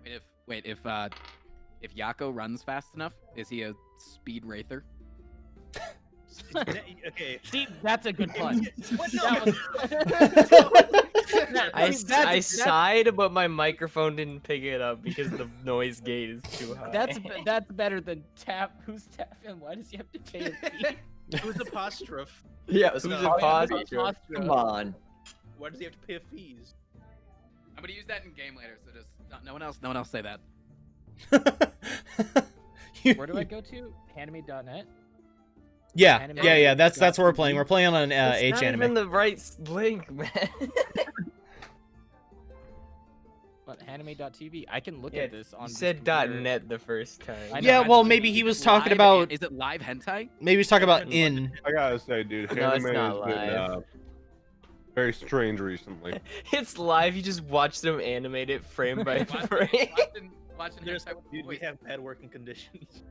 If Yakko runs fast enough, is he a speed Raither? Okay. See, that's a good pun. I sighed, but my microphone didn't pick it up because the noise gate is too high. That's better than tap. Who's tapping? Why does he have to pay a fee? Who's apostrophe? Yeah, That's who's not- apostrophe? Come on. Why does he have to pay fees? I'm gonna use that in game later, so just no one else say that. Where do I go to? Anime.net. Yeah. That's what we're playing. We're playing on It's not H-Anime. even the right link, man. What, anime.tv? I can look Yeah, at this on. You this said computer. .net the first time. I know, Yeah, I well, know. maybe he was It's talking live- about. Is it live hentai? Maybe he was talking about in. I gotta say, dude, No, it's anime not has been live. very strange recently. It's live. You just watch them animate it frame by frame. Watching There's, hentai with dude, we voice. have bad working conditions.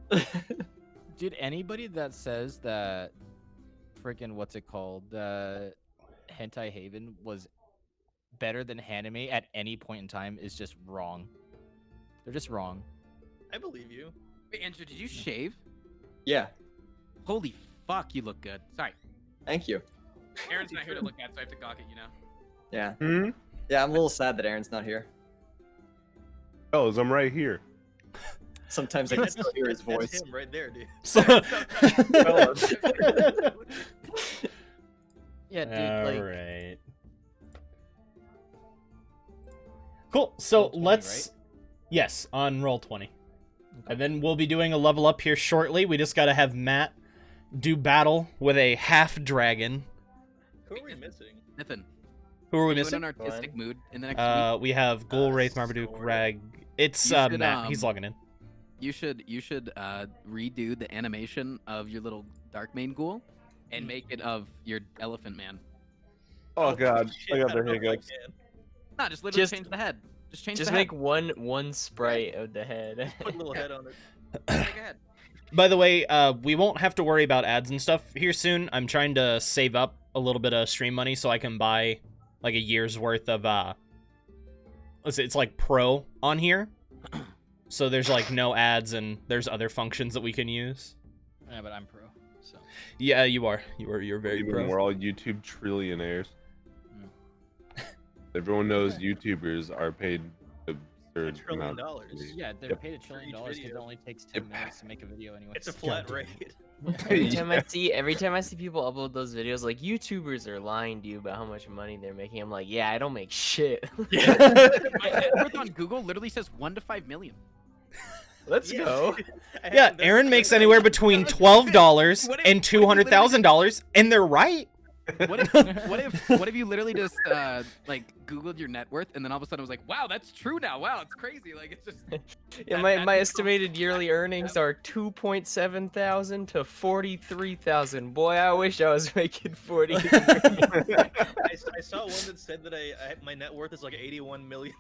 Dude, anybody that says that freaking what's it called? Hentai Haven was better than Hanime at any point in time is just wrong. They're just wrong. I believe you. Wait, Andrew, did you shave? Yeah. Holy fuck, you look good. Sorry, Thank you. Aaron's not here to look at, so I have to gawk at you now. Yeah. Hmm? Yeah, I'm a little sad that Aaron's not here. Fellas, I'm right here. Sometimes I can still hear his That's voice. him right there, dude. Fellas. Yeah, dude, All like right. Cool. So Roll20, let's. right? Yes, on roll 20. And then we'll be doing a level up here shortly. We just gotta have Matt do battle with a half dragon. Who are we missing? Nathan, Who are we are you in missing? an artistic mood in the next week? We have Ghoul, Wraith, Marmaduke, Sword. Rag. It's You should, Matt. He's logging in. You should redo the animation of your little Darkkamne Ghoul and make it of your Elephant Man. Oh god, Shit, I got the don't know if I hiccups. can. No, just literally Just- change the head. Just change Just the make head. one sprite of the head. Put a little head on it. Make a head. By the way, we won't have to worry about ads and stuff here soon. I'm trying to save up a little bit of stream money so I can buy like a year's worth of let's say it's like pro on here. So there's like no ads and there's other functions that we can use. yeah, but I'm pro. So Yeah, you are. You're very Even pro. we're all YouTube trillionaires. Everyone knows YouTubers are paid absurd $1 trillion. amount. yeah, they're Yep. paid $1 trillion each because video. it only takes 10 minutes to make a video anyway. It's a flat God rate. Every time I see people upload those videos, like YouTubers are lying to you about how much money they're making. I'm like, yeah, I don't make shit. My net worth on Google literally says 1 to 5 million. Let's Yeah. go. Yeah, Aaron makes anywhere between $12 and $200,000, and they're right. What if you literally just like Googled your net worth and then all of a sudden it was like, wow, that's true now. Wow, it's crazy. Like it's just Yeah, my estimated yearly earnings are 2.7 thousand to 43,000. Boy, I wish I was making 40. I saw one that said that my net worth is like $81 million.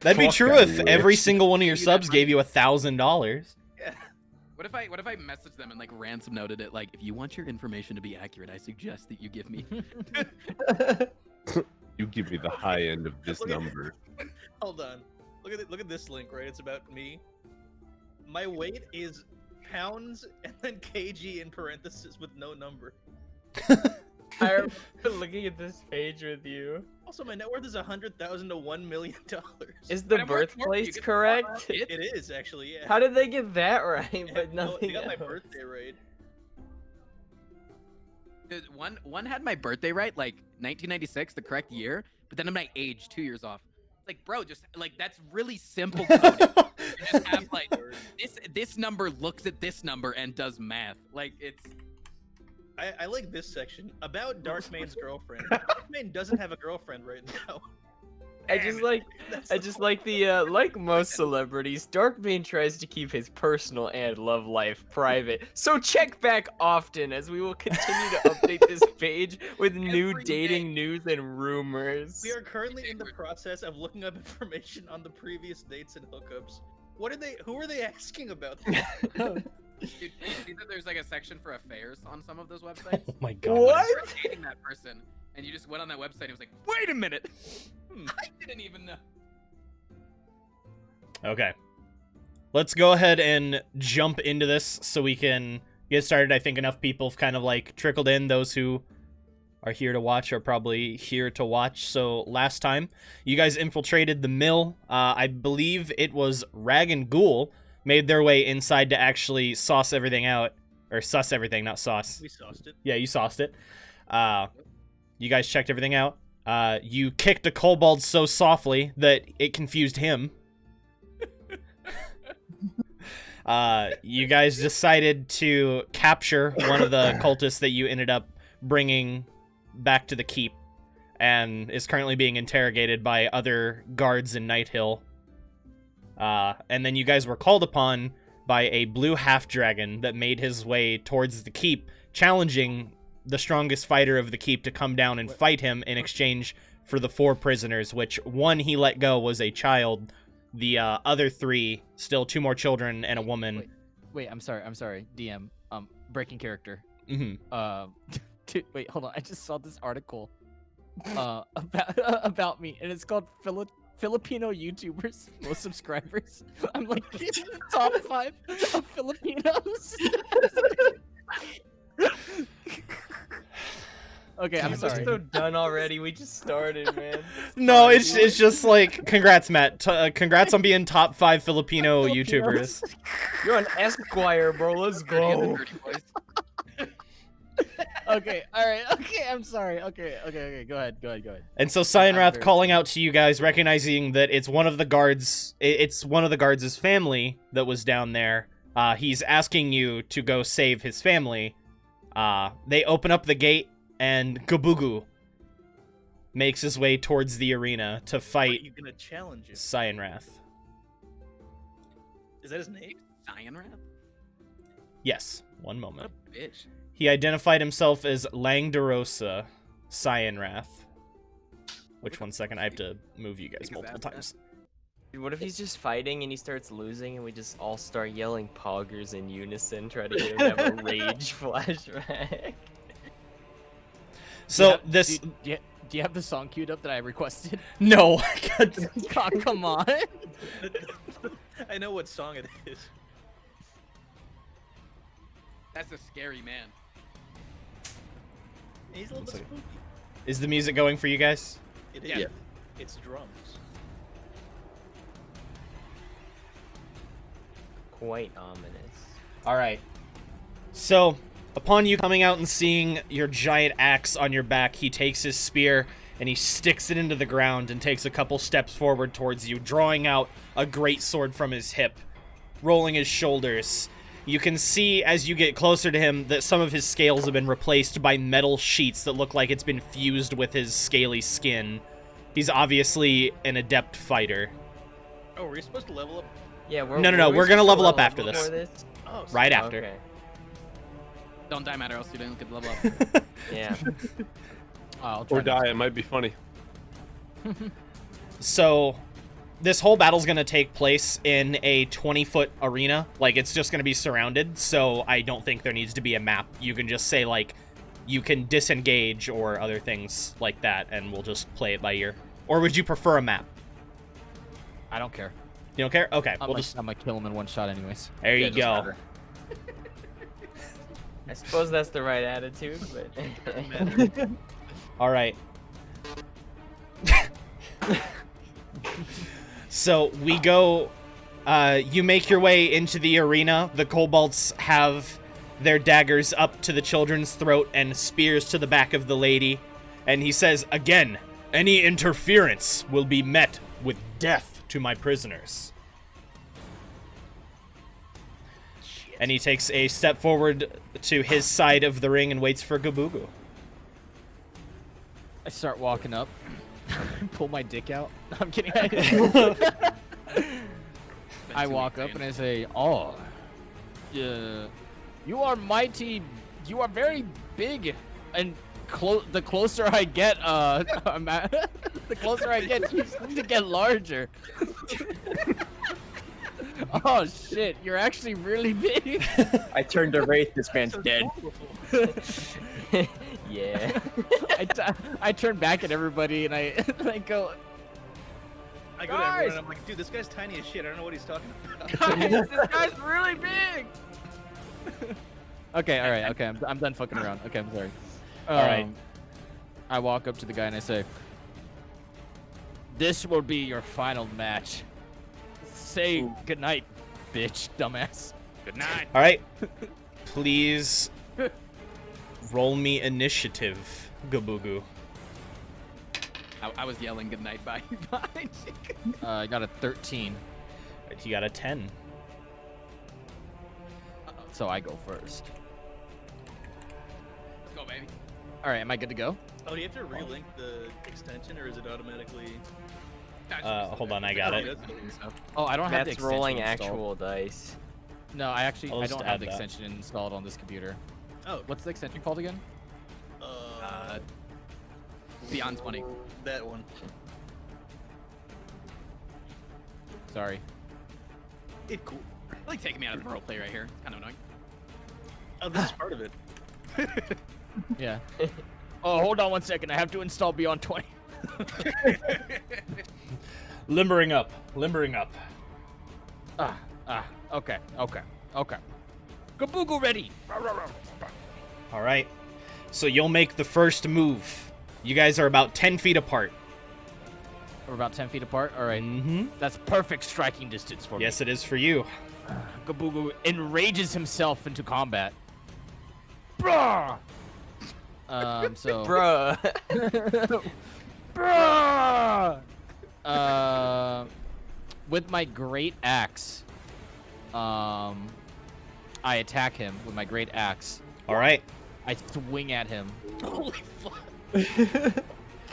That'd be Fuck true that if rich. every single one of your You that subs money. gave you $1,000. Yeah. what if I messaged them and like ransom noted it like, if you want your information to be accurate, I suggest that you give me You give me the high end of this Look at- number. Hold on. Look at this link, right? It's about me. My weight is pounds and then kg in parentheses with no number. I remember looking at this page with you. Also, my net worth is $100,000 to $1 million. Is the But I'm worth more, you birthplace get the correct? It- It is actually, yeah. How did they get that right, They but have no- nothing They got my else? birthday right. Dude, one had my birthday right, like 1996, the correct year, but then my age 2 years off. It's like, bro, just like that's really simple coding. You just have like this number looks at this number and does math. Like it's I like this section about Darkmane's girlfriend. Darkmane doesn't have a girlfriend right now. I just like the like most celebrities, Darkkamne tries to keep his personal and love life private. So check back often as we will continue to update this page with new Every dating news and rumors. We are currently in the process of looking up information on the previous dates and hookups. Who are they asking about? dude, you see that there's like a section for affairs on some of those websites. Oh my god. What? You're dating that person, and you just went on that website and it was like, wait a minute, I didn't even know. Okay. Let's go ahead and jump into this so we can get started. I think enough people have kind of like trickled in. Those who are here to watch are probably here to watch. So last time, you guys infiltrated the mill. I believe it was Rag and Ghoul made their way inside to actually sauce everything out. Or suss everything, not sauce. We sauced it. Yeah, you sauced it. You guys checked everything out. You kicked a kobold so softly that it confused him. You guys decided to capture one of the cultists that you ended up bringing back to the keep and is currently being interrogated by other guards in Night Hill. And then you guys were called upon by a blue half-dragon that made his way towards the keep, challenging the strongest fighter of the keep to come down and fight him in exchange for the 4 prisoners, which one he let go was a child. The other 3, still 2 more children and a woman. Wait, I'm sorry, DM. Breaking character. Mm-hmm. Dude, wait, hold on. I just saw this article about me, and it's called Filipino YouTubers, most subscribers. I'm like top 5 of Filipinos. Okay, I'm sorry. We're so done already. We just started, man. No, it's just like, congrats, Matt. Congrats on being top 5 Filipino Filipinos. YouTubers. You're an Esquire, bro. Let's go. Okay, alright, okay, I'm sorry. Okay, go ahead. And so Cyanrath calling out to you guys, recognizing that it's one of the guards, it's one of the guards' family that was down there. He's asking you to go save his family. They open up the gate, and GaBooGoo makes his way towards the arena to Are fight you gonna challenge him? Cyanrath. Is that his name? Cyanrath? Yes, one What moment. a bitch. He identified himself as Langderosa Cyanrath. Which, one second, I have to move you guys Think of multiple that, times. Dude, what if he's just fighting and he starts losing and we just all start yelling poggers in unison, try to get him to have a rage flashback? So, Do you have the song queued up that I requested? No. Oh, come on. I know what song it is. That's a scary man. He's a little bit spooky. Is the music going for you guys? It is. Yeah. It's drums. Quite ominous. Alright. So, upon you coming out and seeing your giant axe on your back, he takes his spear and he sticks it into the ground and takes a couple steps forward towards you, drawing out a great sword from his hip, rolling his shoulders. You can see as you get closer to him that some of his scales have been replaced by metal sheets that look like it's been fused with his scaly skin. He's obviously an adept fighter. Oh, were you supposed to level up? Yeah, No, we're gonna level up after before this. Oh, Right after. Okay. Don't die, Matt, or else you don't get level up. Yeah. I'll try Or die. It might be funny. So, this whole battle's gonna take place in a 20-foot arena. Like, it's just gonna be surrounded, so I don't think there needs to be a map. You can just say, like, you can disengage or other things like that, and we'll just play it by ear. Or would you prefer a map? I don't care. You don't care? Okay, I'm gonna kill him in one shot anyways. there you Yeah, it doesn't go. matter. I suppose that's the right attitude, but All right. So we go, you make your way into the arena. The kobolds have their daggers up to the children's throat and spears to the back of the lady. And he says, again, any interference will be met with death to my prisoners. And he takes a step forward to his side of the ring and waits for GaBooGoo. I start walking up, pull my dick out. I'm kidding. I walk up and I say, "Oh, you are mighty. You are very big, and the closer I get, the closer I get, you seem to get larger." Oh shit! You're actually really big. I turned to Raith. This man's dead. Yeah. I turn back at everybody and I go, I go to everyone and I'm like, dude, this guy's tiny as shit. I don't know what he's talking about. guys, this guy's really big. Okay, all right, okay, I'm done fucking around. Okay, I'm sorry. All right. I walk up to the guy and I say, "This will be your final match. Say goodnight, bitch, dumbass." Good night. All right. Please roll me initiative, GaBooGoo. I was yelling good night behind you. I got a 13, Right, you got a 10. so I go first. Let's go, baby. All right, am I good to go? Oh, do you have to relink the extension, or is it automatically? Hold on, I got it. Oh, I don't have the That's extension rolling installed. actual dice. No, I I'll I just don't add have the that. extension installed on this computer. Oh, What's the extension called again? Beyond 20. that one. Sorry. It cool. Like taking me out of the roleplay right here. It's kind of annoying. Oh, this is part of it. Yeah. Oh, hold on one second. I have to install Beyond 20. Limbering up. Limbering up. Okay. GaBooGoo ready. All right. So you'll make the first move. You guys are about 10 feet apart. We're about 10 feet apart. All right. Mm-hmm. That's perfect striking distance for Yes, it is for you. me. GaBooGoo enrages himself into combat. Bruh! So. Bruh. Bruh! With my great axe, I attack him with my great axe. All right. I swing at him. Holy fuck.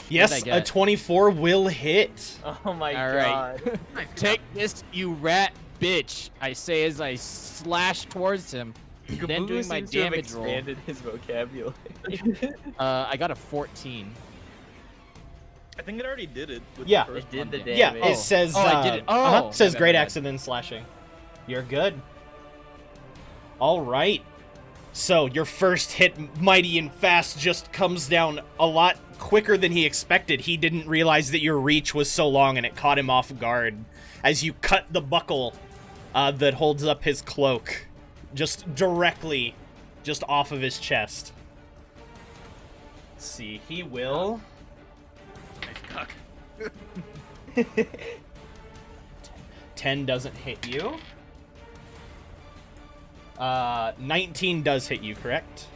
Yes, I a get? 24 will hit. Oh my All god. right. Take this, you rat bitch! I say as I slash towards him. Then GaBooGoo doing my seems to have damage roll. expanded his vocabulary. I got a 14. I think it already did it. With Yeah. The first It did one. the damage. Yeah, Oh. it says. Oh, I did it. Oh, says my great bad. axe and then slashing. You're good. All right. So your first hit, mighty and fast, just comes down a lot quicker than he expected. He didn't realize that your reach was so long, and it caught him off guard as you cut the buckle that holds up his cloak, just directly, just off of his chest. Let's see. He will. Nice cock. 10 doesn't hit you. 19 does hit you, correct?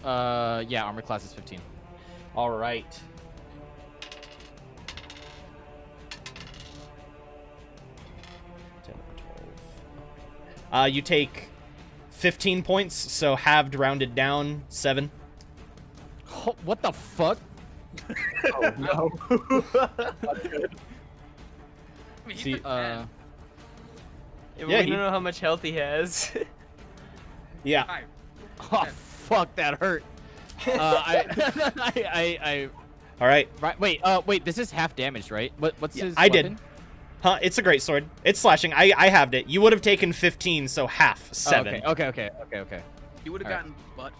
Yeah, armor class is 15. All right. You take 15 points, so halved, rounded down, 7. Oh, what the fuck? Oh no. I mean, See, he's Uh, Yeah, Yeah, we he- don't know how much health he has. Yeah. Hi. oh fuck, that hurt. I All right. right. Wait. This is half damage, right? What's Yeah, his? I did. weapon? Huh? It's a great sword. It's slashing. I halved it. You would have taken 15, so half, Oh, 7. okay. You would have Alright. gotten butt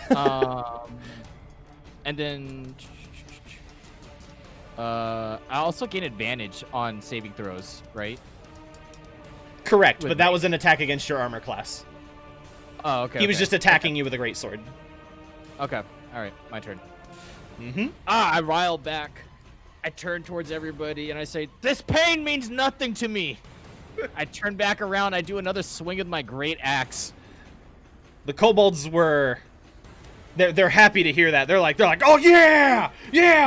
fucked. And then I also gain advantage on saving throws, right? Correct, With but that me. was an attack against your armor class. Oh, okay. He was okay. just attacking you with a great sword. Okay. All right, my turn. Mm-hmm. I rile back. I turn towards everybody and I say, "This pain means nothing to me." I turn back around. I do another swing with my great axe. The kobolds were. They're happy to hear that. They're like, oh yeah,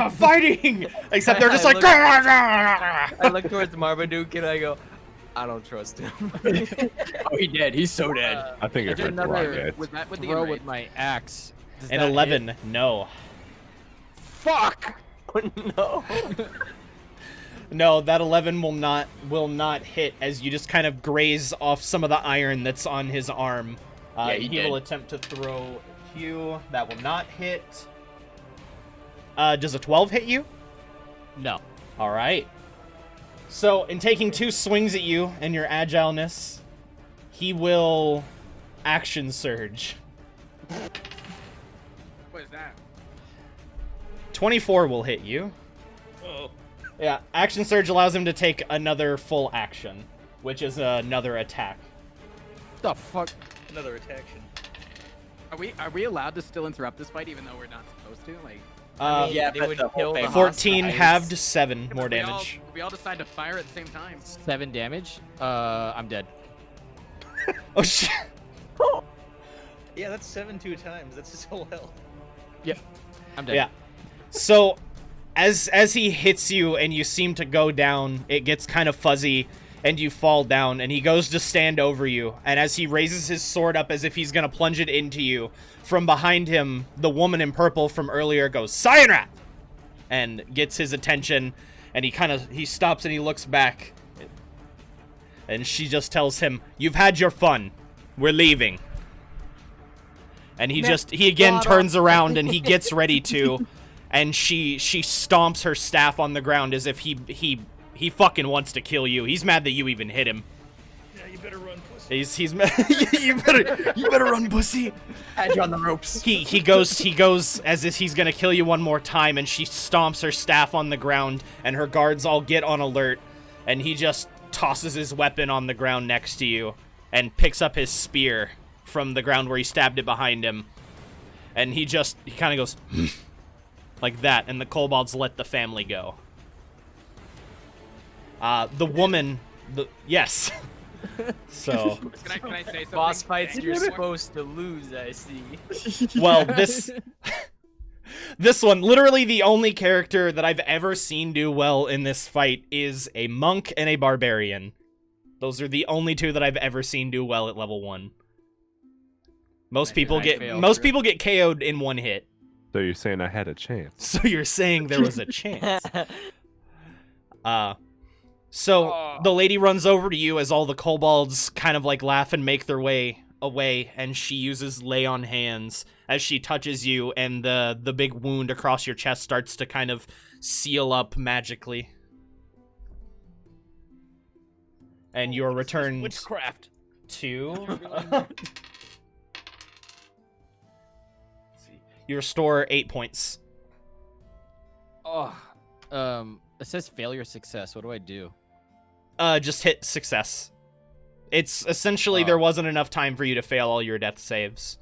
fighting. Except they're just I like. look- I look towards Marmaduke and I go, I don't trust him. Oh, he dead. He's so dead. I think I I did heard the another- rocket. Was that with the Throw enrage? with my axe. Does An that 11, hit? no. Fuck. Oh no. No, that 11 will not hit as you just kind of graze off some of the iron that's on his arm. Yeah, he will did. attempt to throw you. That will not hit. Does a 12 hit you? No. All right. So, in taking 2 swings at you and your agileness, he will action surge. Wait, 24 will hit you. Oh. Yeah, Action Surge allows him to take another full action, which is another attack. The fuck? Another attack-tion. Are we allowed to still interrupt this fight even though we're not supposed to? Like, Yeah, they but would the whole kill the thing- 14 hostiles. halved, 7 more if we all- damage. if we all decide to fire at the same time. 7 damage. I'm dead. Oh shit! Yeah, that's 7 2 times. That's his whole health. I'm dead. Yeah. So, as he hits you and you seem to go down, it gets kind of fuzzy, and you fall down, and he goes to stand over you, and as he raises his sword up as if he's gonna plunge it into you, from behind him, the woman in purple from earlier goes, Cyanrath! And gets his attention, and he stops and he looks back, and she just tells him, you've had your fun. We're leaving. And he again turns around and he gets ready to, and she stomps her staff on the ground as if he fucking wants to kill you. He's mad that you even hit him. Yeah, you better run, pussy. He's mad. you better run, pussy. Had you on the ropes. He goes as if he's gonna kill you one more time, and she stomps her staff on the ground, and her guards all get on alert, and he just tosses his weapon on the ground next to you, and picks up his spear from the ground where he stabbed it behind him, and he kind of goes like that, and the kobolds let the family go. The woman, yes. So, Can I say something? Boss fights Thank you're you. supposed to lose, I see. well, this one, literally the only character that I've ever seen do well in this fight is a monk and a barbarian. Those are the only two that I've ever seen do well at level 1. Most people get KO'd in one hit. So you're saying I had a chance? So you're saying there was a chance. So the lady runs over to you as all the kobolds kind of like laugh and make their way away, and she uses lay on hands as she touches you, and the big wound across your chest starts to kind of seal up magically. And you're returned Witchcraft. to you restore 8 points. Oh, it says failure success. What do I do? Just hit success. It's essentially there wasn't enough time for you to fail all your death saves.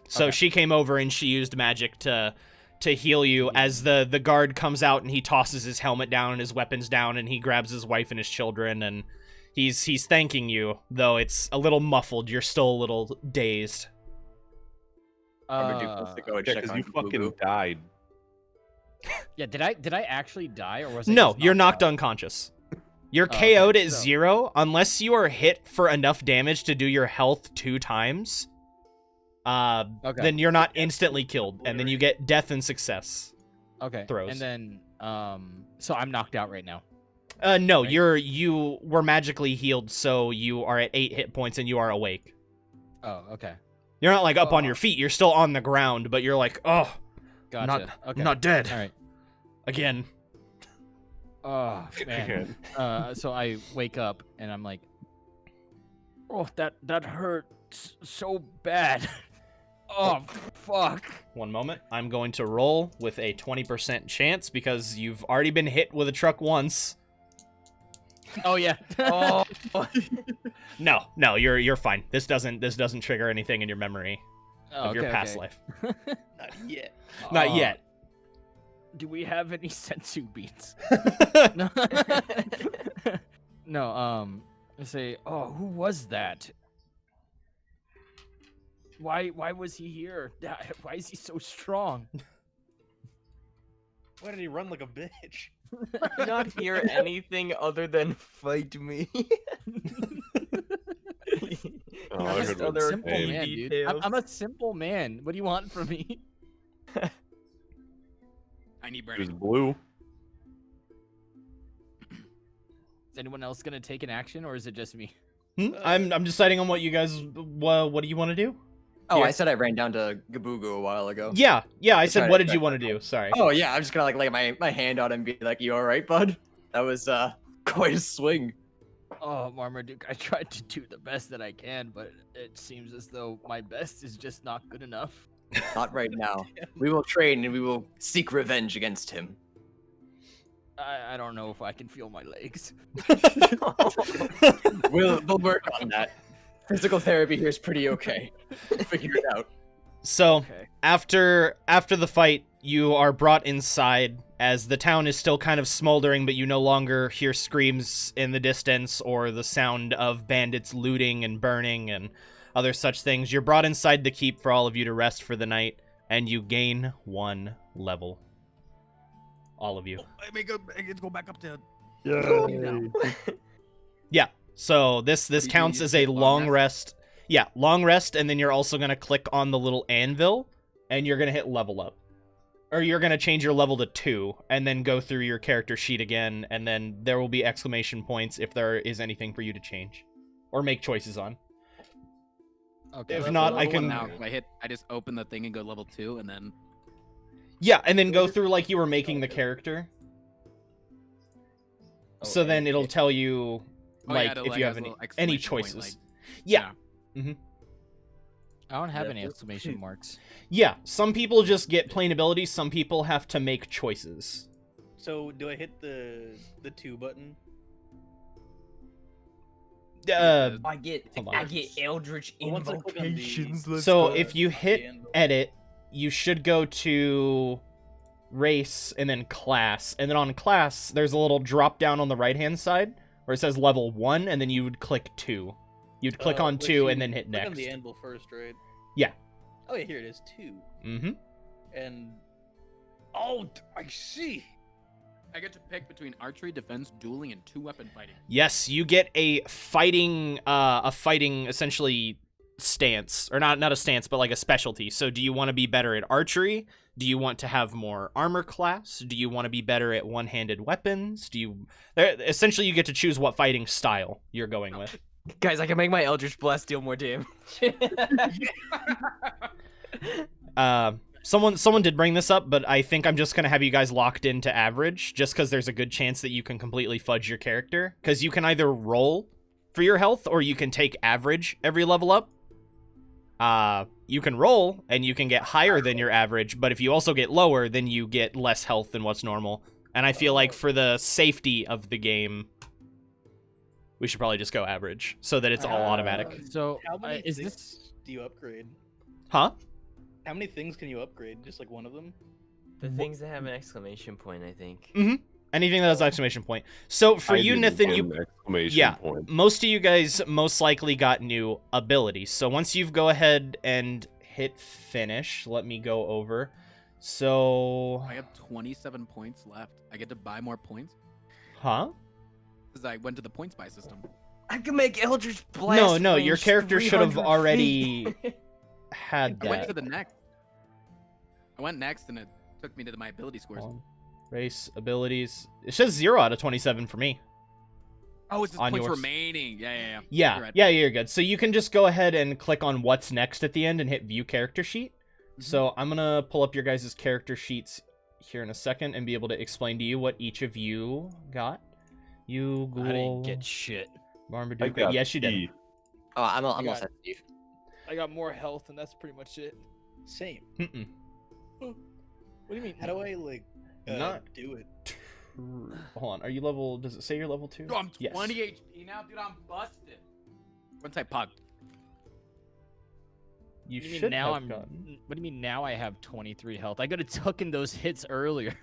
So Okay. she came over and she used magic to heal you as the guard comes out, and he tosses his helmet down and his weapons down, and he grabs his wife and his children, and he's thanking you, though it's a little muffled. You're still a little dazed. Marmaduke wants to go and Yeah, check because on you fucking GaBooGoo. died. Yeah, did I actually die, or was I No, just you're knocked out? unconscious. You're Okay, KO'd at so- 0 unless you are hit for enough damage to do your health 2 times. Okay. Then you're not instantly killed, and then you get death and success. Okay. throws. And then so I'm knocked out right now. No, Right. you were magically healed, so you are at 8 hit points and you are awake. Oh, okay. You're not like up on Oh. your feet. You're still on the ground, but you're like, oh, Gotcha. Okay. not dead All right. again. Oh man. So I wake up and I'm like, oh, that hurts so bad. Oh fuck. One moment. I'm going to roll with a 20% chance because you've already been hit with a truck once. Oh yeah. Oh, No, you're fine. This doesn't trigger anything in your memory of your past life. Not yet. Not yet. Do we have any sensu beats? No. No. I say, oh, who was that? Why was he here? Why is he so strong? Why did he run like a bitch? I not hear anything other than fight me. Oh, I'm I just heard a what you simple said. man, dude. details. I'm a simple man. What do you want from me? I need It was burning. blue. Is anyone else gonna take an action, or is it just me? I'm deciding on what you guys what do you want to do? Oh, Here. I said I ran down to GaBooGoo a while ago. Yeah. I said Sorry, what did sorry. you want to do? Sorry. Oh yeah, I'm just gonna like lay my hand on him and be like, "You all right, bud?" That was quite a swing. Oh, Marmaduke, I tried to do the best that I can, but it seems as though my best is just not good enough. Not right now. We will train and we will seek revenge against him. I don't know if I can feel my legs. We'll work on that. Physical therapy here is pretty okay. We'll figure it out. So, Okay. after the fight, you are brought inside as the town is still kind of smoldering, but you no longer hear screams in the distance or the sound of bandits looting and burning and other such things. You're brought inside the keep for all of you to rest for the night, and you gain 1 level. All of you. I get to go back up to. Yeah. So this you counts use as a long long rest. Yeah, long rest, and then you're also going to click on the little anvil, and you're going to hit level up. Or you're going to change your level to 2, and then go through your character sheet again, and then there will be exclamation points if there is anything for you to change. Or make choices on. Okay. If That's not, level I can- one now. I just open the thing and go level 2, and then. Yeah, and then go through like you were making the character. So then it'll tell you, Oh, like, yeah, it'll, if like, you has have a little any exclamation point, choices. like- Yeah. I don't have Yeah, any that's exclamation cute. marks. Yeah, some people just get plain abilities, some people have to make choices. So do I hit the 2 button? I get Hold on. Eldritch Well, once I click on the- invocations. So go. if you hit And- edit, you should go to race and then class. And then on class, there's a little drop down on the right hand side where it says level 1, and then you would click 2. You'd click on wait, 2 so and you then hit click on next. the anvil first, right? Yeah. Oh yeah, here it is, 2. Mm-hmm. And oh, I see. I get to pick between archery, defense, dueling, and 2-weapon fighting. Yes, you get a fighting essentially stance, or not a stance, but like a specialty. So do you want to be better at archery? Do you want to have more armor class? Do you want to be better at one-handed weapons? Essentially you get to choose what fighting style you're going with. Guys, I can make my Eldritch Blast deal more damage. Someone did bring this up, but I think I'm just gonna have you guys locked into average, just because there's a good chance that you can completely fudge your character. Because you can either roll for your health, or you can take average every level up. You can roll, and you can get higher than your average, but if you also get lower, then you get less health than what's normal. And I feel like for the safety of the game, we should probably just go average, so that it's all automatic. So How many is things this? do you upgrade? Huh? How many things can you upgrade? Just like one of them? The things that have an exclamation point, I think. Anything that has exclamation point. So for I you, didn't Nathan, get you an exclamation yeah, point. most of you guys most likely got new abilities. So once you've go ahead and hit finish, let me go over. So, I have 27 points left. I get to buy more points huh? because I went to the points buy system. I can make Eldritch Blast. No, your range character should have 300 already feet. had I went to that. the next. I went next, and it took me to my ability scores. Hold on. Race abilities. It says 0 out of 27 for me. Oh, it's just On points yours. remaining. Yeah. Yeah, You're right. yeah, you're good. So you can just go ahead and click on what's next at the end and hit view character sheet. So I'm gonna pull up your guys' character sheets here in a second and be able to explain to you what each of you got. You, I didn't Ghoul, get shit. I Marmaduke. got Yes, you did. E. Oh, I'm all got- set, Steve. I got more health, and that's pretty much it. Same. Mm-mm. What do you mean? How do I like Not- do it? Hold on. Are you level? Does it say you're level 2? Dude, I'm Yes. 20 HP now, dude. I'm busted. Once I pug. You What do you should mean now have I'm? gotten. What do you mean now I have 23 health? I could have taken those hits earlier.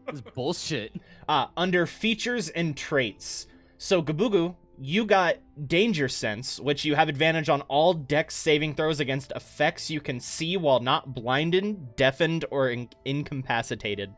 This is bullshit. Under features and traits. So GaBooGoo, you got Danger Sense, which you have advantage on all dex saving throws against effects you can see while not blinded, deafened, or incapacitated.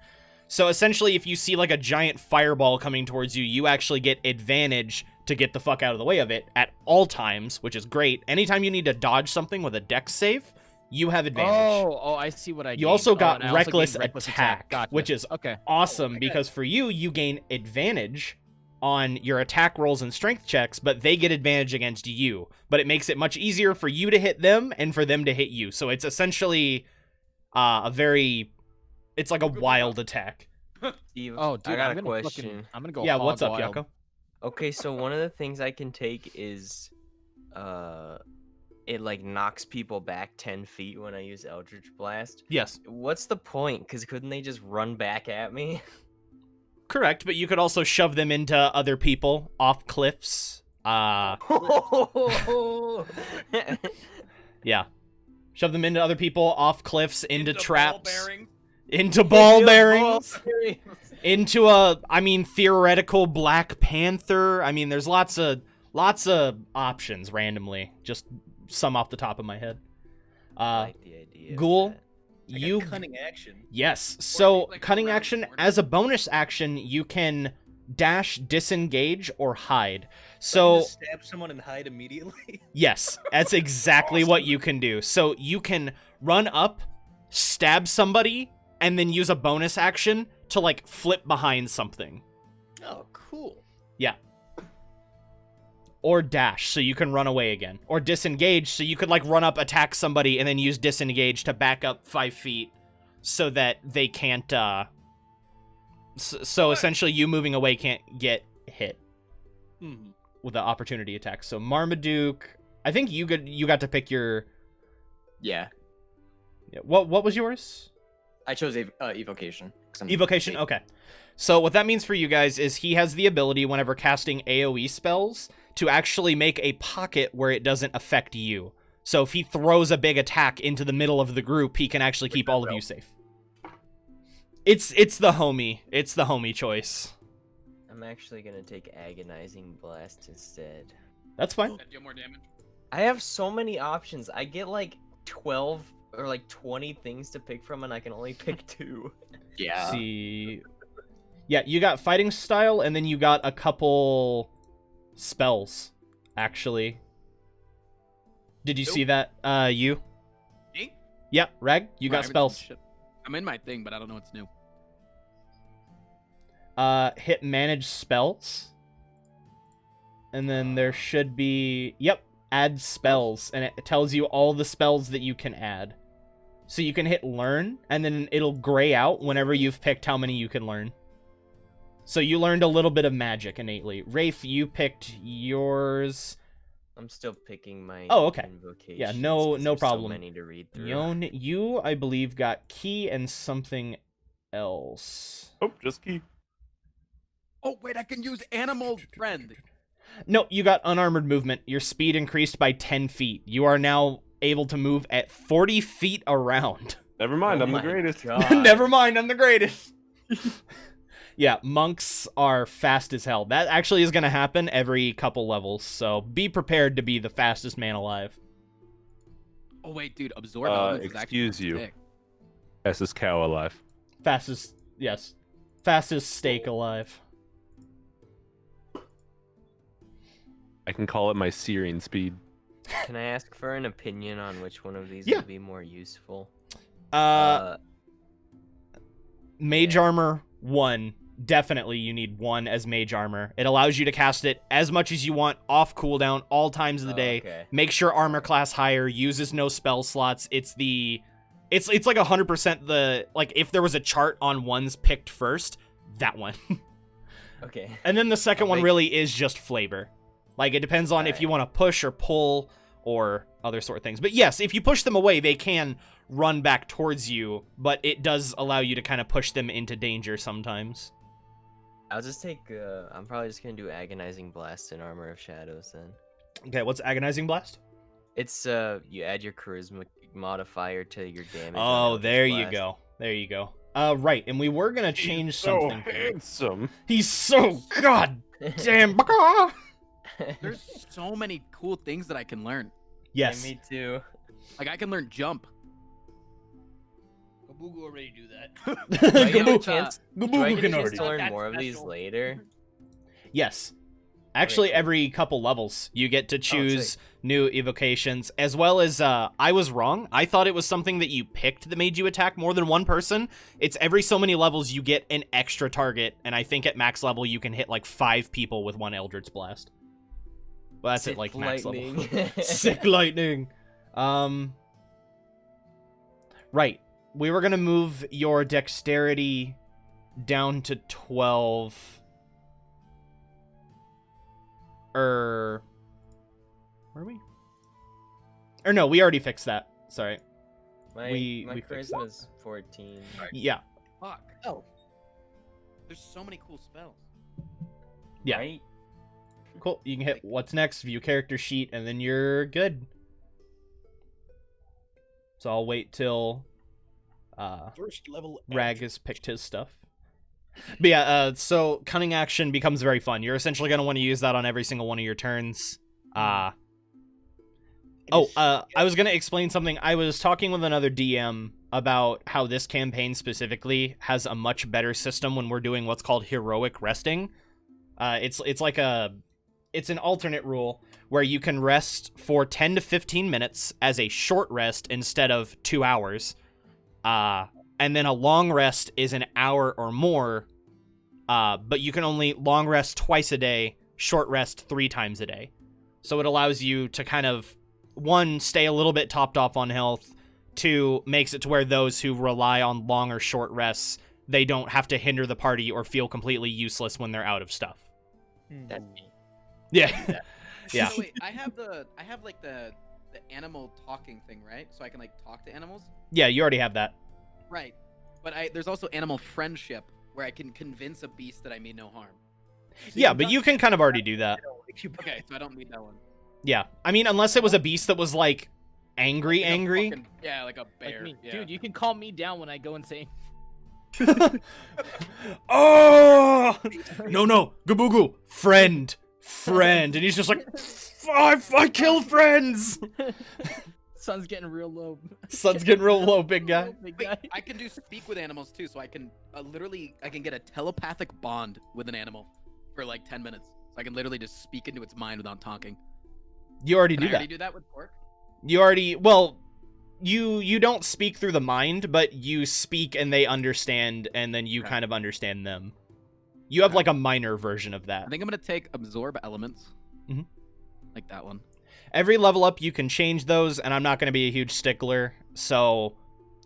So essentially, if you see like a giant fireball coming towards you, you actually get advantage to get the fuck out of the way of it at all times, which is great. Anytime you need to dodge something with a dex save, you have advantage. Oh, I see what I. You gained. also Oh, got and I also gained reckless attack, Gotcha. which is okay. Awesome, I got- because for you gain advantage on your attack rolls and strength checks, but they get advantage against you. But it makes it much easier for you to hit them and for them to hit you. So it's essentially it's like a wild attack. Steve, Oh, dude, I got I'm a gonna question. I'm gonna go. Yeah, what's up, hog wild. Yakko? Okay, so one of the things I can take is, it like knocks people back 10 feet when I use Eldritch Blast. Yes, What's the point? Because couldn't they just run back at me? correct. But you could also shove them into other people off cliffs. Yeah. Shove them into other people, off cliffs, into traps, into ball bearings, into theoretical Black Panther. I mean, there's lots of options randomly. Just some off the top of my head. I like the idea. of Ghoul, that. Like a you cunning action. yes. So like cunning around the action corner. as a bonus action, you can dash, disengage, or hide. I can So just stab someone and hide immediately. yes, that's exactly what you can do. So you can run up, stab somebody, and then use a bonus action to like flip behind something. Oh, cool. Yeah. Or dash, so you can run away again. Or disengage, so you could like run up, attack somebody, and then use disengage to back up 5 feet so that they can't, so essentially you moving away can't get hit with the opportunity attack. So Marmaduke, I think you got to pick your... Yeah, Yeah, what was yours? I chose evocation. 'cause I'm Evocation, big. okay. So what that means for you guys is he has the ability whenever casting AoE spells to actually make a pocket where it doesn't affect you. So if he throws a big attack into the middle of the group, he can actually keep all of you safe. It's the homie. It's the homie choice. I'm actually gonna take Agonizing Blast instead. That's fine. Deal more damage. I have so many options. I get like 12 or like 20 things to pick from, and I can only pick 2. Yeah. See. Yeah, you got fighting style, and then you got a couple spells, actually. Did you see that, you? Me? Yeah, Rag, you got Right, spells. shit. I'm in my thing, but I don't know what's new. Hit manage spells. And then there should be, yep, add spells, and it tells you all the spells that you can add. So you can hit learn, and then it'll gray out whenever you've picked how many you can learn. So you learned a little bit of magic innately. Raith, you picked yours. I'm still picking my Oh, okay. invocations. Yeah, no 'cause there's problem. So many to read through. Yon, you, I believe, got key and something else. Oh, just key. Oh wait, I can use animal friend. No, you got unarmored movement. Your speed increased by 10 feet. You are now able to move at 40 feet around. Never mind, Oh I'm the my greatest. God. Never mind, I'm the greatest. Yeah, monks are fast as hell. That actually is going to happen every couple levels, so be prepared to be the fastest man alive. Oh wait, dude, absorb elements is actually excuse you. sick. Fastest cow alive. Fastest, yes. Fastest steak alive. I can call it my Syrian speed. Can I ask for an opinion on which one of these Yeah. would be more useful? Mage yeah. Armor 1. Definitely you need 1 as Mage Armor. It allows you to cast it as much as you want, off cooldown, all times of the day. Okay. Make sure armor class higher, uses no spell slots. It's like 100% the, like, if there was a chart on ones picked first, that one. Okay. And then the second I'll one make- really is just flavor. Like, it depends on if you want to push or pull or other sort of things. But yes, if you push them away, they can run back towards you, but it does allow you to kind of push them into danger sometimes. I'll just take. I'm probably just gonna do Agonizing Blast in Armor of Shadows then. Okay, what's Agonizing Blast? It's you add your Charisma modifier to your damage. on Oh, Eldritch there you Blast. go. There you go. Right, and we were gonna change so something. here. handsome. He's so god damn. There's so many cool things that I can learn. Yes. Yeah, me too. Like I can learn jump. GaBooGoo already do that. Do I get a GaBooGoo chance? Do I GaBooGoo get a can chance already. to learn That's more of these special. later? Yes. Actually, cool. every couple levels, you get to choose sick. new evocations, as well as, I was wrong. I thought it was something that you picked that made you attack more than one person. It's every so many levels you get an extra target, and I think at max level you can hit like 5 people with one Eldritch Blast. Well, that's Sick at like max level. lightning. Sick lightning. Right. We were gonna move your dexterity down to 12. Where are we? Or no, we already fixed that. Sorry. My we fixed that. charisma's 14. Yeah. Fuck. Oh. There's so many cool spells. Yeah. Right? Cool. You can hit what's next, view character sheet, and then you're good. So I'll wait till First level. Rag has picked his stuff. But yeah, so cunning action becomes very fun. You're essentially going to want to use that on every single one of your turns. I was going to explain something. I was talking with another DM about how this campaign specifically has a much better system when we're doing what's called heroic resting. It's an alternate rule where you can rest for 10 to 15 minutes as a short rest instead of 2 hours. And then a long rest is an hour or more, but you can only long rest twice a day, short rest 3 times a day. So it allows you to kind of, 1, stay a little bit topped off on health, 2, makes it to where those who rely on long or short rests, they don't have to hinder the party or feel completely useless when they're out of stuff. That's me. Yeah. Yeah. So wait, I have like the animal talking thing, right? So I can like talk to animals. Yeah, you already have that. Right. But there's also animal friendship where I can convince a beast that I mean no harm. Yeah, but you can kind of already do that. Okay, so I don't need that one. Yeah. I mean, unless it was a beast that was like angry. Yeah, like a bear. Like me. Yeah. Dude, you can calm me down when I go insane. Oh! No. GaBooGoo. Friend. And he's just like, I kill friends. Sun's getting real low. Sun's getting real low, big guy. Big Wait, guy. I can do speak with animals too, so I can I can get a telepathic bond with an animal for like 10 minutes. So I can literally just speak into its mind without talking. You already Can do I that. already do that with Cork? You already, well, you don't speak through the mind, but you speak and they understand, and then you kind of understand them. You have like a minor version of that. I think I'm gonna take absorb elements. Mhm. Like that one. Every level up, you can change those, and I'm not going to be a huge stickler. So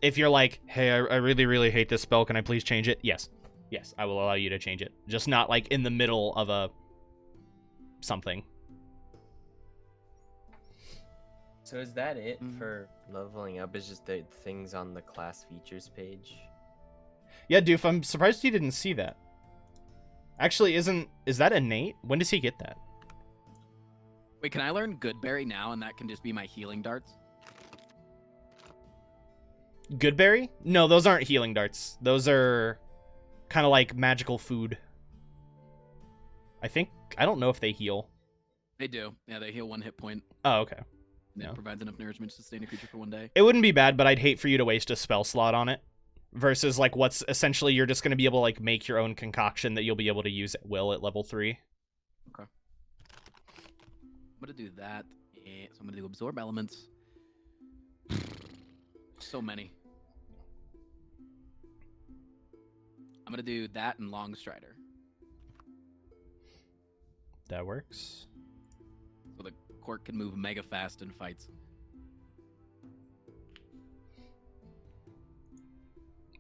if you're like, hey, I really, really hate this spell, can I please change it? Yes, I will allow you to change it. Just not like in the middle of a something. So is that it for leveling up? Is just the things on the class features page? Yeah, Doof, I'm surprised you didn't see that. Actually, is that innate? When does he get that? Wait, can I learn Goodberry now, and that can just be my healing darts? Goodberry? No, those aren't healing darts. Those are kind of like magical food. I don't know if they heal. They do. Yeah, they heal 1 hit point. Oh, okay. And No. it provides enough nourishment to sustain a creature for 1 day. It wouldn't be bad, but I'd hate for you to waste a spell slot on it. Versus like what's essentially you're just going to be able to like make your own concoction that you'll be able to use at will at level 3. Okay. I'm gonna do that. Yeah, so I'm gonna do absorb elements. So many. I'm gonna do that and long strider. That works. So the Cork can move mega fast in fights.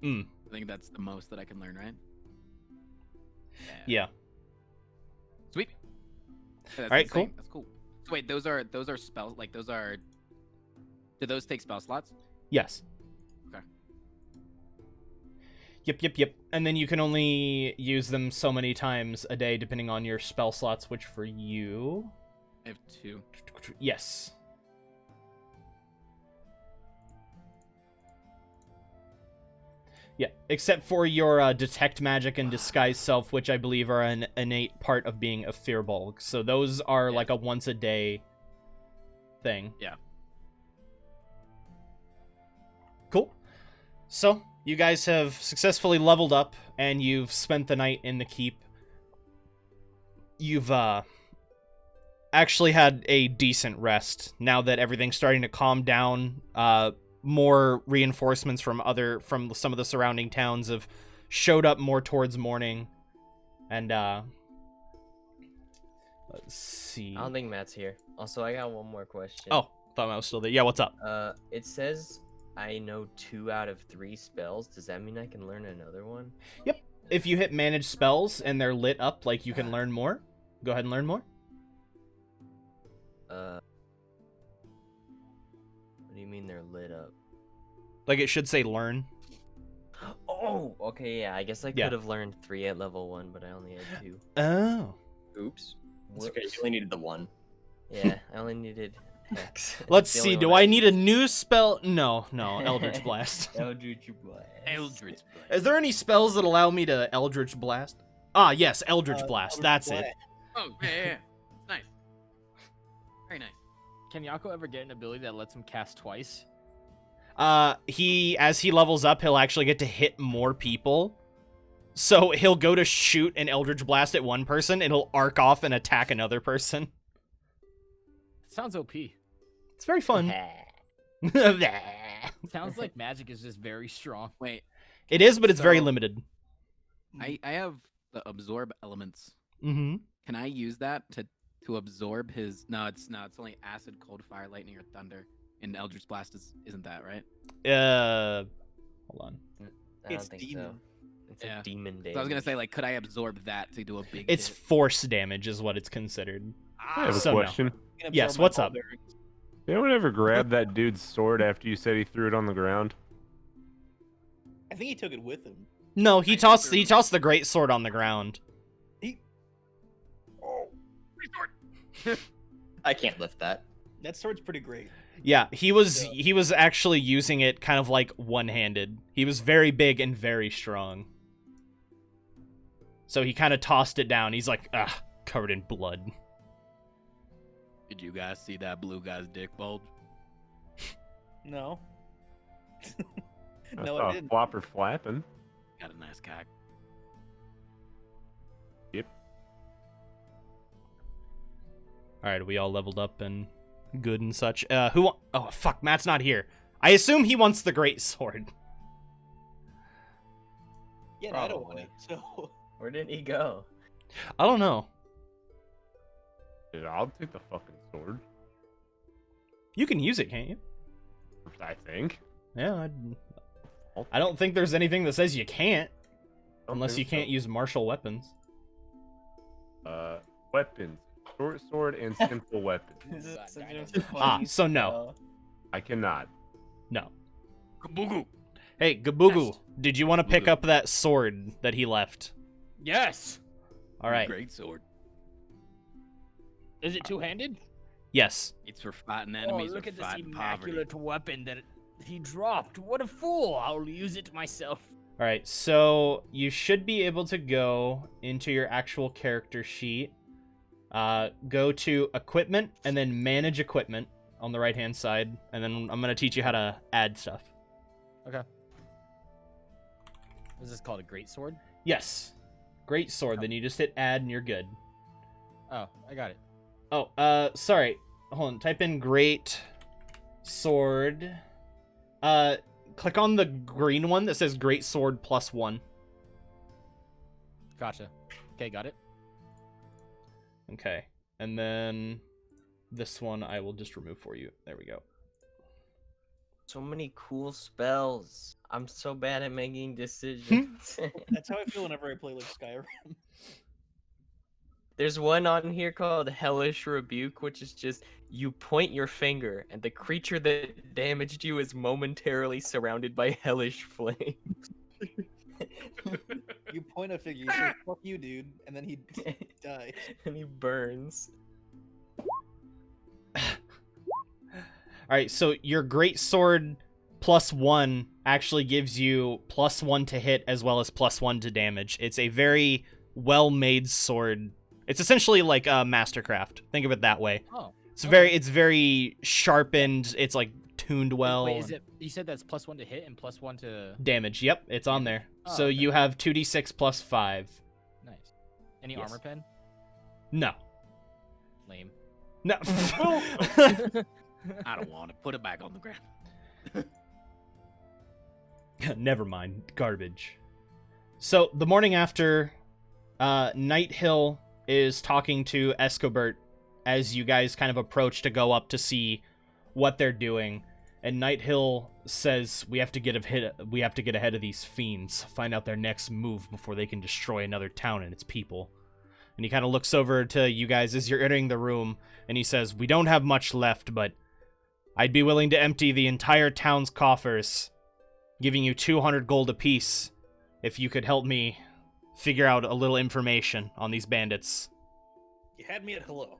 I think that's the most that I can learn, right? Yeah. Sweet. Yeah, All right, cool. That's cool. So wait, those are spells. Like those are. Do those take spell slots? Yes. Okay. Yep. And then you can only use them so many times a day, depending on your spell slots, which for you... I have 2. Yes. Yeah, except for your Detect Magic and Disguise Self, which I believe are an innate part of being a Firbolg. So those are like a once-a-day thing. Yeah. Cool. So, you guys have successfully leveled up, and you've spent the night in the keep. You've actually had a decent rest, now that everything's starting to calm down. More reinforcements from some of the surrounding towns have showed up more towards morning. And, let's see. I don't think Matt's here. Also, I got one more question. Oh, thought I was still there. Yeah, what's up? It says I know 2 out of 3 spells. Does that mean I can learn another one? Yep. If you hit manage spells and they're lit up, like, you can learn more. Go ahead and learn more. What do you mean they're lit up? Like it should say learn. Oh, okay, yeah. I guess I Yeah. could have learned 3 at level 1, but I only had 2. Oh. Oops. It's okay. You only needed the one. Yeah, I only needed Hex. Let's The see. only Do one I need a used. new spell? No, Eldritch Blast. Eldritch Blast. Eldritch. Is there any spells that allow me to Eldritch Blast? Ah, yes, Eldritch Blast. Eldritch That's Blast. it. Oh, yeah. Nice. Very nice. Can Yakko ever get an ability that lets him cast twice? As he levels up, he'll actually get to hit more people. So he'll go to shoot an Eldritch Blast at one person, and he'll arc off and attack another person. Sounds OP. It's very fun. Sounds like magic is just very strong. Wait, It is, but it's very So- limited. I have the absorb elements. Mm-hmm. Can I use that to absorb his? No, it's only acid, cold, fire, lightning, or thunder. And Eldritch Blast isn't that right? Hold on. I don't It's think demon. so. It's Yeah. a demon day. So I was gonna say, like, could I absorb that to do a big? It's hit? force damage is what it's considered. I have a So no. question. You can Yes, absorb my what's ball up? bearings. Did anyone ever grab that dude's sword after you said he threw it on the ground? I think he took it with him. No, he I tossed think the great sword on the ground. I can't lift that. That sword's pretty great. Yeah, he was actually using it kind of like one-handed. He was very big and very strong. So he kind of tossed it down. He's like, covered in blood. Did you guys see that blue guy's dick bulge? No. I No, saw I a didn't. flopper flapping. Got a nice cock. All right, we all leveled up and good and such. Oh fuck, Matt's not here. I assume he wants the great sword. Yeah, no, I don't want it. So Where did he go? I don't know. Dude, I'll take the fucking sword. You can use it, can't you? I think. Yeah, I don't think there's anything that says you can't, Don't unless you think can't use martial weapons. so. Weapons. Short sword and simple weapons. So no. I cannot. No. GaBooGoo. Hey, GaBooGoo, Yes. did you want to pick GaBooGoo. up that sword that he left? Yes. All right. Great sword. Is it two-handed? Yes. It's for fighting Oh, enemies look or at this fighting poverty. immaculate weapon that he dropped. What a fool. I'll use it myself. All right. So you should be able to go into your actual character sheet. Go to equipment and then manage equipment on the right-hand side, and then I'm gonna teach you how to add stuff. Is this called a great sword? Yes. Great sword. Then you just hit add and you're good. Oh, I got it. Oh, sorry. Hold on. Type in great sword. Click on the green one that says great sword +1. Gotcha. Okay, got it. Okay. And then this one I will just remove for you. There we go. So many cool spells. I'm so bad at making decisions. that's how I feel whenever I play like Skyrim. There's one on here called Hellish Rebuke, which is just you point your finger and the creature that damaged you is momentarily surrounded by hellish flames. You point a figure, you say "fuck you, dude," and then he dies. And he burns. All right, so your great sword +1 actually gives you +1 to hit as well as +1 to damage. It's a very well-made sword. It's essentially like a mastercraft. Think of it that way. Oh. It's very sharpened. It's like tuned well. Wait, is it? You said that's +1 to hit and +1 to. Damage? Yep, it's on there. Oh, so okay. you have 2d6 +5. Nice. Any Yes. armor pen? No. Lame. No. I don't want to put it back on the ground. Never mind. Garbage. So the morning after, Nighthill is talking to Escobert as you guys kind of approach to go up to see what they're doing. And Nighthill says, we have to get ahead of these fiends, find out their next move before they can destroy another town and its people. And he kind of looks over to you guys as you're entering the room, and he says, "We don't have much left, but I'd be willing to empty the entire town's coffers, giving you 200 gold apiece if you could help me figure out a little information on these bandits." You had me at hello.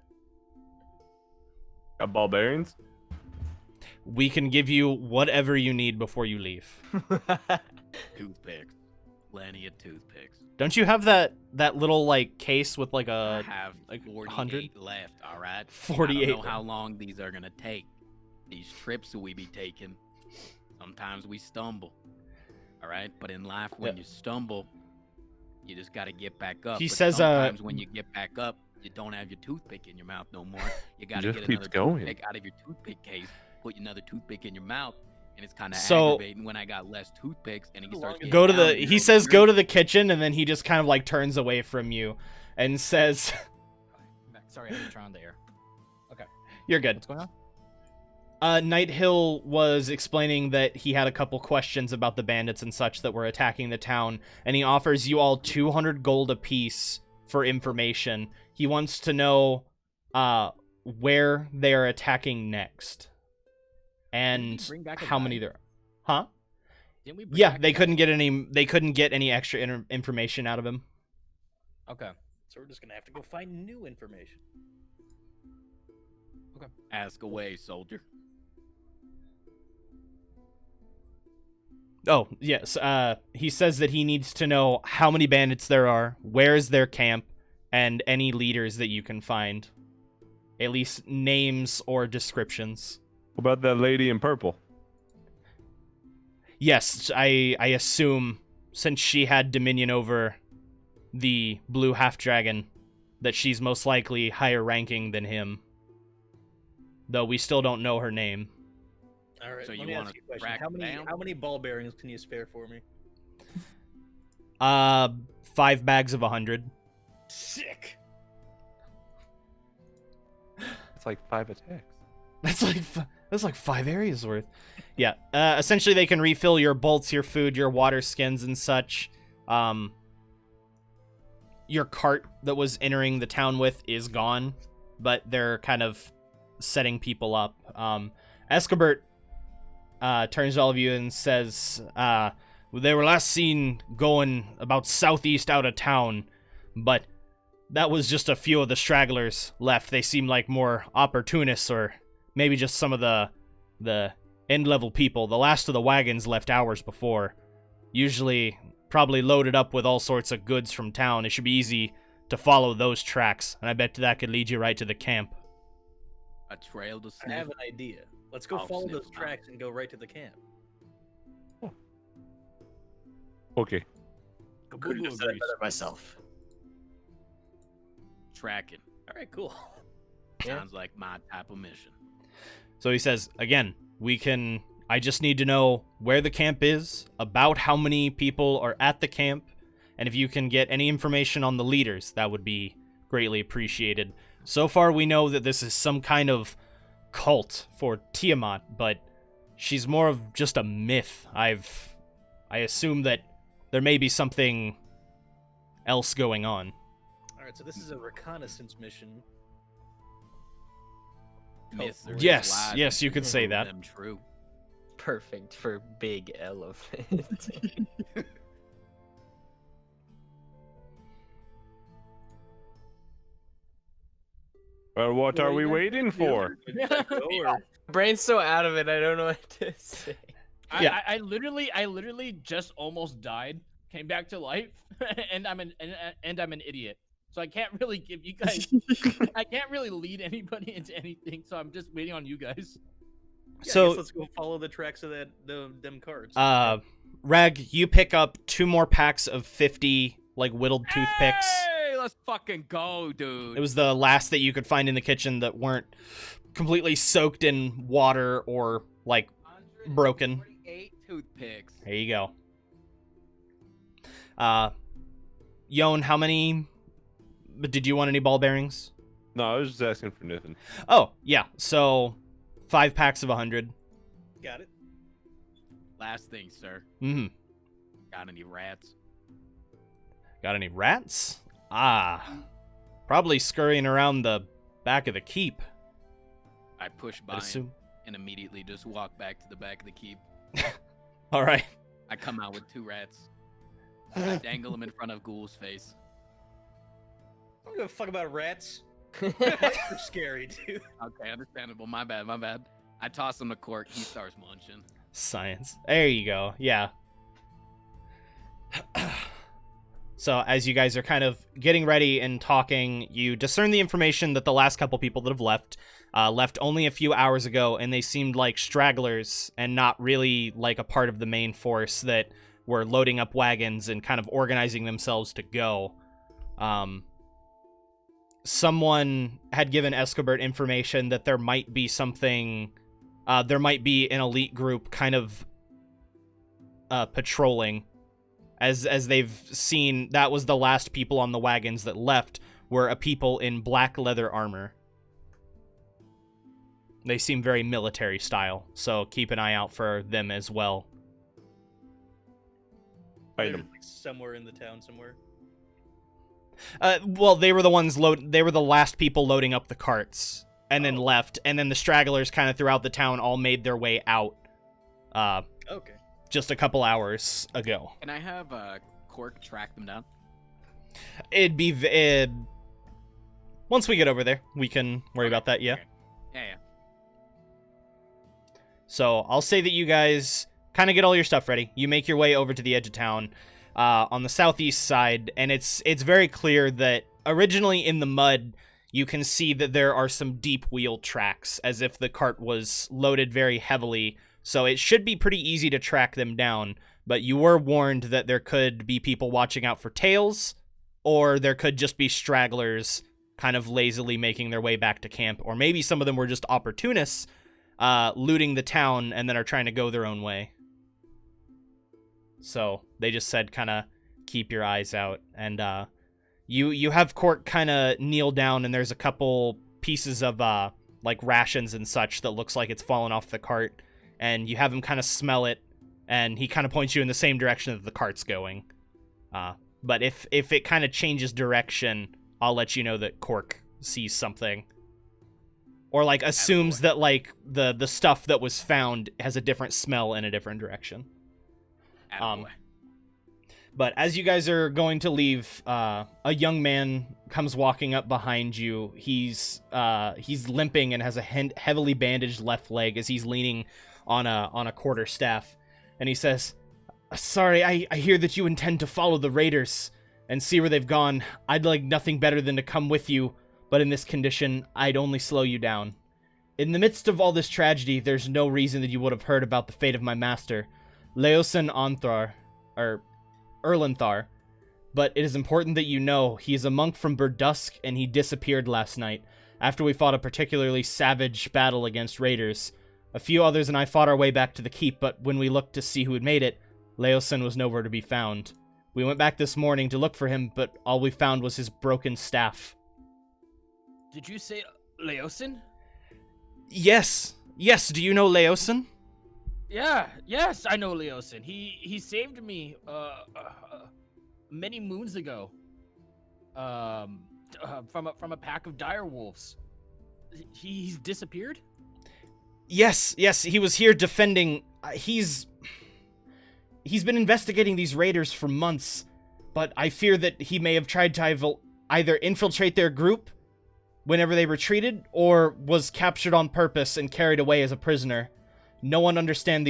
Got barbarians? We can give you whatever you need before you leave. Toothpicks. Plenty of toothpicks. Don't you have that little, like, case with, like, I a... have like 48 left, all right? 48. I don't know how long these are going to take. These trips we be taking, sometimes we stumble, all right? But in life, when you stumble, you just got to get back up. He But says, sometimes when you get back up, you don't have your toothpick in your mouth no more. You got to just get keeps another going. toothpick out of your toothpick case, put another toothpick in your mouth, and it's kind of So- aggravating when I got less toothpicks and he starts Go to getting the... down He real says, quick. go to the kitchen, and then he just kind of, like, turns away from you and says... Sorry, I didn't turn on the air. You're good. What's going on? Nighthill was explaining that he had a couple questions about the bandits and such that were attacking the town, and he offers you all 200 gold apiece for information. He wants to know where they are attacking next, and bring back a how guy? many there. Huh? Didn't we? Bring Yeah, back they a- couldn't get any. They couldn't get any extra information out of him. Okay. So we're just gonna have to go find new information. Ask away, soldier. Oh, yes. He says that he needs to know how many bandits there are, where is their camp, and any leaders that you can find. At least names or descriptions. What about that lady in purple? Yes, I assume, since she had dominion over the blue half-dragon, that she's most likely higher ranking than him. Though we still don't know her name. All right. So let you me wanna ask you a question. track down? How many ball bearings can you spare for me? 5 bags of 100. Sick. It's like 5 attacks. That's like 5 areas worth. Yeah. Essentially, they can refill your bolts, your food, your water skins, and such. Your cart that was entering the town with is gone, but they're kind of setting people up. Escobert turns to all of you and says, they were last seen going about southeast out of town, but that was just a few of the stragglers left. They seem like more opportunists, or maybe just some of the end-level people. The last of the wagons left hours before. Usually probably loaded up with all sorts of goods from town. It should be easy to follow those tracks, and I bet that could lead you right to the camp. A trail to I sniff. have an idea. Let's go I'll follow sniff those them out. tracks and go right to the camp. Okay. Couldn't have said it better myself. Tracking. All right, cool. Sounds like my type of mission. So he says, again, I just need to know where the camp is, about how many people are at the camp, and if you can get any information on the leaders, that would be greatly appreciated. So far, we know that this is some kind of cult for Tiamat, but she's more of just a myth. I assume that there may be something else going on. All right, so this is a reconnaissance mission. Myths are just Yes, lies yes, you could say prove that. them true. Perfect for big elephant. Well, what are we waiting for? Brain's so out of it, I don't know what to say. Yeah. I literally just almost died, came back to life, and I'm an idiot. So I can't really give you guys. I can't really lead anybody into anything. So I'm just waiting on you guys. Yeah, I So- guess let's go follow the tracks of them cards. Rag, you pick up 2 more packs of 50, like, whittled toothpicks. Hey, let's fucking go, dude. It was the last that you could find in the kitchen that weren't completely soaked in water or, like, broken. 148 toothpicks. There you go. Yon, how many... Did you want any ball bearings? No, I was just asking for nothing. Oh, yeah. So, 5 packs of 100. Got it. Last thing, sir. Mm-hmm. Got any rats? Got any rats? Ah. Probably scurrying around the back of the keep. I push by him and immediately just walk back to the back of the keep. All right. I come out with 2 rats. I dangle them in front of Ghoul's face. I don't give a fuck about rats. They're scary, dude. Okay, understandable. My bad. I toss him to Cork. He starts munching. Science. There you go. Yeah. So as you guys are kind of getting ready and talking, you discern the information that the last couple people that have left only a few hours ago, and they seemed like stragglers and not really like a part of the main force that were loading up wagons and kind of organizing themselves to go. Someone had given Escobert information that there might be something, there might be an elite group kind of patrolling. As they've seen, that was the last people on the wagons that left, were a people in black leather armor. They seem very military style, so keep an eye out for them as well. They're, like, somewhere in the town somewhere. Well, they were the ones they were the last people loading up the carts, and then left, and then the stragglers kind of throughout the town all made their way out. Okay. Just a couple hours ago. Can I have Cork track them down? It'd be once we get over there, we can worry about that. Yeah. Okay. Yeah. So I'll say that you guys kind of get all your stuff ready. You make your way over to the edge of town, on the southeast side, and it's very clear that originally in the mud, you can see that there are some deep wheel tracks, as if the cart was loaded very heavily. So it should be pretty easy to track them down, but you were warned that there could be people watching out for tails, or there could just be stragglers kind of lazily making their way back to camp, or maybe some of them were just opportunists, looting the town and then are trying to go their own way. So they just said kind of keep your eyes out, and you have Cork kind of kneel down, and there's a couple pieces of like rations and such that looks like it's fallen off the cart. And you have him kind of smell it, and he kind of points you in the same direction that the cart's going. But if it kind of changes direction, I'll let you know that Cork sees something. Or, like, assumes that, like, the stuff that was found has a different smell in a different direction. But as you guys are going to leave, a young man comes walking up behind you. He's limping and has a heavily bandaged left leg as he's leaning on a quarterstaff, and he says, "Sorry, I hear that you intend to follow the raiders and see where they've gone. I'd like nothing better than to come with you, but in this condition, I'd only slow you down. In the midst of all this tragedy, there's no reason that you would have heard about the fate of my master, Leosin Erlenthar, but it is important that you know he is a monk from Burdusk, and he disappeared last night, after we fought a particularly savage battle against raiders. A few others and I fought our way back to the keep, but when we looked to see who had made it, Leosin was nowhere to be found. We went back this morning to look for him, but all we found was his broken staff." Did you say Leosin? Yes. Do you know Leosin? Yes, I know Leosin. He saved me many moons ago. From a pack of dire wolves. He's disappeared? Yes, he was here defending. He's been investigating these raiders for months, but I fear that he may have tried to either infiltrate their group whenever they retreated, or was captured on purpose and carried away as a prisoner. No one understands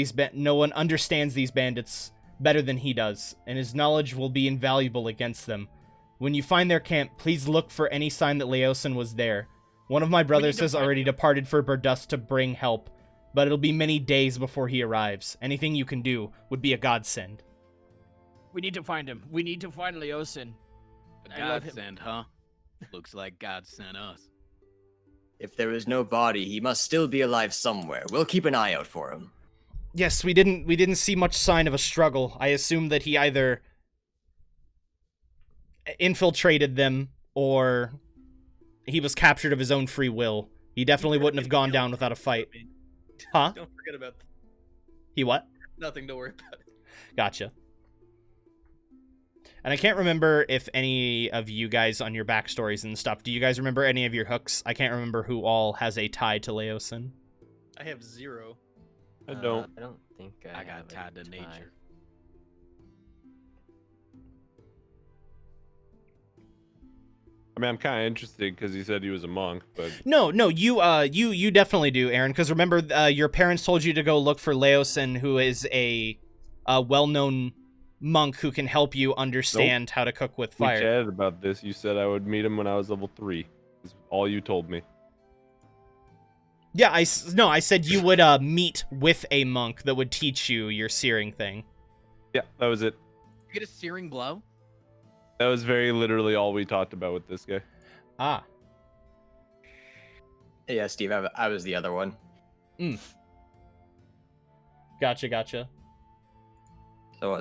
these bandits better than he does, and his knowledge will be invaluable against them. When you find their camp, please look for any sign that Leosin was there. One of my brothers has already departed for Burdusk to bring help, but it'll be many days before he arrives. Anything you can do would be a godsend. We need to find him. We need to find Leosin. A godsend, huh? Looks like God sent us. If there is no body, he must still be alive somewhere. We'll keep an eye out for him. Yes, we didn't see much sign of a struggle. I assume that he either infiltrated them or he was captured of his own free will. He definitely wouldn't have gone down without a fight. Huh? Don't forget about that. He what? Nothing to worry about. Gotcha. And I can't remember if any of you guys on your backstories and stuff, do you guys remember any of your hooks? I can't remember who all has a tie to Leosin. I have 0. I don't. I don't think I have got any tied to tie. nature. I mean, I'm kind of interested because he said he was a monk, but No, you definitely do, Aaron, because remember, your parents told you to go look for Leosin, who is a well-known monk who can help you understand how to cook with we fire. chatted about this. You said I would meet him when I was level 3. Is all you told me. Yeah, I said you would meet with a monk that would teach you your searing thing. Yeah, that was it. You get a searing blow. That was very literally all we talked about with this guy. Ah. Yeah, Steve, I was the other one. Gotcha.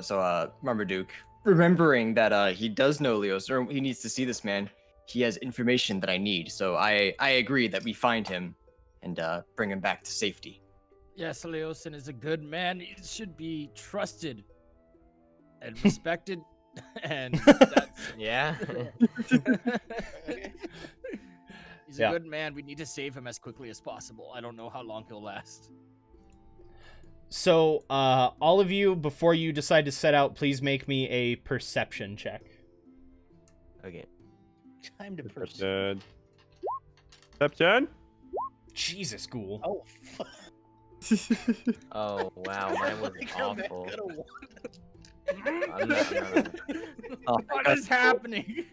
So, Marmaduke, remembering that he does know Leos, or he needs to see this man, he has information that I need. So I agree that we find him and bring him back to safety. Yes, Leosin is a good man. He should be trusted and respected. And that's Yeah. he's Yeah. a good man. We need to save him as quickly as possible. I don't know how long he'll last. So, all of you, before you decide to set out, please make me a perception check. Okay. Time to pursue. Perception. Jesus, Ghoul. Oh, fuck. Oh wow, mine was Come back, awful. gotta won. I'm not- What is happening?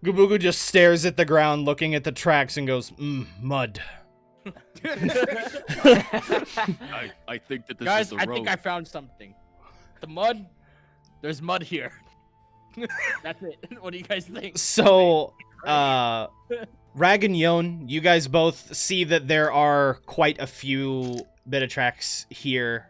GaBooGoo just stares at the ground, looking at the tracks, and goes, mud. I think that this Guys, is the I road. think I found something. The mud. There's mud here. That's it. What do you guys think? So, Rag and Yon, you guys both see that there are quite a few bit of tracks here.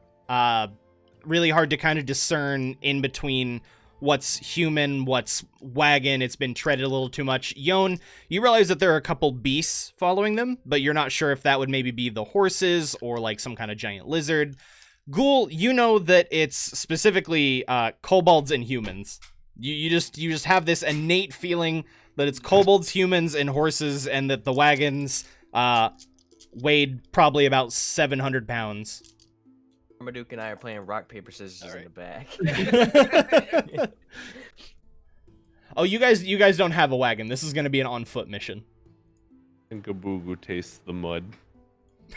Really hard to kind of discern in between what's human, what's wagon. It's been treaded a little too much. Yon, you realize that there are a couple beasts following them, but you're not sure if that would maybe be the horses or like some kind of giant lizard. Ghoul, you know that it's specifically kobolds and humans. You just have this innate feeling that it's kobolds, humans, and horses, and that the wagons weighed probably about 700 pounds. Marmaduke and I are playing rock paper scissors in the back. Oh, you guys don't have a wagon. This is going to be an on-foot mission. And GaBooGoo tastes the mud.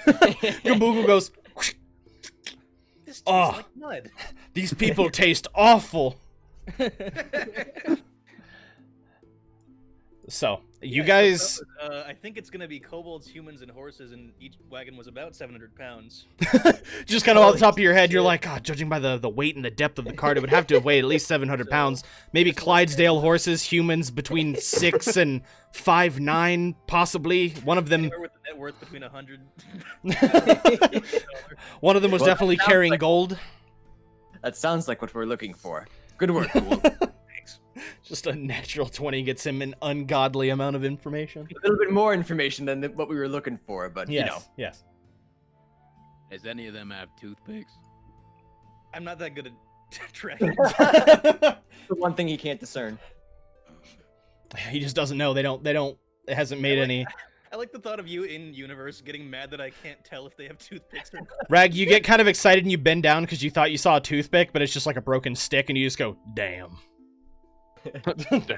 GaBooGoo goes, This tastes Oh. like mud. these people taste awful. So, you Yeah, guys... I think it's gonna be kobolds, humans, and horses, and each wagon was about 700 pounds. Just kind of off the top of your head, you're like, God, judging by the weight and the depth of the cart, it would have to have weighed at least 700 pounds. Maybe Clydesdale horses, humans between 6 and 5'9", possibly. One of them... Anywhere with a net worth between 100. One of them was Well, definitely that sounds carrying like- gold. That sounds like what we're looking for. Good work, Ghoul. Just a natural 20 gets him an ungodly amount of information. A little bit more information than what we were looking for, but Yes, you know. yes. Does any of them have toothpicks? I'm not that good at tracking. The one thing he can't discern. He just doesn't know. They don't, it hasn't made any. I like the thought of you in universe getting mad that I can't tell if they have toothpicks or not. Rag, you get kind of excited and you bend down because you thought you saw a toothpick, but it's just like a broken stick, and you just go, damn.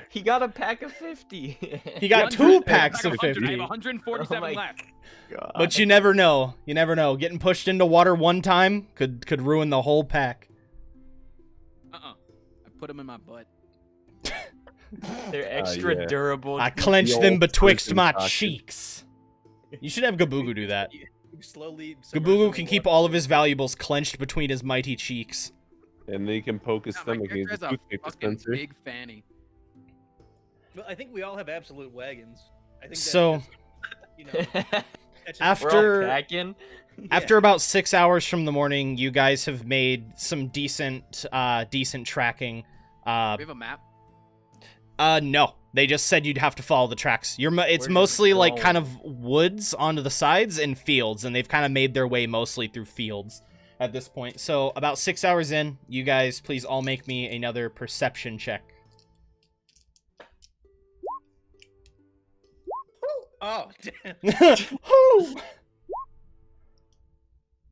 He got a pack of 50. He got 100 2 packs of 100, I 50. have 147 Oh my left. God. But you never know. You never know. Getting pushed into water one time could ruin the whole pack. I put them in my butt. They're extra yeah. durable. I clenched them old betwixt prison my pocket. cheeks. You should have GaBooGoo do that. You slowly. GaBooGoo can keep all of his valuables clenched between his mighty cheeks. And they can poke his Yeah, my stomach character against has the a toothpick fucking dispenser. big fanny. Well, I think we all have absolute wagons. I think that's So, just, you know, that's just- After- We're all packing. After about 6 hours from the morning, you guys have made some decent tracking. We have a map. No. They just said you'd have to follow the tracks. It's Where does it mostly like go? kind of woods onto the sides and fields, and they've kind of made their way mostly through fields. at this point. So about 6 hours in, you guys please all make me another perception check. Oh, damn.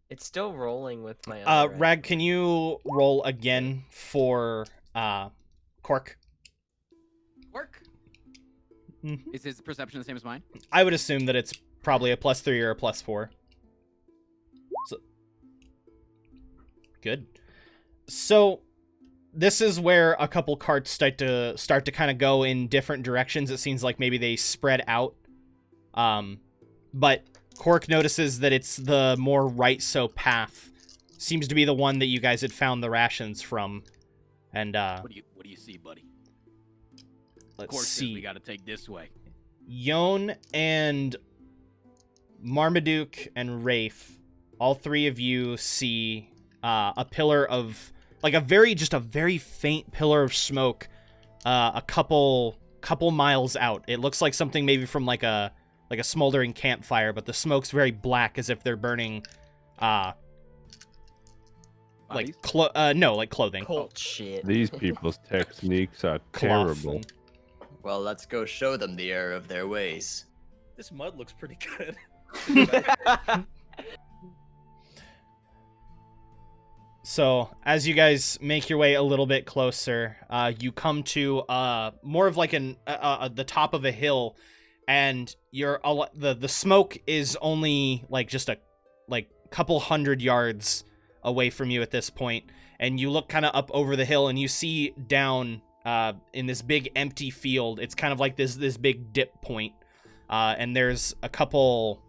It's still rolling with my other Rag, can you roll again for Cork? Work. Mhm. Is his perception the same as mine? I would assume that it's probably a +3 or a +4. So, good. So this is where a couple carts start to kind of go in different directions. It seems like maybe they spread out. But Cork notices that it's the more right-so path. Seems to be the one that you guys had found the rations from. And What do you see, buddy? let's Cork says see. we got to take this way. Yon and Marmaduke and Raith, all three of you see a pillar of, like a very faint pillar of smoke, a couple miles out. It looks like something maybe from like a smoldering campfire, but the smoke's very black, as if they're burning, Bodies? like clothing, cult shit. These people's techniques are cloth. terrible. Well, let's go show them the error of their ways. This mud looks pretty good. So, as you guys make your way a little bit closer, you come to more of like the top of a hill, and the smoke is only like just a couple 100 yards away from you at this point, and you look kind of up over the hill, and you see down in this big empty field. It's kind of like this big dip point, and there's a couple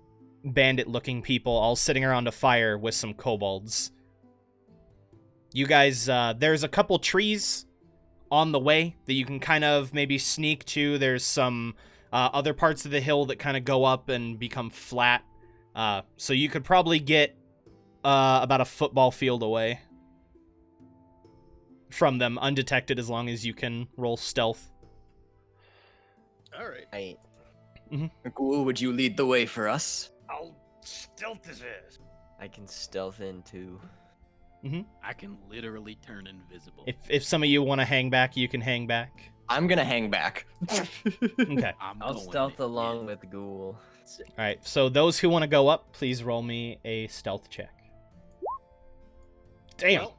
bandit-looking people all sitting around a fire with some kobolds. You guys, there's a couple trees on the way that you can kind of maybe sneak to. There's some other parts of the hill that kind of go up and become flat. So you could probably get about a football field away from them, undetected, as long as you can roll stealth. All right. Right. Ghoul, would you lead the way for us? I'll stealth his ass. I can stealth in too. I can literally turn invisible. If some of you want to hang back, you can hang back. I'm gonna hang back. Okay. I'll stealth along with Ghoul. All right. So those who want to go up, please roll me a stealth check. Damn. Well,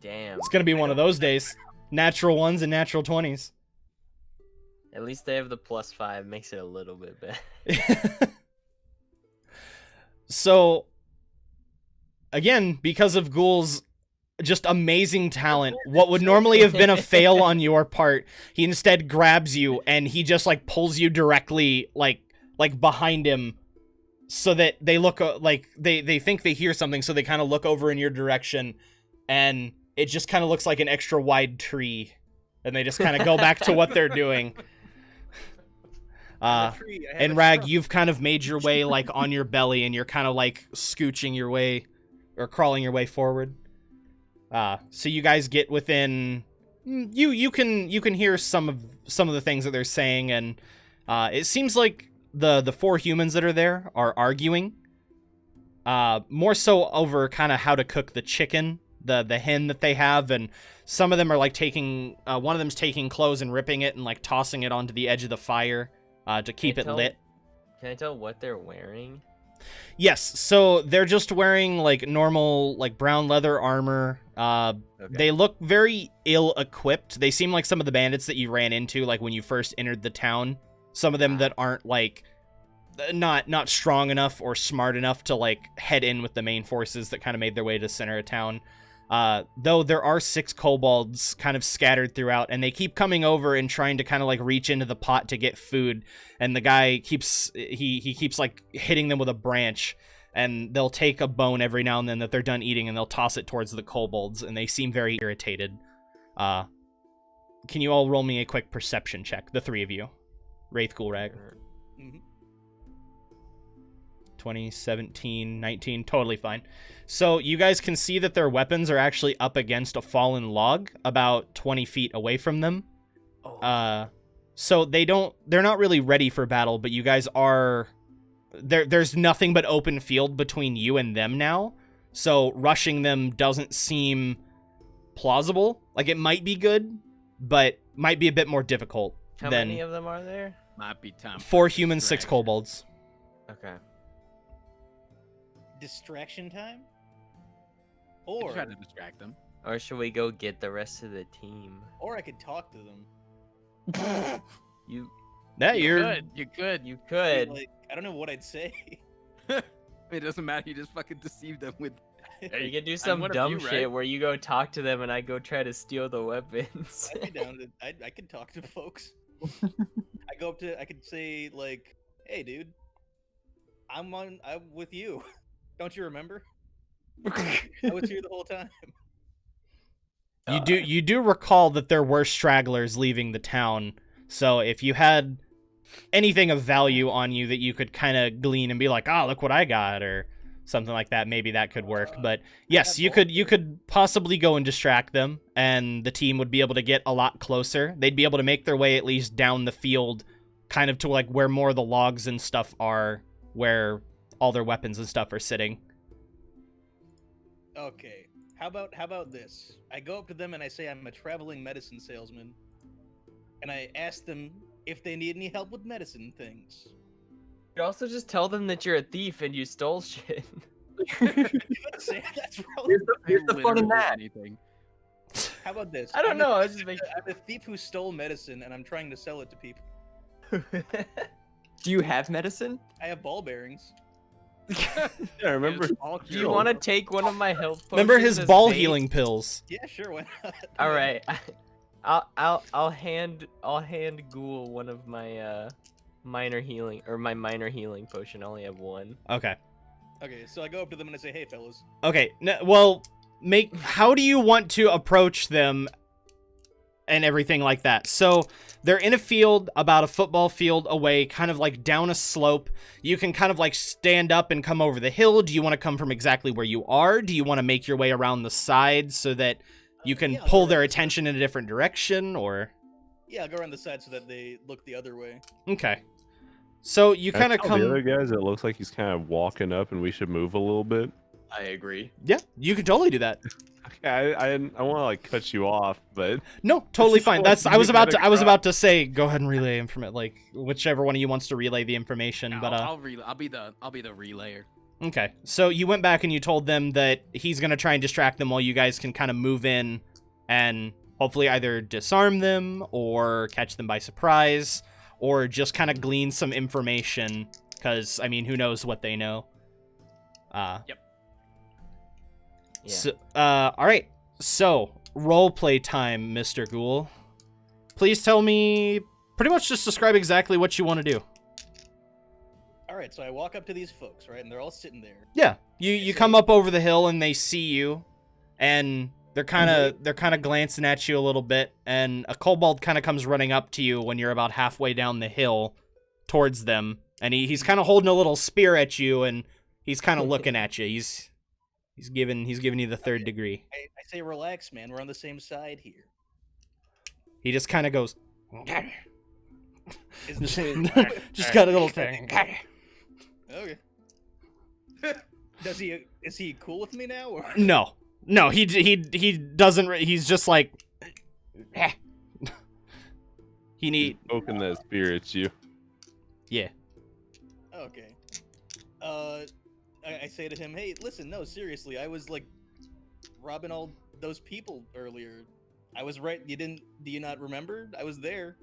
Damn. It's gonna be one of those days. Natural ones and natural 20s. At least they have the +5. Makes it a little bit better. So, again, because of Ghoul's just amazing talent, what would normally have been a fail on your part, he instead grabs you and he just like pulls you directly like behind him, so that they look like they think they hear something, so they kind of look over in your direction, and it just kind of looks like an extra wide tree, and they just kind of go back to what they're doing. And Rag, you've kind of made your way like on your belly, and you're kind of like scooching your way or crawling your way forward. So you guys get within, you can hear some of the things that they're saying, and it seems like the four humans that are there are arguing, more so over kind of how to cook the chicken, the hen that they have, and some of them are like taking one of them's taking clothes and ripping it and like tossing it onto the edge of the fire to keep it lit. Can I tell what they're wearing? Yes, so they're just wearing like normal like brown leather armor. Okay. They look very ill-equipped. They seem like some of the bandits that you ran into like when you first entered the town. Some of them that aren't like not strong enough or smart enough to like head in with the main forces that kind of made their way to the center of town. Though there are 6 kobolds kind of scattered throughout, and they keep coming over and trying to kind of like reach into the pot to get food, and the guy keeps like hitting them with a branch, and they'll take a bone every now and then that they're done eating, and they'll toss it towards the kobolds, and they seem very irritated. Can you all roll me a quick perception check, the 3 of you? Raith, Ghoul, Rag. 20, 17, 19, totally fine. So you guys can see that their weapons are actually up against a fallen log about 20 feet away from them. So they're not really ready for battle, but you guys are, there's nothing but open field between you and them now. so rushing them doesn't seem plausible. Like, it might be good, but might be a bit more difficult. How than many of them are there? Might be time. 4 humans, 6 distraction. kobolds. Okay. Distraction time? You Or try to distract them. Or should we go get the rest of the team? I could talk to them. You Yeah, you're. You could. you could. Like, I don't know what I'd say. It doesn't matter. You just fucking deceive them with. You can do I'm some one of dumb you, shit right? where you go talk to them and I go try to steal the weapons. I'd be down to. I could talk to folks. I could say like, "Hey, dude, I'm with you. Don't you remember? I was here the whole time." You do recall that there were stragglers leaving the town, so if you had anything of value on you that you could kind of glean and be like, "Ah, look what I got," or something like that, maybe that could work. But yes, you could possibly go and distract them, and the team would be able to get a lot closer. They'd be able to make their way at least down the field, kind of to like where more of the logs and stuff are, where all their weapons and stuff are sitting. Okay. How about this? I go up to them and I say I'm a traveling medicine salesman, and I ask them if they need any help with medicine things. You also just tell them that you're a thief and you stole shit. Say that's probably. Here's the fun in Literally that. anything. How about this? I don't I'm know. A, I was just making. I'm a thief who stole medicine, and I'm trying to sell it to people. Do you have medicine? I have ball bearings. Yeah, I remember. Do you want to take one of my health potions? Remember his as ball bait? healing pills. Yeah, sure. Why not? All right. I'll hand Ghoul one of my minor healing potion. I only have one. Okay. Okay, so I go up to them and I say, "Hey, fellas." Okay. Well, how do you want to approach them and everything like that? So they're in a field about a football field away, kind of like down a slope. You can kind of like stand up and come over the hill. Do you want to come from exactly where you are? Do you want to make your way around the side so that you can Yeah, I'll pull go their around the side. attention in a different direction, or? Yeah, I'll go around the side so that they look the other way. Okay. So you Can I kind of tell the other come. guys it looks like he's kind of walking up and we should move a little bit. I agree. Yeah, you can totally do that. Okay, I want to like cut you off, but No, totally is fine. what I was you about gotta to cry. say go ahead and relay information, like whichever one of you wants to relay the information. No, But I'll be the relayer. okay. So you went back and you told them that he's gonna try and distract them while you guys can kind of move in and hopefully either disarm them or catch them by surprise or just kind of glean some information. Because I mean, who knows what they know? Yep. Yeah. So, all right. So, roleplay time, Mr. Ghoul. Please tell me, pretty much just describe exactly what you want to do. All right, so I walk up to these folks, right, and they're all sitting there. Yeah, you come up over the hill and they see you, and they're kind of glancing at you a little bit, and a kobold kind of comes running up to you when you're about halfway down the hill towards them, and he's kind of holding a little spear at you, and he's kind of looking at you. He's giving you the third degree. I say, "Relax, man. We're on the same side here." He just kind of goes, Is just got a little thing. Okay. Is he cool with me now? Or? No, he doesn't. He's just like, he need. poking that spear at you. Yeah. Okay. I say to him, "Hey, listen, no, seriously, I was like robbing all those people earlier. I was right. Do you not remember? I was there."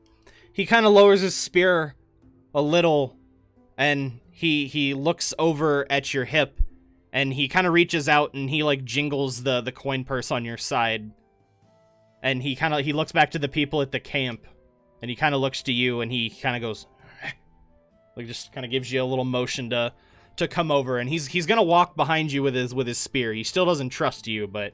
He kind of lowers his spear a little, and he looks over at your hip, and he kind of reaches out and he like jingles the coin purse on your side, and he looks back to the people at the camp, and he kind of looks to you, and he kind of goes, like just kind of gives you a little motion to come over, and he's gonna walk behind you with his spear. He still doesn't trust you, but.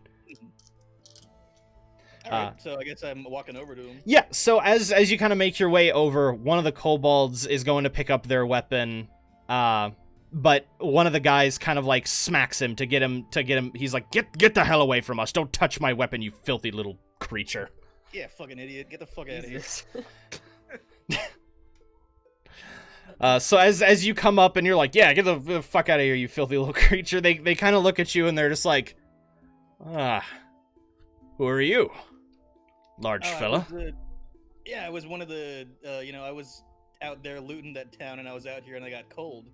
All right, so I guess I'm walking over to him. Yeah, so as you kind of make your way over, one of the kobolds is going to pick up their weapon, but one of the guys kind of like smacks him to get him. He's like, get the hell away from us! Don't touch my weapon, you filthy little creature. Yeah, fucking idiot. Get the fuck out of here. So as you come up and you're like, yeah, get the fuck out of here, you filthy little creature. They kind of look at you and they're just like, who are you, large fella? I was one of the, I was out there looting that town, and I was out here, and I got cold,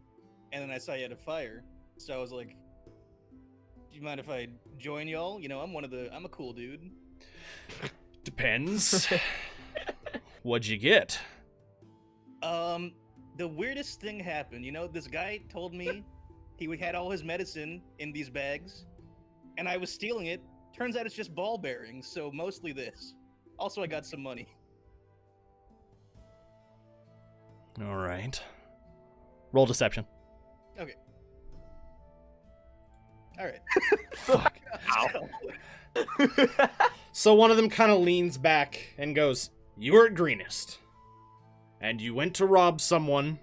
and then I saw you had a fire, so I was like, do you mind if I join y'all? I'm a cool dude. Depends. What'd you get? The weirdest thing happened. This guy told me he had all his medicine in these bags, and I was stealing it. Turns out it's just ball bearings, so mostly this. Also, I got some money. All right. Roll deception. Okay. All right. Fuck. So one of them kind of leans back and goes, "You were at Greenest, and you went to rob someone,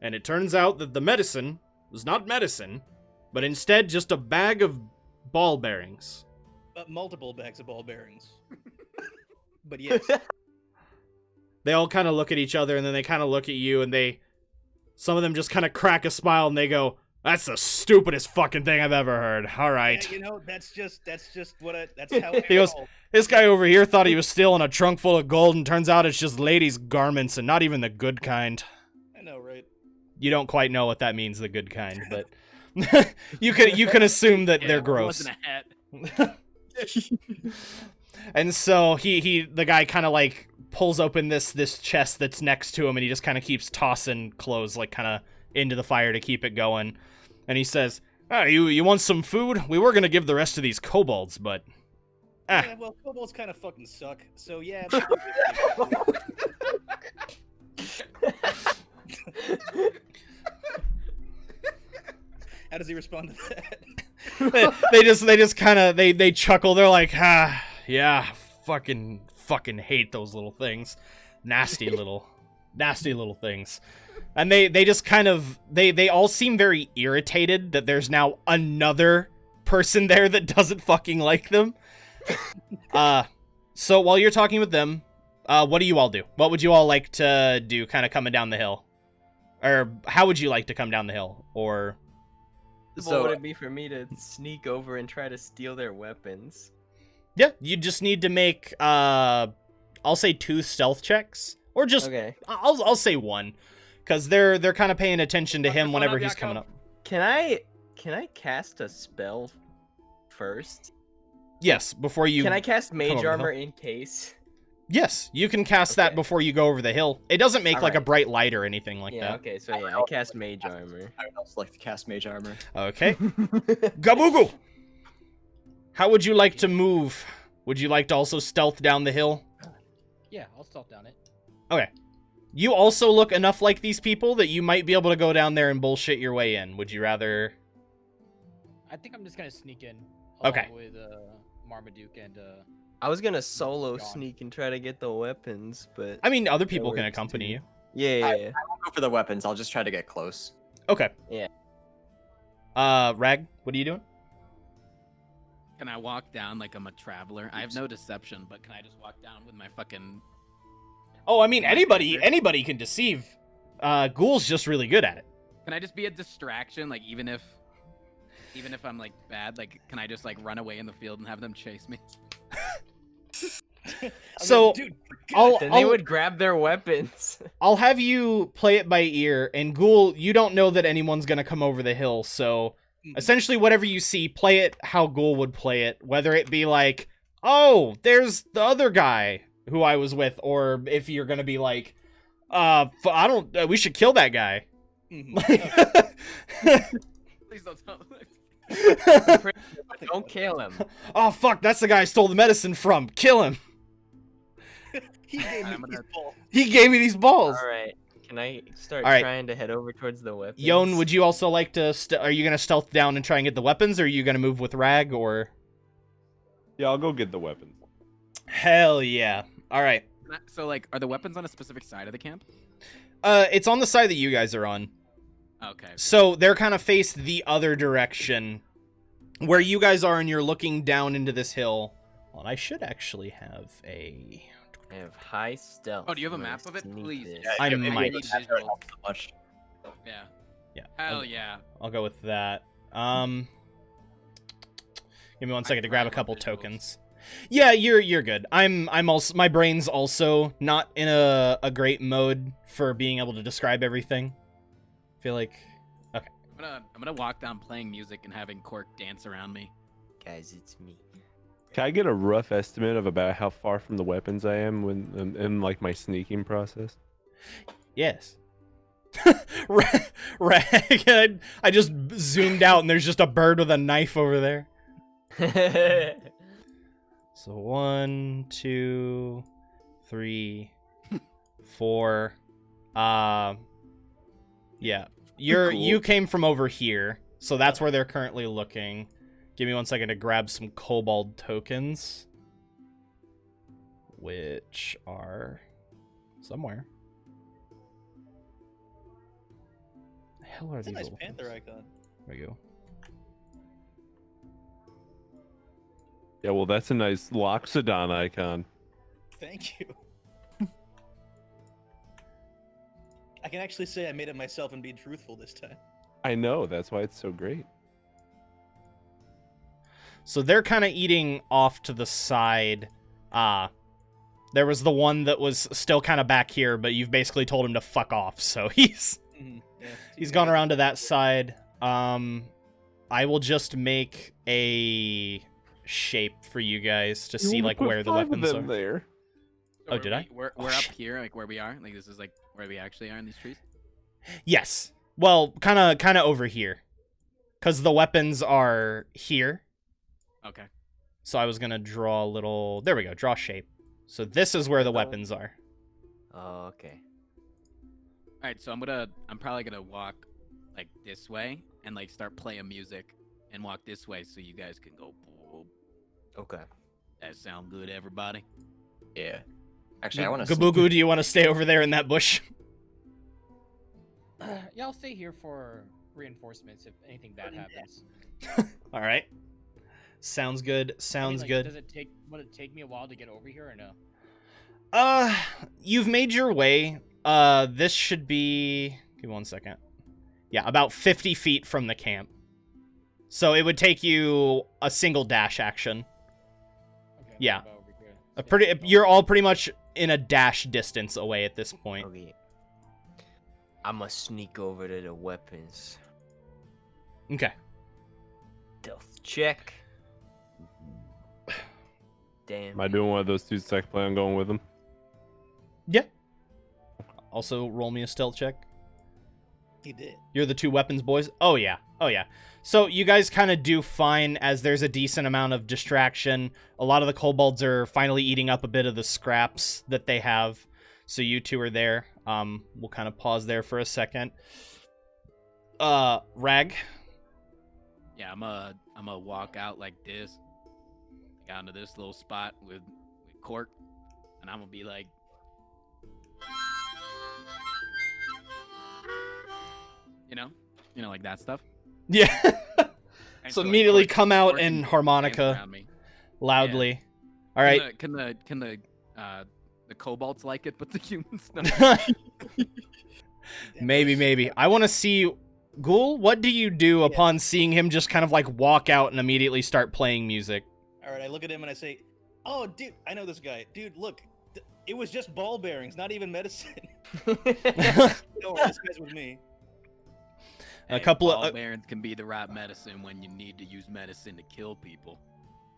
and it turns out that the medicine was not medicine, but instead just a bag of ball bearings." Multiple bags of ball bearings. But yes. They all kind of look at each other, and then they kind of look at you, and some of them just kind of crack a smile, and they go, "That's the stupidest fucking thing I've ever heard. All right." Yeah, that's just that's how He goes, "This guy over here thought he was stealing a trunk full of gold, and turns out it's just ladies' garments, and not even the good kind." I know, right? You don't quite know what that means, the good kind, but you can assume that they're gross. It wasn't a hat. And so the guy kind of like pulls open this chest that's next to him, and he just kind of keeps tossing clothes like kind of into the fire to keep it going. And he says, you want some food? We were gonna give the rest of these kobolds, but Yeah, well, kobolds kind of fucking suck. So yeah. How does he respond to that? they just kind of they chuckle. They're like, yeah, fucking hate those little things, nasty little things. And they just kind of they all seem very irritated that there's now another person there that doesn't fucking like them. So while you're talking with them, what do you all do? What would you all like to do, kind of coming down the hill? Or how would you like to come down the hill? Or What would it be for me to sneak over and try to steal their weapons? yeah, you just need to make I'll say 2 stealth checks, or just Okay. I'll say 1, because they're kind of paying attention to him whenever he's coming up. Can I cast a spell first? Yes, before you. Can I cast over Mage the Armor hill. in case? Yes, you can cast that Okay. before you go over the hill. It doesn't make like a Alright. bright light or anything like Yeah, that. okay, so yeah, I cast Mage Armor. I would also like to cast Mage Armor. Okay. GaBooGoo! How would you like to move? Would you like to also stealth down the hill? Yeah, I'll stealth down it. Okay. You also look enough like these people that you might be able to go down there and bullshit your way in. Would you rather? I think I'm just gonna sneak in. Okay. With Marmaduke and I was gonna solo Gone. sneak and try to get the weapons, but I mean, other people can works accompany too. you. yeah. I won't go for the weapons. I'll just try to get close. Okay. Yeah. Rag, what are you doing? Can I walk down like I'm a traveler? I have no deception, but can I just walk down with my fucking... Oh, I mean, anybody can deceive. Ghoul's just really good at it. Can I just be a distraction? Like, even if I'm like bad, like, can I just like run away in the field and have them chase me? So, dude, Then they would grab their weapons. I'll have you play it by ear, and Ghoul, you don't know that anyone's gonna come over the hill, so essentially whatever you see, play it how Ghoul would play it, whether it be like, oh, there's the other guy who I was with, or if you're gonna be like, we should kill that guy. Please don't tell me. Don't kill him. Oh, fuck, that's the guy I stole the medicine from. Kill him. he gave me I'm gonna- these balls. He gave me these balls. All right. Can I start All right. trying to head over towards the weapons? Yon, would you also like to, are you gonna stealth down and try and get the weapons, or are you gonna move with Rag, or? Yeah, I'll go get the weapons. Hell yeah. All right. So, like, are the weapons on a specific side of the camp? It's on the side that you guys are on. Okay. So they're kind of faced the other direction where you guys are, and you're looking down into this hill. Well, I should actually have a I have high stealth. Oh, do you have a I'm gonna map of it? sneak Please. this. Yeah, I if you might. would have that, it helps so much. Yeah. Yeah. Hell yeah. I'll go with that. Give me 1 second to grab a couple tokens. Yeah, you're good. I'm also, my brain's also not in a great mode for being able to describe everything. I feel like I'm gonna walk down playing music and having Cork dance around me. Guys, it's me. Can I get a rough estimate of about how far from the weapons I am when in like my sneaking process? yes. Rag, I just zoomed out and there's just a bird with a knife over there. So 1, 2, 3, 4. Yeah. You came from over here, so that's where they're currently looking. Give me 1 second to grab some kobold tokens, which are somewhere. The hell are It's a these? nice little panther things? icon. There we go. Yeah, well, that's a nice Loxodon icon. Thank you. I can actually say I made it myself and be truthful this time. I know, that's why it's so great. So they're kind of eating off to the side. There was the one that was still kind of back here, but you've basically told him to fuck off. So he's Yeah, he's gone around to that side. I will just make a shape for you guys to see like where the weapons are. There. Oh, did I? We're Oh, up shit. here, like where we are. Like this is like where we actually are in these trees. Yes. Well, kind of over here, cause the weapons are here. Okay. So I was gonna draw a little. There we go. Draw shape. So this is where the weapons are. Oh, okay. All right. So I'm probably gonna walk like this way and like start playing music and walk this way so you guys can go. Okay. That sound good, everybody? Yeah. Actually, I want to. GaBooGoo, do you want to stay over there in that bush? Yeah, I'll stay here for reinforcements if anything bad happens. All right. Sounds good. I mean, Sounds like, good. Would it take me a while to get over here or no? You've made your way. This should be. Give me 1 second. Yeah, about 50 feet from the camp. So it would take you a single dash action. Okay, Yeah. about over here. A pretty. You're all pretty much in a dash distance away at this point. Okay. I'ma sneak over to the weapons. Okay. Stealth check. Damn. Am I doing one of those 2 sec play on going with them? Yeah. Also, roll me a stealth check. He did. You're the 2 weapons boys? Oh, yeah. Oh, yeah. So you guys kind of do fine as there's a decent amount of distraction. A lot of the kobolds are finally eating up a bit of the scraps that they have. So you 2 are there. We'll kind of pause there for a second. Rag? Yeah, I'm gonna walk out like this, down to this little spot with Cork, and I'm gonna be like, you know, like that stuff. Yeah. And So like, immediately Cork- come out Cork in and harmonica dance around me. loudly. All right. Can the kobolds like it, but the humans no. Maybe. I want to see... Ghoul, what do you do upon seeing him just kind of like walk out and immediately start playing music? All right, I look at him and I say, "Oh, dude, I know this guy. Dude, look, it was just ball bearings, not even medicine." No, this guy's with me. A couple of... barons can be the right medicine when you need to use medicine to kill people.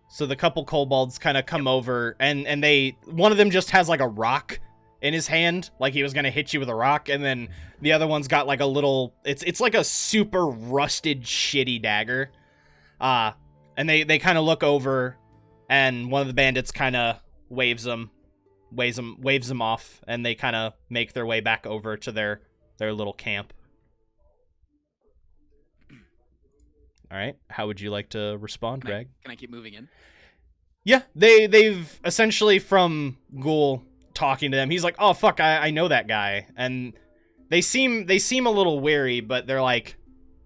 So the couple kobolds kind of come over, and they... One of them just has like a rock in his hand, like he was gonna hit you with a rock, and then the other one's got like a little... It's like a super rusted, shitty dagger. And they kind of look over, and one of the bandits kind of waves them off, and they kind of make their way back over to their little camp. All right, how would you like to respond, Greg? Can I keep moving in? Yeah, they've essentially from Ghoul talking to them. He's like, "Oh fuck, I know that guy," and they seem a little wary, but they're like,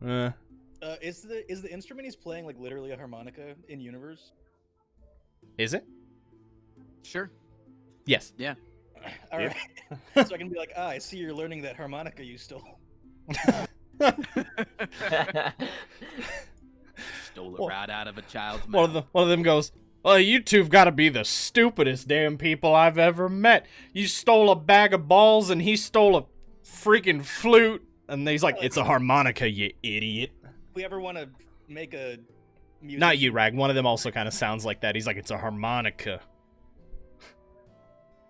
Is the instrument he's playing like literally a harmonica in universe? Is it? Sure. Yes. All right. So I can be like, I see you're learning that harmonica you stole. Stole it right out of a child's One mouth. of them goes, "Well, you two've got to be the stupidest damn people I've ever met. You stole a bag of balls and he stole a freaking flute." And he's like, "It's a harmonica, you idiot." If we ever want to make a music... Not you, Rag. One of them also kind of sounds like that. He's like, "It's a harmonica."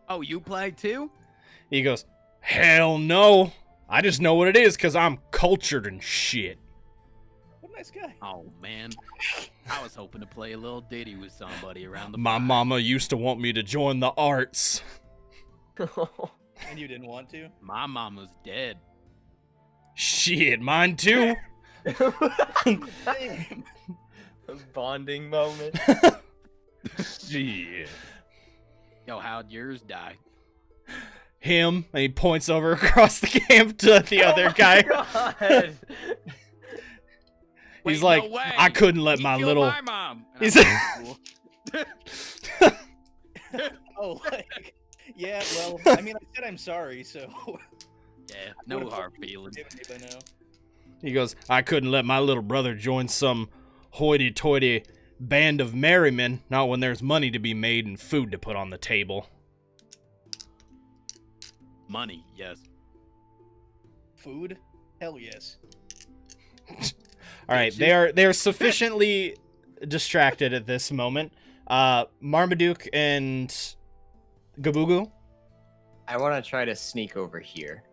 Oh, you play too? He goes, "Hell no. I just know what it is because I'm cultured and shit." What a nice guy. Oh man, I was hoping to play a little ditty with somebody around the. My fire. mama used to want me to join the arts. And you didn't want to? My mama's dead. Shit, mine too. Damn. A bonding moment. Shit. Yo, how'd yours die? Him, and he points over across the camp to the other guy. God. Wait, He's like, no way. "I couldn't let He my killed little." my mom. And He's I'm like, "Cool." Oh, like, yeah, well, I mean, I said I'm sorry, so... Yeah, no hard feelings. By now. He goes, "I couldn't let my little brother join some hoity-toity band of merrymen, not when there's money to be made and food to put on the table." Money, yes. Food? Hell yes. All right, they are sufficiently distracted at this moment. Marmaduke and GaBooGoo. I want to try to sneak over here.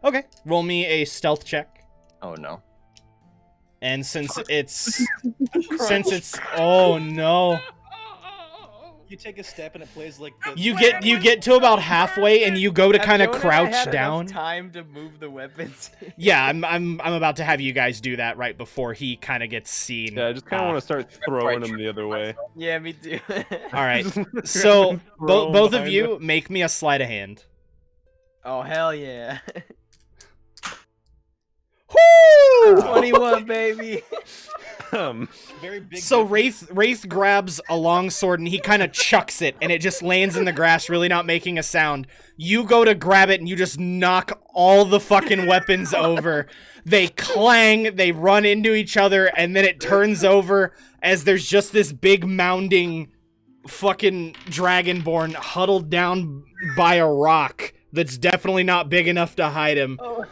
Okay, roll me a stealth check. Oh no. And since it's oh no. You take a step and it plays like the... You get to about halfway and you go to kind of Have crouch had enough down. Time to move the weapons. Yeah, I'm about to have you guys do that right before he kind of gets seen. Yeah, I just kind of want to start throwing them the other way. Yeah, me too. All right, Just so throw 'em both of behind you make me a sleight of hand. Oh hell yeah. Woo! 21 baby. very big... So difference. Raith grabs a long sword and he kind of chucks it and it just lands in the grass, really not making a sound. You go to grab it and you just knock all the fucking weapons over. They clang, they run into each other, and then it turns over as there's just this big mounding fucking Dragonborn huddled down by a rock that's definitely not big enough to hide him. Oh.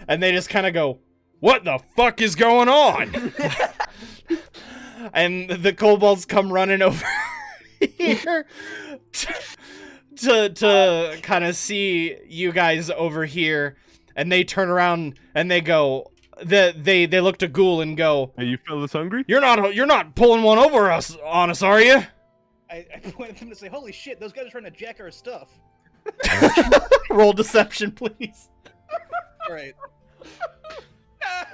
And they just kind of go, "What the fuck is going on?" And the kobolds come running over here to kind of see you guys over here, and they turn around and they go, they look to Ghoul and go, Hey, you fellas hungry? You're not pulling one over us on us, are you?" I pointed at them to say, holy shit, those guys are trying to jack our stuff. Roll deception, please. Alright.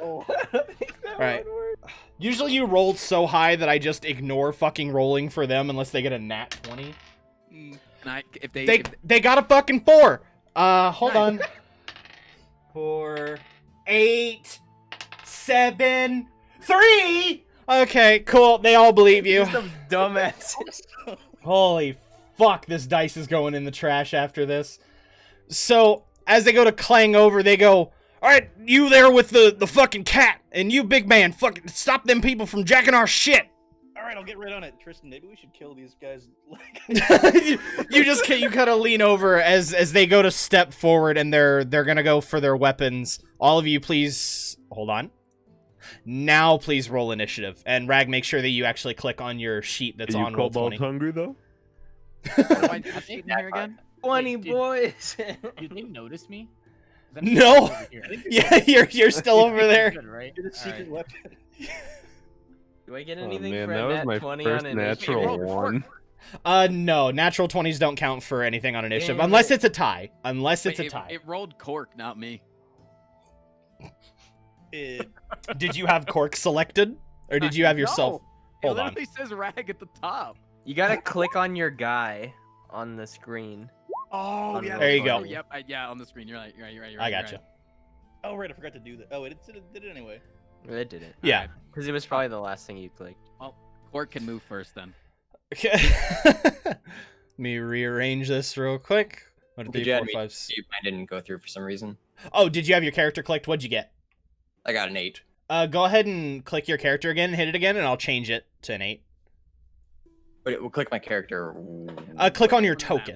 Oh. Right. Usually you rolled so high that I just ignore fucking rolling for them unless they get a nat 20. And if they, They got a fucking 4. Hold on. 4, 8, 7, 3. Okay, cool. They all believe you. Some dumbasses. Holy fuck, this dice is going in the trash after this. So, as they go to clang over, they go, "Alright, you there with the fucking cat, and you big man, fucking stop them people from jacking our shit." Alright, I'll get right on it. Tristan, maybe we should kill these guys. you kind of lean over as they go to step forward, and they're gonna go for their weapons. All of you, please hold on. Now, please roll initiative, and Rag, make sure that you actually click on your sheet that's Are you on roll kobolds 20. hungry though? what do I do in here again? 20 Dude. boys. Did they notice me? 'Cause I'm No. still over here. Yeah, you're still over there. Good, right? Get a secret Alright. weapon. Do I get Oh anything man, for that a was nat my 20 first on natural initiative? one. No, natural 20s don't count for anything on initiative, Damn unless it. it's a tie. Unless it's Wait, a tie. It rolled Cork, not me. Did you have Cork selected? Or did you have yourself? No, Hold it on. literally says Rag at the top. You gotta click on your guy on the screen. Oh, yeah, There you go. Oh, yep, yeah, on the screen. You're right. You're right. I gotcha. Oh, right, I forgot to do that. Oh, it did it anyway. It didn't. Yeah. Because it was probably the last thing you clicked. Cork can move first then. Okay. me rearrange this real quick. 1, 2, Did 3, you 4, add me? 5. I didn't go through for some reason. Oh, did you have your character clicked? What'd you get? I got an 8. Go ahead and click your character again, hit it again, and I'll change it to an 8. But it will click my character. Click on your token.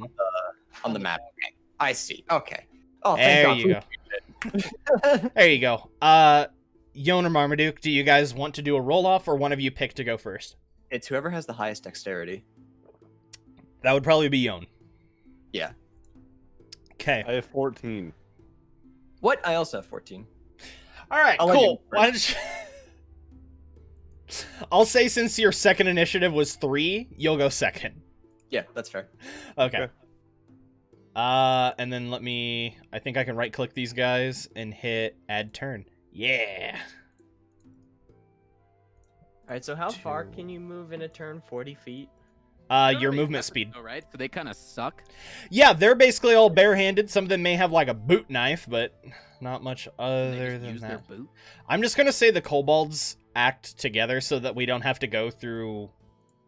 On the map. Okay. I see. Okay. Oh, There thank you God. go. There you go. Yon or Marmaduke, do you guys want to do a roll-off, or one of you pick to go first? It's whoever has the highest dexterity. That would probably be Yon. Yeah. Okay. I have 14. What? I also have 14. All right, I'll let cool. you Why don't you... I'll say since your second initiative was 3, you'll go second. Yeah, that's fair. Okay. Okay. And then let me... I think I can right-click these guys and hit Add Turn. Yeah. All right, so how far can you move in a turn? 40 feet? Your movement speed. Oh, right? So they kind of suck. Yeah, they're basically all barehanded. Some of them may have like a boot knife, but not much They other just than use their that. boot. I'm just gonna say the kobolds act together so that we don't have to go through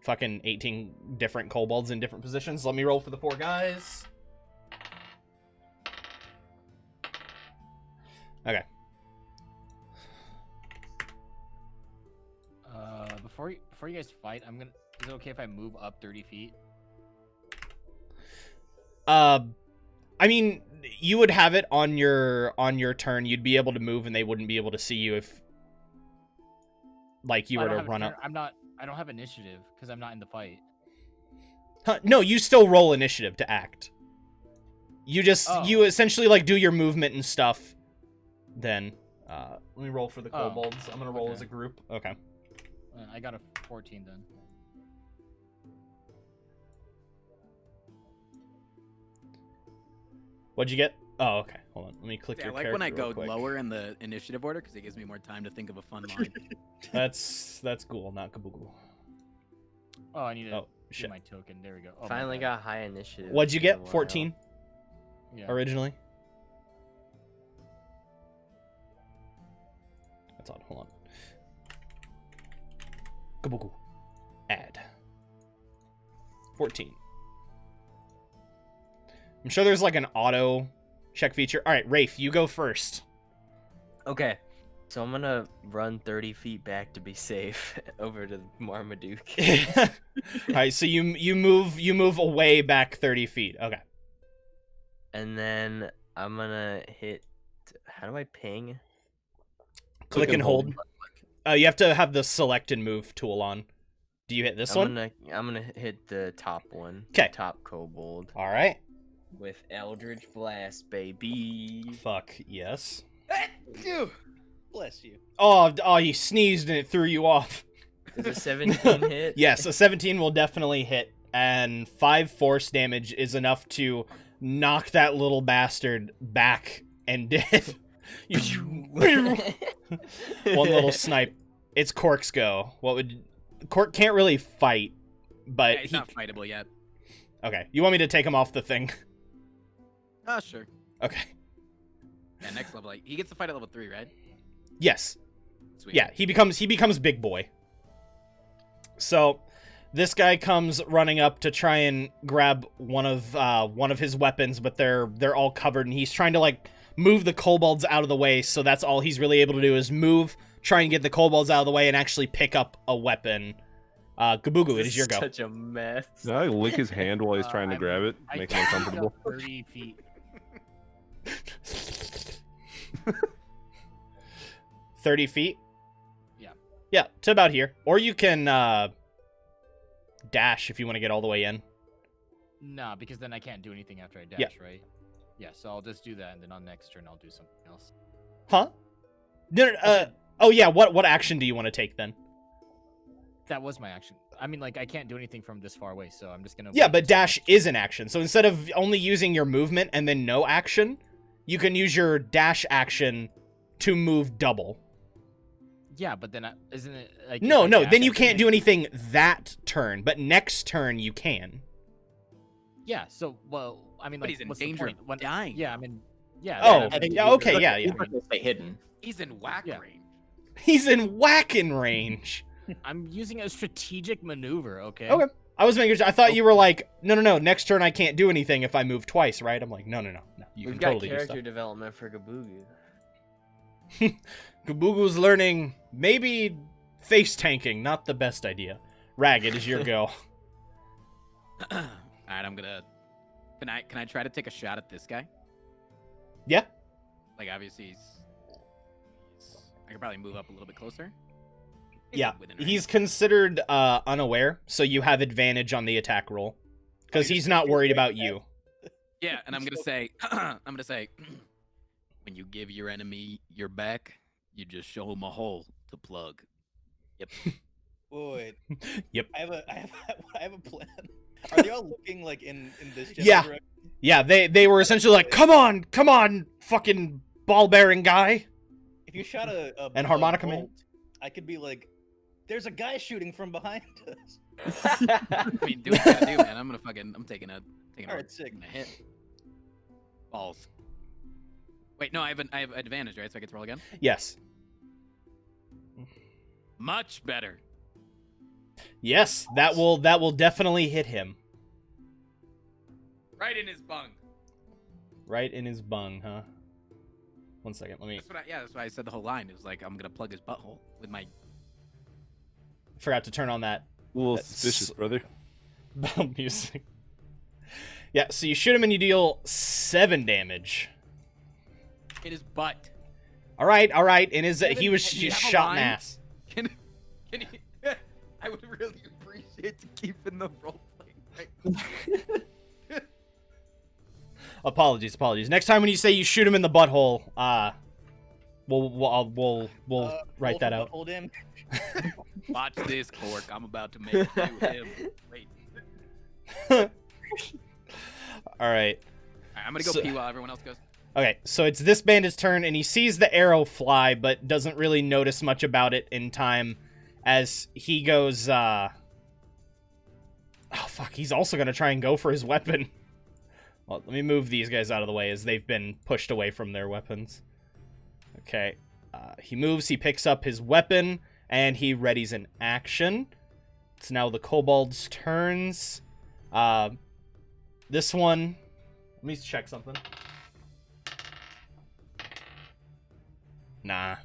fucking 18 different kobolds in different positions. Let me roll for the 4 guys. Okay. Before you guys fight, is it okay if I move up 30 feet? I mean, you would have it on your turn. You'd be able to move, and they wouldn't be able to see you if, like, you were to run up. I don't have initiative because I'm not in the fight. Huh, no, you still roll initiative to act. You just Oh. you essentially like do your movement and stuff. Then, let me roll for the Oh, kobolds. I'm gonna roll okay. as a group. Okay. I got a 14 then. What'd you get? Oh, okay. Hold on. Let me click Yeah, I your like character when I real go quick. lower in the initiative order because it gives me more time to think of a fun line. That's Ghoul, not GaBooGoo. Oh, I need to Oh do shit. my token. There we go. Oh, my Finally bad. got high initiative. What'd you in a get? while. 14 Yeah. originally. That's odd. Hold on. GaBooGoo. Add. 14. I'm sure there's like an auto check feature. All right, Raith, you go first. Okay. So I'm gonna run 30 feet back to be safe over to Marmaduke. All right, so you move away back 30 feet. Okay. And then I'm gonna hit. How do I ping? Click and hold. You have to have the select and move tool on. Do you hit this one? I'm gonna hit the top one. 'Kay. Top kobold All right. with Eldritch Blast, baby. Fuck yes. Bless you. Oh, you sneezed and it threw you off. Is a 17 hit? Yes, a 17 will definitely hit, and 5 force damage is enough to knock that little bastard back and dead. One little snipe. It's Cork's go. Cork can't really fight, but Yeah, he's not fightable yet. Okay, you want me to take him off the thing? Oh, sure. Okay. Yeah, next level. He gets to fight at level 3, right? Yes. Sweet. Yeah, he becomes big boy. So, this guy comes running up to try and grab one of his weapons, but they're all covered, and he's trying to like move the kobolds out of the way. So that's all he's really able to do is move, try and get the kobolds out of the way, and actually pick up a weapon. GaBooGoo, it is your go. Such a mess. No, I lick his hand while he's trying to grab it, I make him can't uncomfortable. go 30 feet. 30 feet? Yeah. Yeah, to about here. Or you can dash if you want to get all the way in. Nah, because then I can't do anything after I dash, right? Yeah, so I'll just do that, and then on next turn I'll do something else. Huh? No, oh yeah, what action do you want to take then? That was my action. I mean, like, I can't do anything from this far away, so I'm just gonna... Yeah, wait but until dash is an action. So instead of only using your movement and then no action, you can use your dash action to move double. Yeah, but then isn't it like... No, if I no, dash, then I you can't finish? do anything that turn, but next turn you can. Yeah, so, well, I mean, But like, he's in what's danger the of point? When... dying. Yeah, I mean... Yeah. Oh, then I think yeah, you- okay, yeah. He's not gonna stay hidden. He's in whack Yeah. range. He's in whacking range. I'm using a strategic maneuver, okay? Okay. I was making sure. I thought you were like, no. Next turn I can't do anything if I move twice, right? I'm like, no. You We've can got totally do character stuff. development for GaBooGoo. GaBooGoo's learning maybe face tanking, not the best idea. Rag, it is your go. All right, I'm gonna. Can I try to take a shot at this guy? Yeah. Like obviously I could probably move up a little bit closer. He's Yeah, within range. he's considered unaware, so you have advantage on the attack roll because you're he's just not gonna worried wait about that? you. Yeah, and I'm gonna say, when you give your enemy your back, you just show him a hole to plug. Yep. Wait. Yep. I have a plan. Are they all looking like in this general Yeah. direction? Yeah, they were essentially like, come on, fucking ball-bearing guy. If you shot a And a harmonica man? bolt, I could be like, there's a guy shooting from behind us. I mean, do what you gotta do, man. I'm taking a Alright, sick. a hit. Balls. Wait, no, I have advantage, right? So I get to roll again. Yes. Much better. Yes, that will definitely hit him. Right in his bung. Right in his bung, huh? 1 second, let me... That's why I said the whole line. It was like, I'm gonna plug his butthole with my... Forgot to turn on that A little That's- suspicious, brother. bell music. Yeah, so you shoot him and you deal 7 damage. In his butt. All right. And he was Kevin, do you have a shot in line? the ass. Can he... I would really appreciate to keep in the role playing. Right? Apologies. Next time when you say you shoot him in the butthole, we'll write that out. Hold him. Watch this, Cork. I'm about to make you him. Wait. All right. I'm gonna go So- pee while everyone else goes. Okay, so it's this bandit's turn, and he sees the arrow fly, but doesn't really notice much about it in time as he goes, Oh, fuck, he's also gonna try and go for his weapon. Well, let me move these guys out of the way as they've been pushed away from their weapons. Okay, he moves, he picks up his weapon, and he readies an action. It's now the kobold's turns. This one... Let me check something. Nah.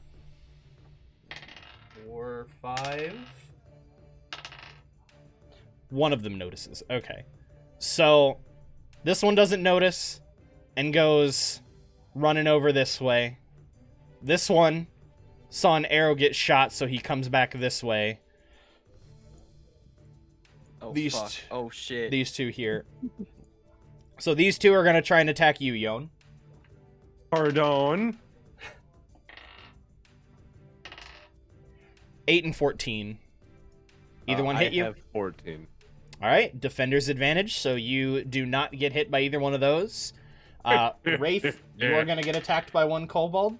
4, 5. One of them notices. Okay. So, this one doesn't notice and goes running over this way. This one saw an arrow get shot, so he comes back this way. Oh, These fuck. t- Oh, shit. These two here. So these two are going to try and attack you, Yon. Pardon. 8 and 14. Either one hit you? I have 14. All right, defender's advantage, so you do not get hit by either one of those. Raith, you are going to get attacked by one kobold.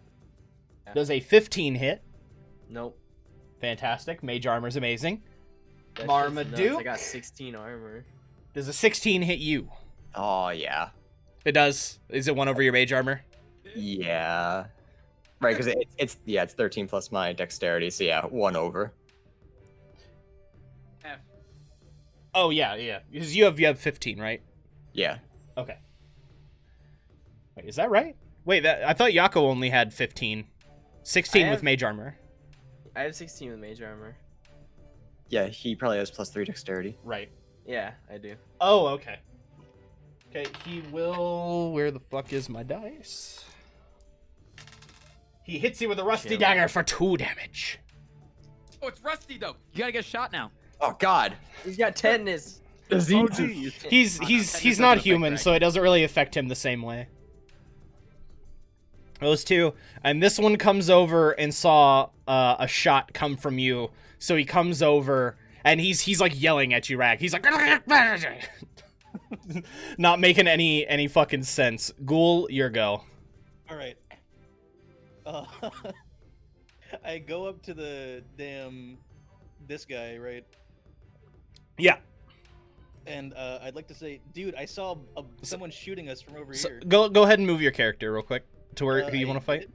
Does a 15 hit. Nope. Fantastic. Mage Armor's amazing. That shit's Marmaduke? nuts. I got 16 armor. Does a 16 hit you? Oh yeah, It does. Is it 1 over your Mage Armor? yeah. Right, because it's 13 plus my dexterity, so yeah, 1 over. F. Oh, yeah. Because you have 15, right? Yeah. Okay. Wait, is that right? Wait, I thought Yakko only had 15. 16 I with have- Mage Armor. I have 16 with mage armor. Yeah, he probably has +3 dexterity. Right. Yeah, I do. Oh, okay. Okay, he will... Where the fuck is my dice? He hits you with a rusty Damn. dagger for 2 damage. Oh, it's Rusty though. You gotta get shot now. Oh god. He's got tetanus. Oh, geez. He's that he's doesn't not affect human, Rag. so it doesn't really affect him the same way. Those two, and this one comes over and saw a shot come from you, so he comes over and he's like yelling at you, Rag. He's like, not making any fucking sense. Ghoul, your go. All right. I go up to the this guy, right? Yeah. And I'd like to say, dude, I saw someone shooting us from over So, here. go ahead and move your character real quick to where who you I want to fight. did.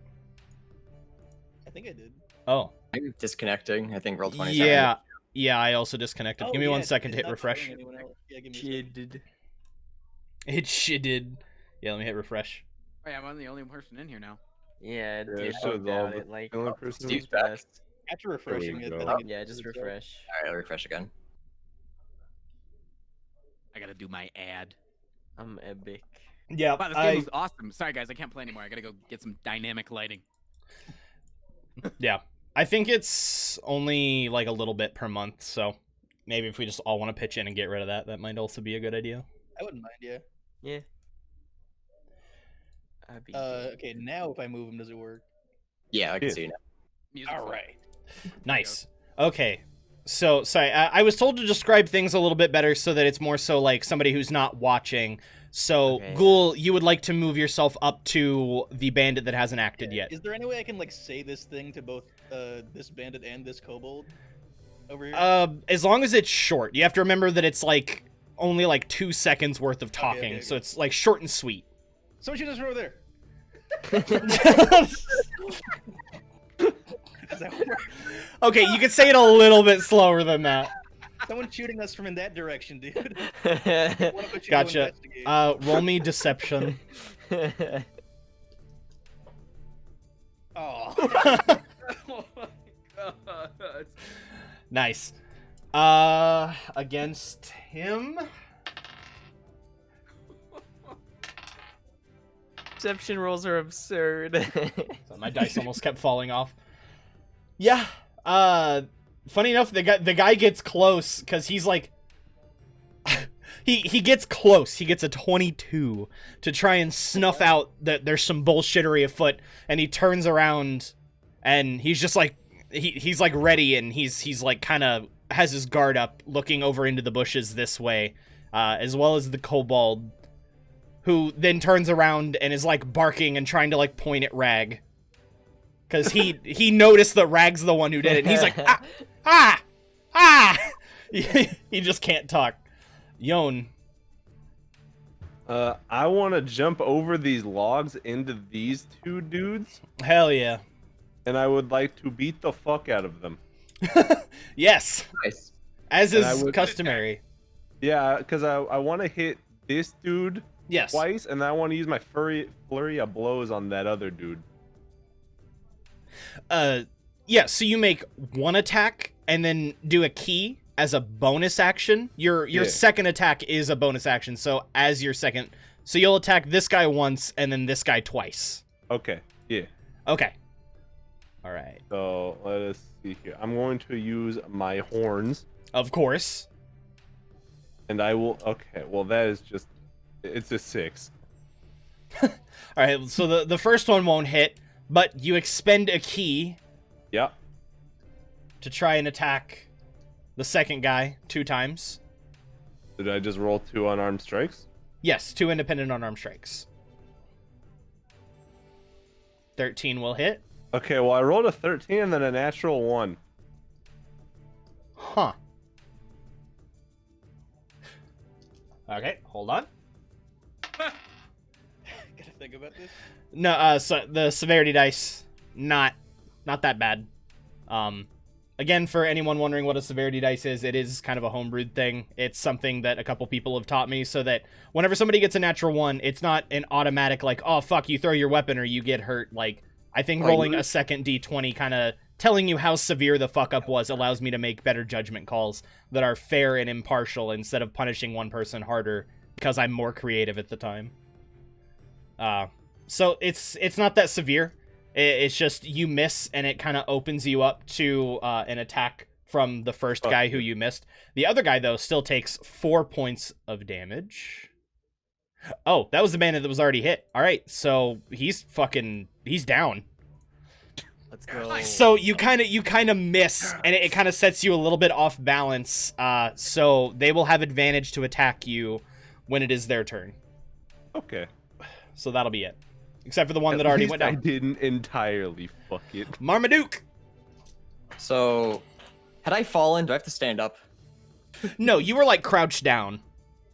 I think I did. Oh. I'm disconnecting. I think roll 20. Yeah. Yeah, I also disconnected. Oh, Give me 1 yeah, second to it's hit not showing refresh. anyone else. Yeah, give me a second. Kid. It shitted. Yeah, let me hit refresh. Oh, yeah, I'm the only person in here now. Yeah, Yeah, dude, it shows bugged all out. the It like only person. Steve's moved back. fast. After refreshing it, go. I think it Yeah, just itself. refresh. All right, I'll refresh again. I gotta do my ad. I'm epic. Yeah, Wow, this game is awesome. Sorry, guys, I can't play anymore. I gotta go get some dynamic lighting. yeah. I think it's only like a little bit per month, so maybe if we just all want to pitch in and get rid of that, that might also be a good idea. I wouldn't mind, yeah. Yeah. I'd be Okay, now if I move him, does it work? Yeah, I can Yeah. see you now. Music's All on. right. Nice. Okay. So, sorry, I was told to describe things a little bit better so that it's more so like somebody who's not watching. So, Okay. Ghoul, you would like to move yourself up to the bandit that hasn't acted yet. Is there any way I can like say this thing to both this bandit and this kobold over here? As long as it's short. You have to remember that it's like only like 2 seconds worth of talking, okay. so it's like short and sweet. Someone shoot us from over there. Does that work? Okay, you can say it a little bit slower than that. Someone's shooting us from in that direction, dude. dead. Why don't you go Gotcha. investigate? Roll me deception. Oh. Oh my god. Nice. Against him? Deception rolls are absurd. So my dice almost kept falling off. Yeah. Funny enough, the guy gets close because he's like, he gets close. He gets a 22 to try and snuff out that there's some bullshittery afoot, and he turns around, and he's just like, he's like ready, and he's like kind of has his guard up, looking over into the bushes this way, as well as the kobold, who then turns around and is like barking and trying to like point at Rag. Because he noticed that Rag's the one who did it, and he's like, ah! He just can't talk. Yon. I want to jump over these logs into these two dudes, Hell yeah. and I would like to beat the fuck out of them. Yes, Nice. as And I is would- customary. Yeah, because I want to hit this dude Yes. twice, and I want to use my flurry of blows on that other dude. Yeah, so you make one attack and then do a key as a bonus action. Your Yeah. second attack is a bonus action, so as your second, so you'll attack this guy once and then this guy twice. Okay, yeah. Okay. All right. So let us see here. I'm going to use my horns, Of course. and I will. Okay, well that is just. It's a 6. All right, so the first one won't hit, but you expend a key Yeah. to try and attack the second guy 2 times. Did I just roll 2 unarmed strikes? Yes, 2 independent unarmed strikes. 13 will hit. Okay, well I rolled a 13 and then a natural 1. Huh. Okay, hold on. Gotta think about this. No, so the severity dice, not that bad. Again, for anyone wondering what a severity dice is, it is kind of a homebrewed thing. It's something that a couple people have taught me so that whenever somebody gets a natural 1, it's not an automatic like, oh fuck, you throw your weapon or you get hurt. Like, I think Right. rolling a second d20 kind of telling you how severe the fuck up was allows me to make better judgment calls that are fair and impartial instead of punishing one person harder because I'm more creative at the time. So it's not that severe. It's just you miss and it kind of opens you up to an attack from the first guy who you missed. The other guy, though, still takes 4 points of damage. Oh, that was the bandit that was already hit. All right, so he's down. Let's go. So you kind of miss, and it kind of sets you a little bit off balance. So they will have advantage to attack you when it is their turn. Okay. So that'll be it. Except for the one At that already least went I down. didn't entirely fuck it. Marmaduke! So, had I fallen? Do I have to stand up? No, you were like crouched down.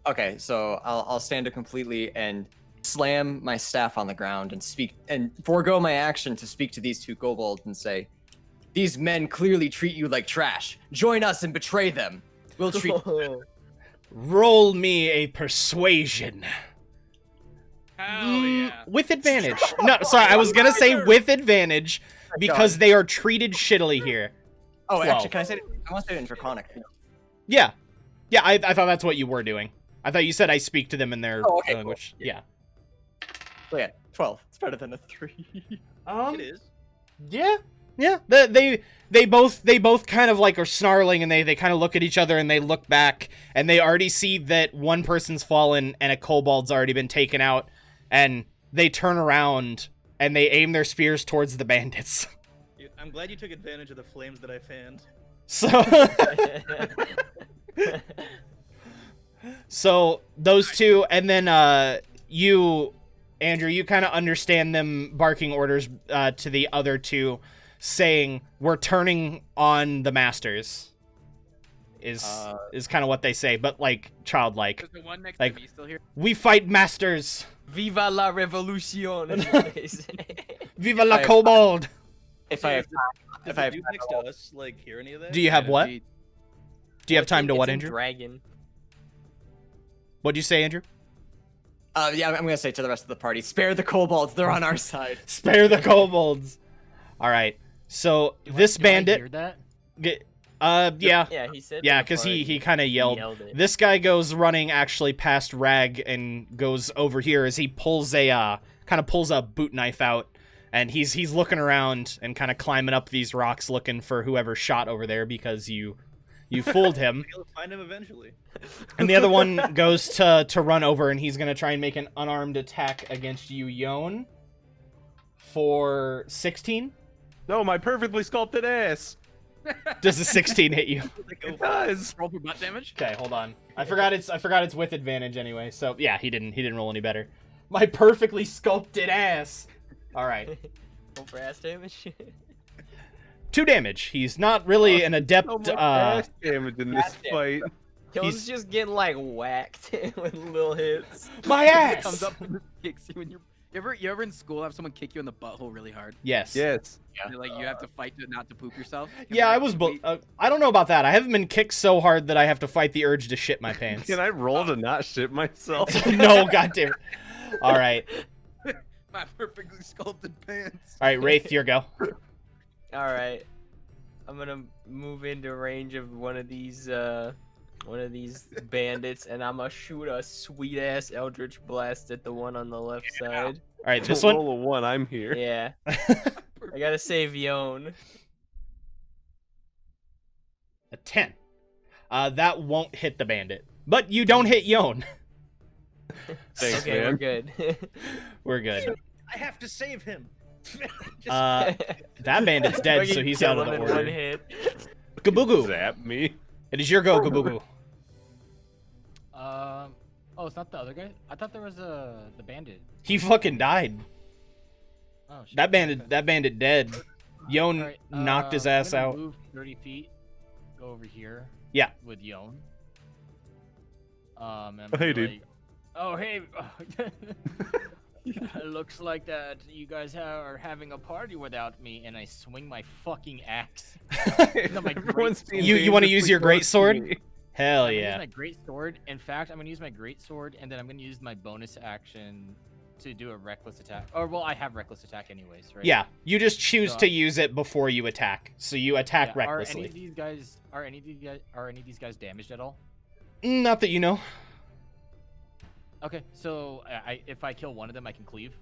Okay, so I'll stand up completely and slam my staff on the ground and speak and forego my action to speak to these two kobolds and say, These men clearly treat you like trash. Join us and betray them. We'll treat Roll me a persuasion. Hell yeah. With advantage. No, sorry, I was gonna say with advantage because they are treated shittily here. Oh, 12. actually, can I say it? I want to say it in Draconic. Yeah. Yeah, I thought that's what you were doing. I thought you said I speak to them in their okay, language. cool. Yeah. So yeah, 12. It's better than a 3. It is. Yeah. Yeah. They both kind of like are snarling and they kind of look at each other and they look back and they already see that one person's fallen and a kobold's already been taken out, and they turn around and they aim their spears towards the bandits. I'm glad you took advantage of the flames that I fanned. So those two, and then you, Andrew, you kind of understand them barking orders to the other two, saying, "We're turning on the masters." Is kind of what they say, but like childlike. Is the one next Like, to me still here? "We fight masters. Viva la revolution! is what they say. Viva la kobold." If I have Does If the I have dude next to us like hear any of that? Do you have what? Indeed. Do you have time to It's what, in Andrew? Dragon. What'd you say, Andrew? yeah, I'm gonna say to the rest of the party, spare the kobolds. They're on our side. Spare the kobolds. All right. So this Do I bandit. hear that? Yeah. Yeah, he said. Yeah, to the because he party. kind of yelled. it. This guy goes running actually past Rag and goes over here as he pulls a boot knife out, and he's looking around and kind of climbing up these rocks looking for whoever shot over there because you fooled him. You'll find him eventually. And the other one goes to run over and he's gonna try and make an unarmed attack against you, Yon, for 16. No, my perfectly sculpted ass. Does a 16 hit you? It does. Roll for butt damage. Okay, hold on. I forgot it's with advantage anyway. So yeah, he didn't roll any better. My perfectly sculpted ass. All right, Roll for ass damage. 2 damage. He's not really an adept. So much ass damage in this Goddamn. fight. He's just getting like whacked with little hits. My It comes ass. up and kicks you when you're. You ever in school have someone kick you in the butthole really hard? Yes. Yes. And, like you have to fight to not to poop yourself. Yeah, I was. I don't know about that. I haven't been kicked so hard that I have to fight the urge to shit my pants. Can I roll to not shit myself? No, goddamn. All right. My perfectly sculpted pants. All right, Raith, your go. All right, I'm gonna move into range of one of these bandits, and I'm gonna shoot a sweet ass Eldritch Blast at the one on the left side. All right, this Don't one. roll a 1. I'm here. Yeah, I gotta save Yon. A 10. That won't hit the bandit, but you don't hit Yon. Thanks, Okay, man. we're good. We're good. I have to save him. Just- That bandit's dead, so he's out of the in one order. hit. GaBooGoo. Zap me. It is your go, GaBooGoo. Oh, it's not the other guy. I thought there was the bandit. He fucking died. Oh shit. That bandit dead. Yon Alright, knocked his I'm ass gonna out. Move 30 feet. Go over here. Yeah. With Yon. And I'm Oh, hey, gonna, dude. like, oh hey. It looks like that you guys are having a party without me, and I swing my fucking axe. No, my Everyone's great being You wanna dangerously use your close great to sword? me. Hell I'm gonna use yeah. my great sword. In fact, I'm gonna use my great sword, and then I'm gonna use my bonus action to do a reckless attack. Or well, I have reckless attack anyways, right? Yeah, you just choose So, to use it before you attack. So you attack Yeah, recklessly. Are any of these guys damaged at all? Not that you know. Okay, so if I kill one of them, I can cleave.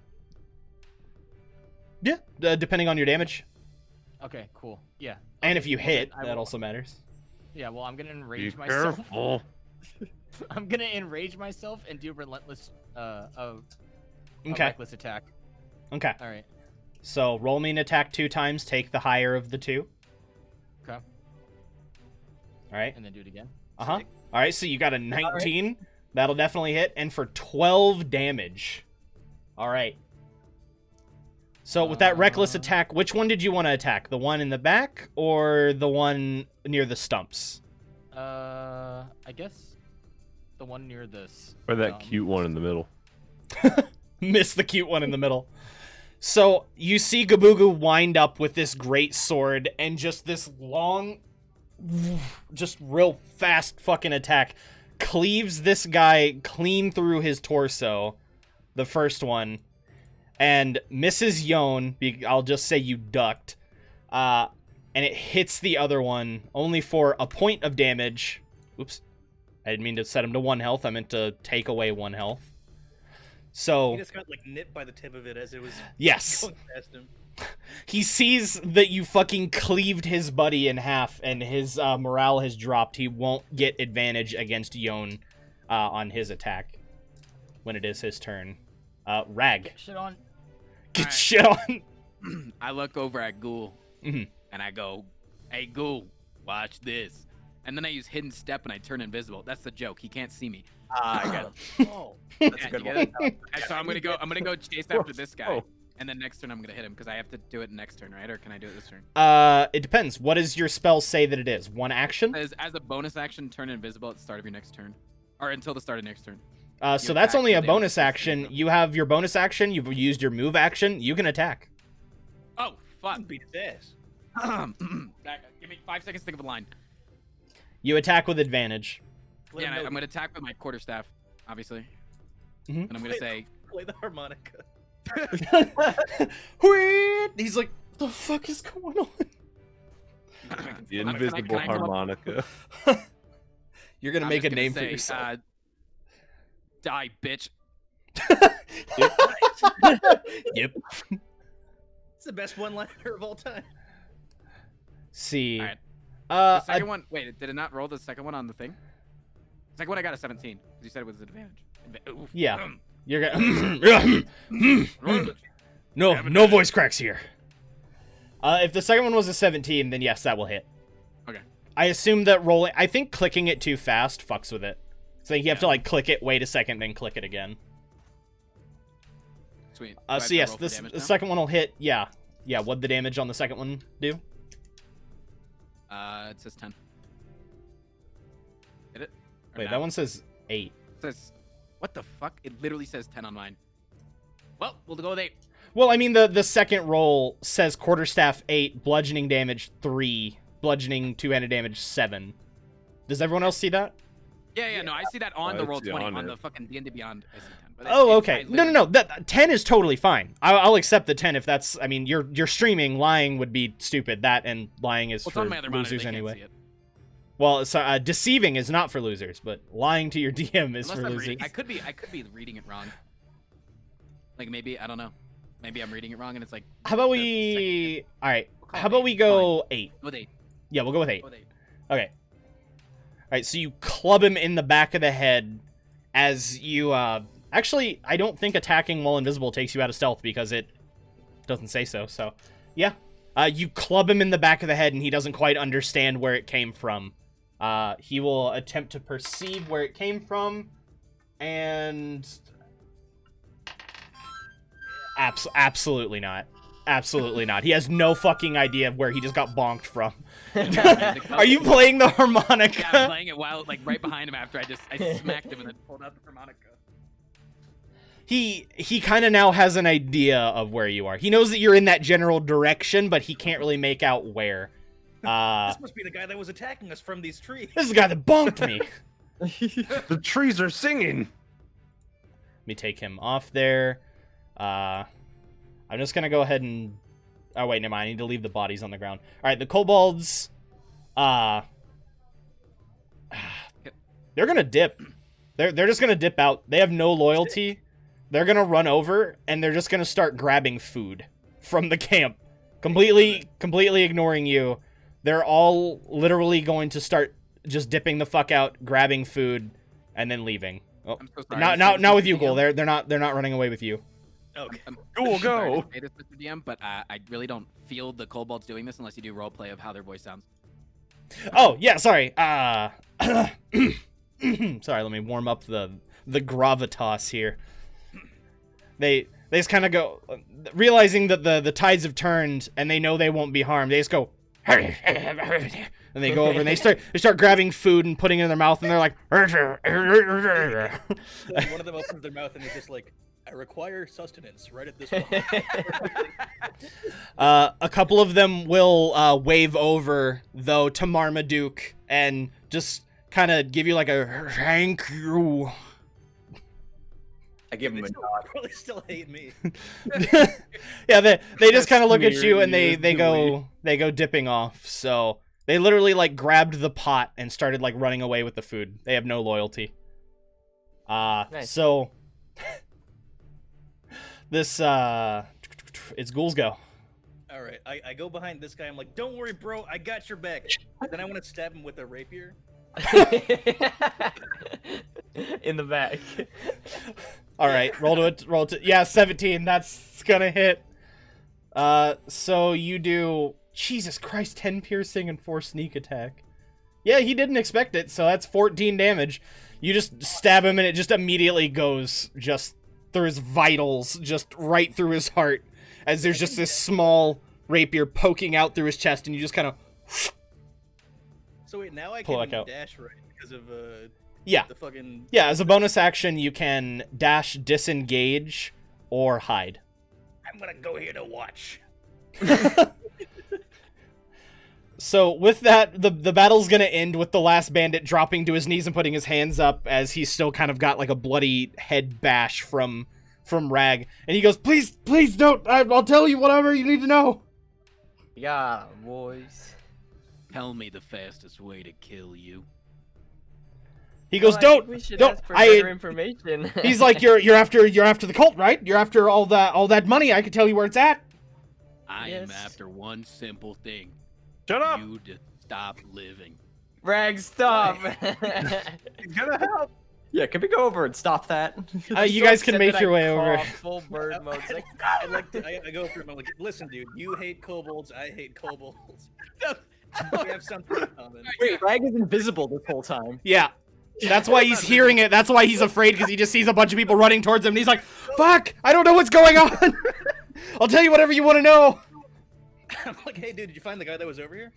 Yeah, depending on your damage. Okay, cool. Yeah. And Okay, if you well, hit, then I that will- also matters. Yeah, well, I'm gonna Be enrage myself. careful. I'm gonna enrage myself and do relentless, a Okay. reckless attack. Okay. All right. So roll me an attack 2 times. Take the higher of the 2. Okay. All right. And then do it again. Uh huh. All right. So you got a 19. That'll definitely hit, and for 12 damage. All right. So with that reckless attack, which one did you want to attack? The one in the back or the one near the stumps? I guess the one near this. Or that cute one in the middle. Miss the cute one in the middle. So you see GaBooGoo wind up with this great sword and just this long, just real fast fucking attack cleaves this guy clean through his torso, the first one, and misses Yon. I'll just say you ducked, and it hits the other one only for a point of damage. Oops, I didn't mean to set him to 1 health. I meant to take away 1 health. So He just got like nipped by the tip of it as it was yes. going past him. He sees that you fucking cleaved his buddy in half, and his morale has dropped. He won't get advantage against Yon on his attack when it is his turn. Rag. Shit on. Get Alright. shit on. I look over at Ghoul Mhm. and I go, "Hey Ghoul, watch this." And then I use hidden step and I turn invisible. That's the joke. He can't see me. I got him. Oh, That's Yeah, a good you one. get it? And so I'm gonna go chase after this guy, Oh. and then next turn I'm gonna hit him because I have to do it next turn, right? Or can I do it this turn? It depends. What does your spell say that it is? 1 action? As a bonus action, turn invisible at the start of your next turn, or until the start of next turn. So you that's attack only a with bonus damage. action. You have your bonus action. You've used your move action. You can attack. Oh fuck! beat his ass. Give me 5 seconds to think of a line. You attack with advantage. Let Yeah, him and know I'm gonna attack with my quarterstaff, obviously, Mhm. and I'm gonna say, play the harmonica. He's like, what the fuck is going on? The Can I invisible come up- harmonica. You're gonna I'm make a just name gonna for say, yourself. Die, bitch. Yep. It's the best one-liner of all time. See. Alright. Uh, The a- second one. Wait, did it not roll the second one on the thing? The second one I got a 17. 'Cause you said it was an advantage. Oof. Yeah. You're gonna. No voice cracks here. If the second one was a 17, then yes, that will hit. Okay. I assume that rolling. I think clicking it too fast fucks with it. So you have to like click it, wait a second, then click it again. Sweet. Do I have So to yes, roll for this damage the now? second one will hit. Yeah. What'd the damage on the second one do? It says 10. Hit it? Or Wait, no? that one says 8. It says. What the fuck? It literally says 10 on mine. Well, we'll go with 8. Well, I mean the second roll says quarterstaff 8, bludgeoning damage 3, bludgeoning 2-handed damage 7. Does everyone else see that? Yeah, no, I see that on the I roll see 20 on on it. the fucking D&D Beyond. I see 10. But Oh, I okay. No, literally- no. That 10 is totally fine. I'll accept the 10 if that's. I mean, you're streaming. Lying would be stupid. That and lying is Well, it's for on my other monitor. losers They can't anyway. see it. Well, so, deceiving is not for losers, but lying to your DM is Unless for I'm losers. reading, I could be reading it wrong. Like maybe I don't know. Maybe I'm reading it wrong and it's like. How about the we? All right. We'll call How it about 8, we go 8? Go with 8. Yeah, we'll go with 8. Go with 8. Okay. All right. So you club him in the back of the head as you. Actually, I don't think attacking while invisible takes you out of stealth because it doesn't say so. So, yeah. You club him in the back of the head and he doesn't quite understand where it came from. He will attempt to perceive where it came from, and absolutely not. Absolutely not. He has no fucking idea of where he just got bonked from. Are you playing the harmonica? Yeah, I'm playing it while like right behind him after I smacked him and then pulled out the harmonica. He kind of now has an idea of where you are. He knows that you're in that general direction, but he can't really make out where. This must be the guy that was attacking us from these trees. This is the guy that bonked me. The trees are singing. Let me take him off there. I'm just gonna go ahead and. Oh wait, never mind. I need to leave the bodies on the ground. All right, the kobolds. They're gonna dip. They're just gonna dip out. They have no loyalty. They're gonna run over and they're just gonna start grabbing food from the camp, completely ignoring you. They're all literally going to start just dipping the fuck out, grabbing food, and then leaving. Oh, I'm so sorry. not with you, Ghoul. They're not running away with you. Okay. Ghoul, Sorry go. to say this, Mr. DM, but I really don't feel the kobolds doing this unless you do roleplay of how their voice sounds. Oh yeah, sorry. Sorry. Let me warm up the gravitas here. They just kind of go, realizing that the tides have turned and they know they won't be harmed. They just go, and they go over and they start grabbing food and putting it in their mouth and they're like, One of them opens their mouth and it's just like, I require sustenance right at this moment. A couple of them will wave over, though, to Marmaduke and just kind of give you like a thank you. I give him They a still, nod. probably still hate me. Yeah, they just kind of look at Smear you and you they go dipping off. So they literally like grabbed the pot and started like running away with the food. They have no loyalty. Nice. So this it's Ghoul's go. All right, I go behind this guy. I'm like, don't worry, bro. I got your back. Then I want to stab him with a rapier. In the back. All right, roll to yeah, 17. That's gonna hit. So you do Jesus Christ, 10 piercing and 4 sneak attack. Yeah, he didn't expect it, so that's 14 damage. You just stab him and it just immediately goes just through his vitals, just right through his heart, as there's just this small rapier poking out through his chest, and you just kind of So wait, now I Pull can back out. dash right because of yeah. the fucking. Yeah, as a bonus action, you can dash, disengage, or hide. I'm gonna go here to watch. So with that, the battle's gonna end with the last bandit dropping to his knees and putting his hands up as he's still kind of got like a bloody head bash from Rag, and he goes, "Please, please don't. I'll tell you whatever you need to know." Yeah, boys. Tell me the fastest way to kill you. He goes, Well, I think "Don't, we should don't." ask for better information. He's like, "You're after the cult, right? You're after all that money. I can tell you where it's at." I Yes. am after one simple thing. Shut up! You to stop living. Rag, stop. Gonna help. Yeah, can we go over and stop that? You So guys can upset make that your I way over. cough, Full bird mode. It's like, I go through him. I'm like, listen, dude, you hate kobolds. I hate kobolds. We have something in common. Wait, Rag is invisible this whole time. Yeah. That's why he's hearing it. That's why he's afraid, because he just sees a bunch of people running towards him, and he's like, "Fuck! I don't know what's going on. I'll tell you whatever you want to know." I'm like, hey, dude, did you find the guy that was over here?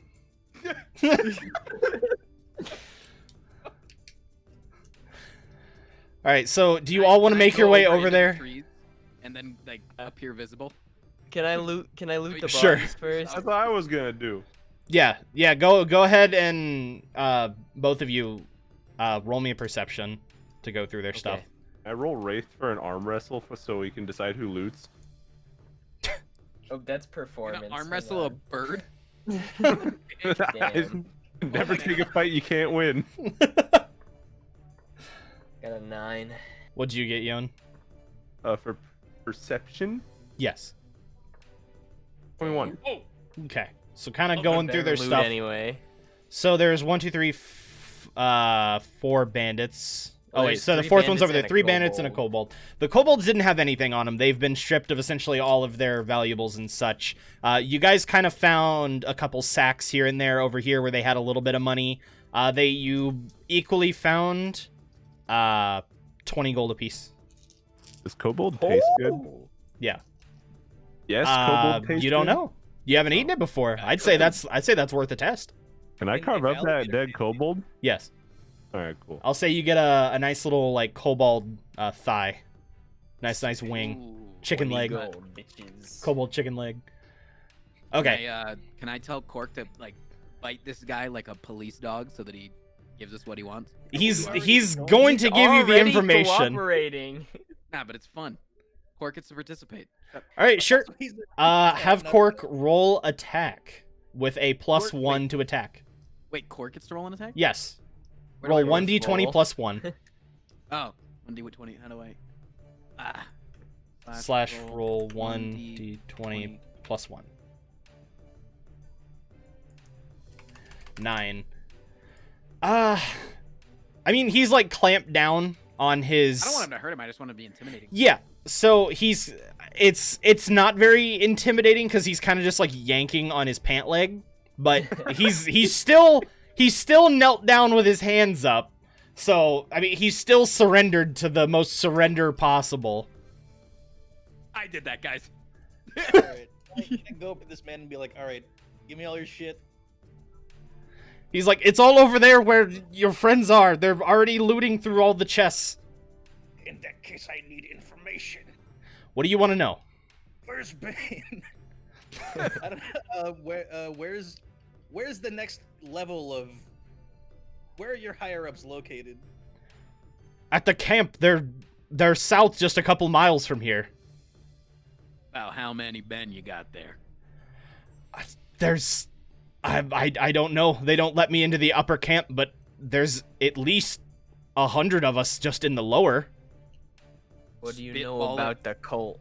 All right. So, do you all want to make your way over there? And then like appear visible. can I loot the Sure. bodies first? That's what I was gonna do. Yeah. Yeah. Go ahead and both of you roll me a perception to go through their stuff. Okay. I roll Raith for an arm wrestle so we can decide who loots. Oh, that's You're performance. gonna arm hang wrestle a on. bird. Damn. Never take a fight you can't win. Got a 9. What'd you get, Yon? For perception, Yes. 21. Okay. So, kind of Oh, going Better through their loot stuff. anyway. So there's 1, 2, 3, 4 bandits. Well, Oh wait, there's so the 3 fourth one's bandits over there. and a 3 bandits and a kobold. The kobolds didn't have anything on them. They've been stripped of essentially all of their valuables and such. You guys kind of found a couple sacks here and there over here where they had a little bit of money. You equally found 20 gold apiece. Does kobold taste good? Yeah. Yes, kobold tastes You don't good? know. You haven't eaten it before. I'd say that's worth a test. Can I Can carve they up that validate dead it? kobold? Yes. All right, cool. I'll say you get a nice little like kobold thigh. Nice wing. Ooh, Chicken 20 leg. gold. Gold, bitches. Kobold chicken leg. Okay. Can I tell Cork to like bite this guy like a police dog so that he gives us what he wants? He's going to give you the Already information. Cooperating. Nah, but it's fun. Cork gets to participate. All right, sure. He's the- Have not- Cork roll attack with a plus Cork- 1 to attack. Wait, Cork gets to roll an attack? Yes. Where do Roll I 1d20 roll? plus 1 Oh, 1d20. How do I? slash roll 1d20 plus 1. 9. I mean, he's like clamped down on his. I don't want him to hurt him. I just want him to be intimidating. Yeah. So it's not very intimidating because he's kind of just like yanking on his pant leg, but he's still knelt down with his hands up. So I mean, he's still surrendered to the most surrender possible. I did that, guys. All right. I can go up to this man and be like, all right, give me all your shit. He's like, it's all over there where your friends are. They're already looting through all the chests. In that case, I need information. What do you want to know? Where's Bane? I don't know. Where's the next level of? Where are your higher ups located? At the camp. They're south, just a couple miles from here. About how many Ben you got there? There's, I don't know. They don't let me into the upper camp, but there's at least 100 of us just in the lower. What do you know Spitball it. about the cult?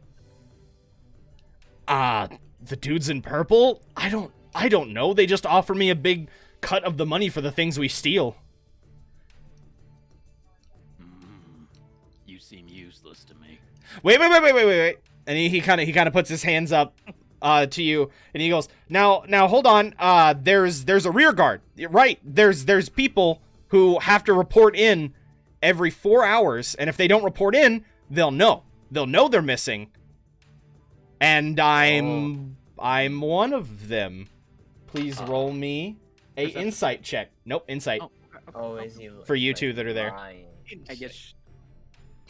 The dudes in purple? I don't know. They just offer me a big cut of the money for the things we steal. You seem useless to me. Wait. And he kind of puts his hands up to you, and he goes, now hold on. There's a rear guard, right? There's people who have to report in every 4 hours, and if they don't report in, they'll know they're missing. And I'm one of them. Please roll me a insight check. Nope, insight. Oh, is he For you two that are there. lying? I guess.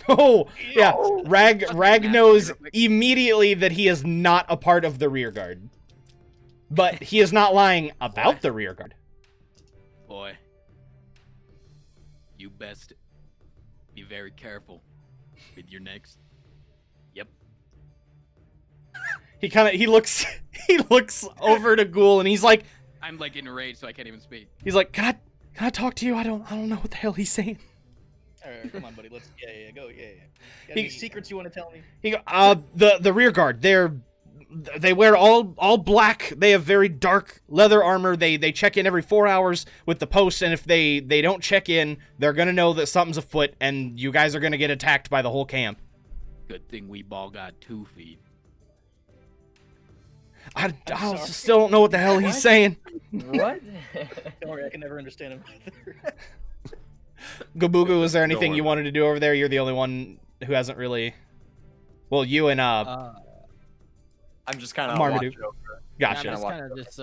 Oh, yeah. Rag knows immediately that he is not a part of the rear guard. But he is not lying about the rear guard. Boy, you best be very careful with your next. Yep. He looks over to Ghoul, and he's like, I'm like enraged, so I can't even speak. he's like, can I talk to you? I don't know what the hell he's saying. All right, come on, buddy. Let's go. Yeah. Got any secrets you want to tell me? He go, the rear guard. They wear all black. They have very dark leather armor. They check in every 4 hours with the post, and if they don't check in, they're gonna know that something's afoot, and you guys are gonna get attacked by the whole camp. Good thing we ball got 2 feet. I sorry. still don't know what the hell he's saying. What? Don't worry, I can never understand him either. GaBooGoo, is there Don't anything worry you about wanted to do over there? You're the only one who hasn't really. Well, you and I'm just kind of Marmaduke. Gotcha. I'm just kind of just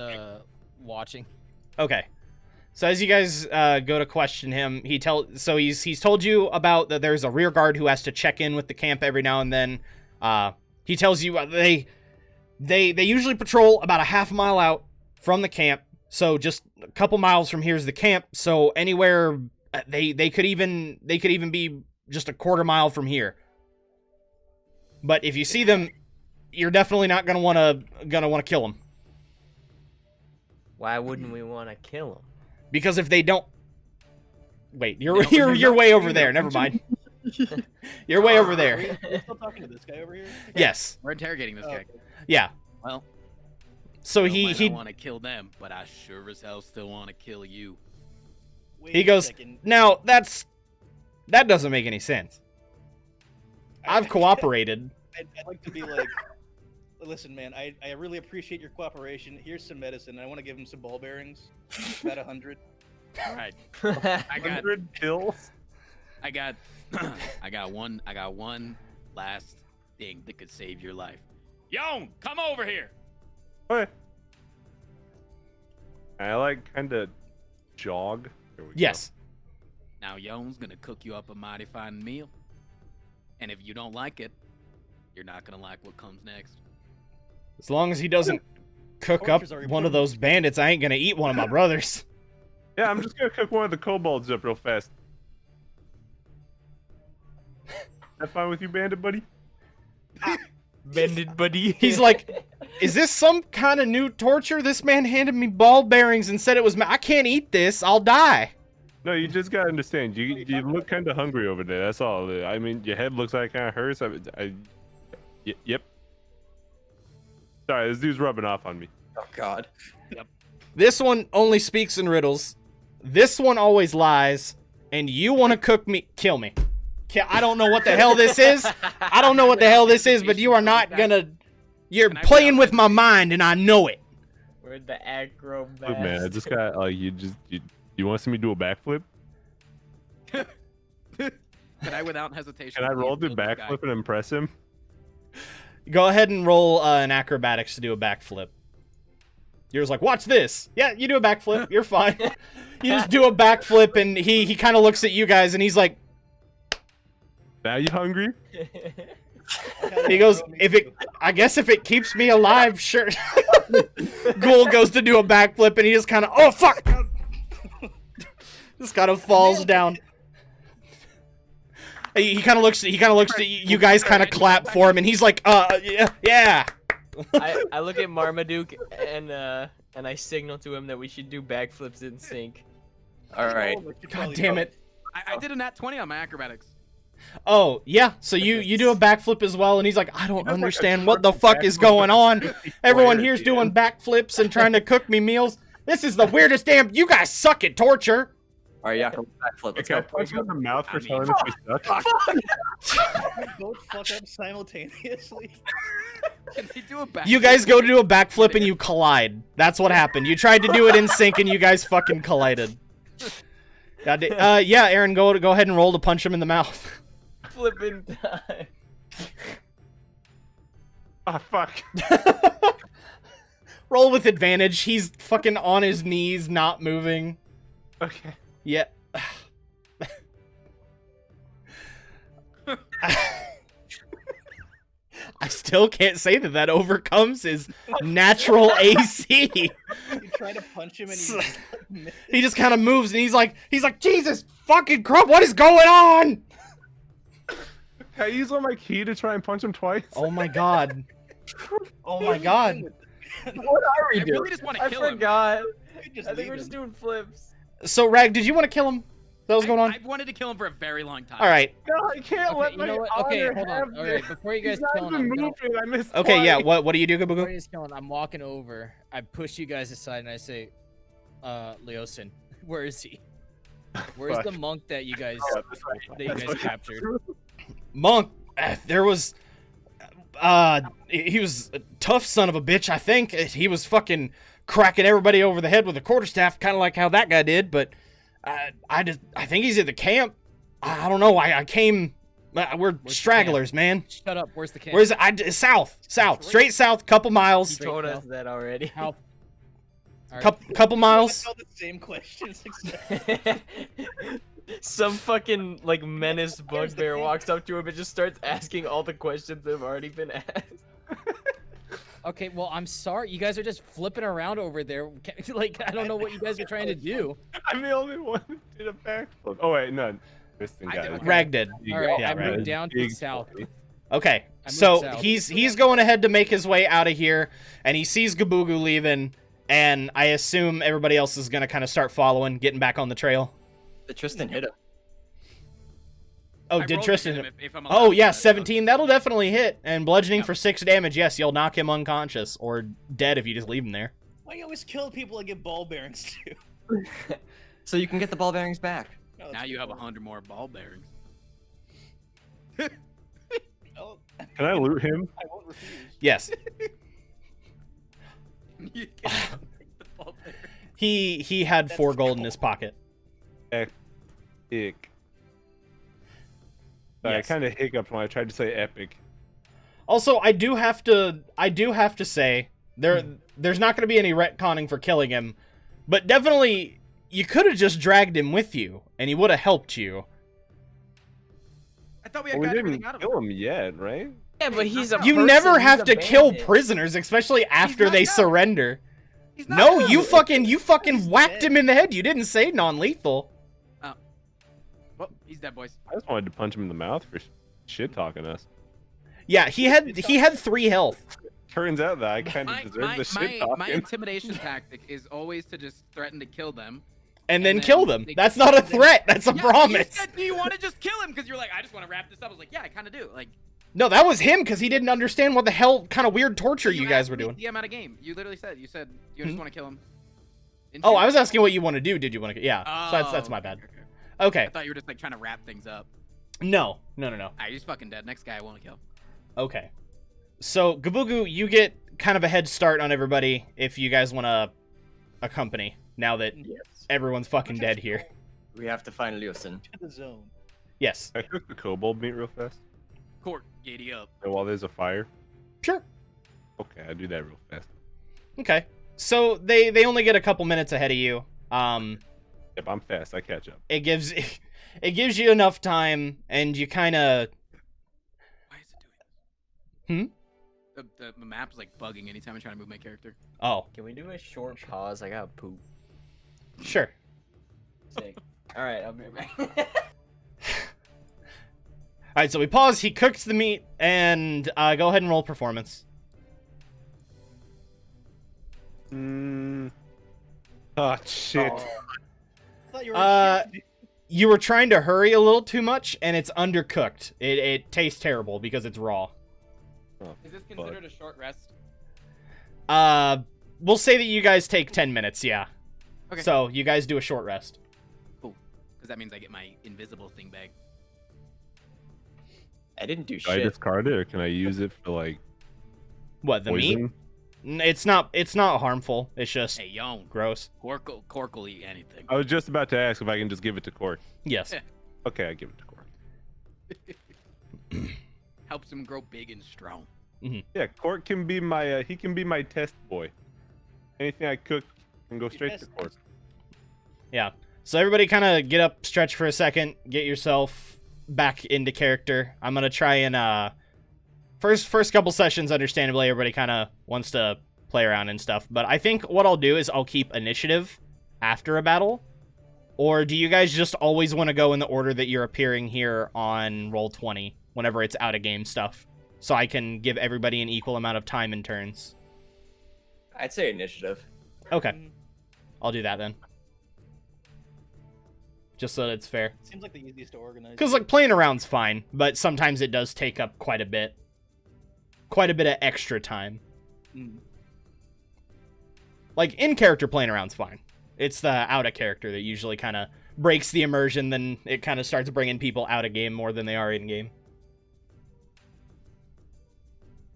watching. Okay. So as you guys go to question him, he's told you about that there's a rear guard who has to check in with the camp every now and then. He tells you they usually patrol about a half mile out from the camp. So just a couple miles from here is the camp. So anywhere they could even be just a quarter mile from here. But if you see them, you're definitely not gonna wanna kill them. Why wouldn't we want to kill him? Because if they don't, wait, you're way over there. Never mind. You're way over there. Are we still talking to this guy over here? Yes. We're interrogating this guy. Yeah. Well, So I he want to kill them, but I sure as hell still want to kill you. Wait he a goes, second. now that doesn't make any sense. I've cooperated. I'd like to be like, listen, man, I really appreciate your cooperation. Here's some medicine. I want to give him some ball bearings. About 100. All right, I got 100 pills? I got one last thing that could save your life. Yon, come over here. Okay. I like kind of jog. There we Yes. Now Yon's gonna cook you up a mighty fine meal, and if you don't like it, you're not gonna like what comes next. As long as he doesn't cook up Torches are one of those bandits, I ain't gonna eat one of my brothers. go. Yeah, I'm just gonna cook one of the kobolds up real fast. That fine with you, bandit buddy? Bended buddy. He's like, is this some kind of new torture? This man handed me ball bearings and said it was I can't eat this. I'll die. No, you just gotta understand. You look kind of hungry over there. That's all. I mean, your head looks like kind of hurts. Yep. Sorry, this dude's rubbing off on me. Oh God. This one only speaks in riddles. This one always lies. And you want to kill me. I don't know what the hell this is. I don't know what the hell this is, but you are not gonna. You're playing with my mind, and I know it. We're the aggro best. Look, man, I just got like you want to see me do a backflip? Can I, without hesitation? Can I roll the kill this guy? backflip and impress him? Go ahead and roll an acrobatics to do a backflip. You're just like, watch this. Yeah, you do a backflip. You're fine. You just do a backflip, and he kind of looks at you guys, and he's like, Now you hungry? He goes, I guess if it keeps me alive, sure. Ghoul goes to do a backflip and he just kind of, oh fuck! Just kind of falls down. He kind of looks at you guys, kind of clap for him, and he's like, yeah. I look at Marmaduke and I signal to him that we should do backflips in sync. All right. God damn it. I did a nat 20 on my acrobatics. Oh, yeah, so you do a backflip as well, and he's like, I don't understand what the fuck is going on. Everyone here's doing backflips and trying to cook me meals. This is the weirdest damn... You guys suck at torture. All right, Yakkocmn, backflip. Let's Can I go. punch him in the mouth for telling us we suck? We both fuck up simultaneously. Can they do a back? You guys go to do a backflip and you collide. That's what happened. You tried to do it in sync and you guys fucking collided. Yeah, Aaron, go ahead and roll to punch him in the mouth. Flipping time. Ah, fuck. Roll with advantage. He's fucking on his knees, not moving. Okay. Yeah. I still can't say that overcomes his natural AC. You try to punch him and He just kind of moves and he's like, Jesus fucking Crump, what is going on? Can I use on my key to try and punch him twice? Oh my god. Oh my god. What are we I doing? really just want to I kill him. forgot. just I think leave we're him. just doing flips. So, Rag, did you want to kill him? Is that what's going on? I wanted to kill him for a very long time. All right. No, I can't let Okay, you my know what? Okay, honor hold have on. All right, this. before you guys He's not kill him, even I'm gonna... moving. I missed Okay, yeah. twice. What do you do, Before GaBooGoo? he's killing, I'm walking over. I push you guys aside and I say, Leosin, where is he? Where's the Fuck. monk that you guys That's captured? Monk, there was... he was a tough son of a bitch, I think. He was fucking cracking everybody over the head with a quarterstaff, kind of like how that guy did, but I think he's at the camp. I don't know. I came... we're stragglers, man. Shut up. Where's the camp? Where's it? South. Straight south, couple miles. He told us that already. How? All right. Couple miles. All the same questions. Some fucking like menace bugbear walks up to him and just starts asking all the questions that have already been asked. Okay, well, I'm sorry. You guys are just flipping around over there. Like, I don't know what you guys are trying to do. I'm the only one who did a backflip. Oh wait, no. This thing I got did it. a Rag did. You All got right, it. I moved Right. down to Big south. boy. Okay, I moved so south. he's going ahead to make his way out of here, and he sees GaBooGoo leaving, and I assume everybody else is gonna kind of start following, getting back on the trail. The Tristan hit him. Oh, I did rolled to Tristan? hit him if I'm Oh allowed yeah, to. 17. That'll definitely hit, and bludgeoning Yeah. for 6 damage. Yes, you'll knock him unconscious or dead if you just leave him there. Why you always kill people I get ball bearings to? So you can get the ball bearings back. Oh, Now you have 100 more ball bearings. oh, Can I loot him? I won't refuse. Yes, You can take the ball bearings. he had 4 gold in his pocket. Ick. Sorry, Yes. I kind of hiccuped when I tried to say epic. Also, I do have to say there's not going to be any retconning for killing him, but definitely you could have just dragged him with you, and he would have helped you. I thought we Well, had we got didn't everything out of kill him. him yet, right? Yeah, but he's a You person, never he's have a to kill bandit. prisoners, especially after not they done. surrender. He's not No, done. you fucking He's whacked dead. him in the head. You didn't say non-lethal. Well, he's dead, boys. I just wanted to punch him in the mouth for shit talking us. Yeah, he had 3 health. Turns out that I kind of My, deserve the shit my talking. intimidation tactic is always to just threaten to kill them. And then then kill them. they- That's not a threat. That's a Yeah, promise. You said, do you want to just kill him? Because you're like, I just want to wrap this up. I was like, yeah, I kind of do. Like, No, that was him because he didn't understand what the hell kind of weird torture you guys asked were me doing. DM out of game. You literally said, you just want to kill him. Didn't Oh, you? I was asking what you want to do. Did you want to? Yeah. So that's my okay, bad. okay. Okay. I thought you were just like trying to wrap things up. No. Alright, he's fucking dead. Next guy I want to kill. Okay. So GaBooGoo, you get kind of a head start on everybody if you guys want to accompany. Now that Yes. everyone's fucking dead here. We have to find Leosin. To the zone. Yes. I cook the kobold meat real fast. Cork, giddy up. So while there's a fire. Sure. Okay, I do that real fast. Okay. So they only get a couple minutes ahead of you. Yep, I'm fast. I catch up. It gives it gives you enough time, and you kind of. Why is it doing this? Hmm? The map is like bugging anytime I try to move my character. Oh, Can we do a short pause? I got poop. sure. Sick. All right, I'll be right back. All right, so we pause. He cooks the meat, and go ahead and roll performance. Oh shit. I thought you were Uh, a chef. You were trying to hurry a little too much, and it's undercooked. It tastes terrible because it's raw. Is this considered a short rest? We'll say that you guys take 10 minutes, yeah. Okay. So you guys do a short rest. Cool. Because that means I get my invisible thing back. I didn't do Do I shit. discard it or can I use it for like What, the meat? poison? It's not harmful. It's just Hey, yo, gross. Cork will eat anything. I was just about to ask if I can just give it to Cork. Yes. Okay, I give it to Cork. Helps him grow big and strong. Yeah, Cork can be my he can be my test boy. Anything I cook can go straight to test Cork. Yeah. So everybody kind of get up, stretch for a second, get yourself back into character. I'm going to try and first couple sessions, understandably, everybody kind of wants to play around and stuff. But I think what I'll do is I'll keep initiative after a battle. Or do you guys just always want to go in the order that you're appearing here on Roll20 whenever it's out of game stuff? So I can give everybody an equal amount of time and turns. I'd say initiative. Okay. I'll do that then. Just so that it's fair. Seems like the easiest to organize. Because, like, playing around's fine, but sometimes it does take up quite a bit. Quite a bit of extra time. Like, in-character playing around's fine. It's the out-of-character that usually kind of breaks the immersion, then it kind of starts bringing people out of game more than they are in-game.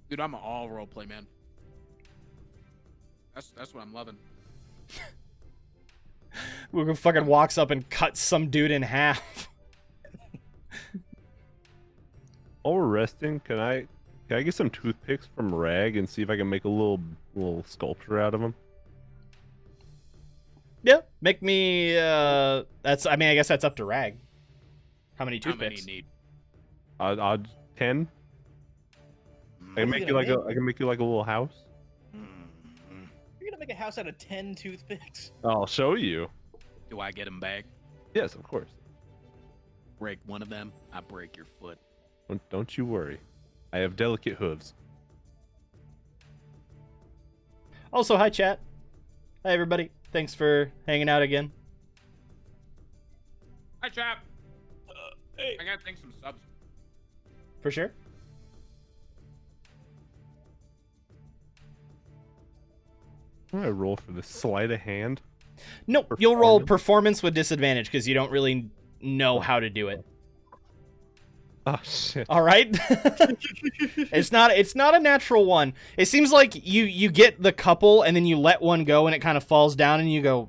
Dude, I'm an all roleplay man. That's what I'm loving. Who fucking walks up and cuts some dude in half. While we're resting, can I get some toothpicks from Rag and see if I can make a little sculpture out of them? Yeah, make me, I guess that's up to Rag. How many How many toothpicks? you need? Odd 10. I can What are make you you gonna like a little house. You're gonna make a house out of 10 toothpicks. I'll show you. Do I get him back? Yes, of course. Break one of them, I break your foot. Don't you worry. I have delicate hooves. Also, hi, chat. Hi, everybody. Thanks for hanging out again. Hi, chap. I gotta thank some subs. For sure. What do I roll for this? Sleight of hand? Nope, you'll roll performance with disadvantage because you don't really know how to do it. Oh shit. All right. It's not a natural one. It seems like you get the couple and then you let one go and it kind of falls down and you go,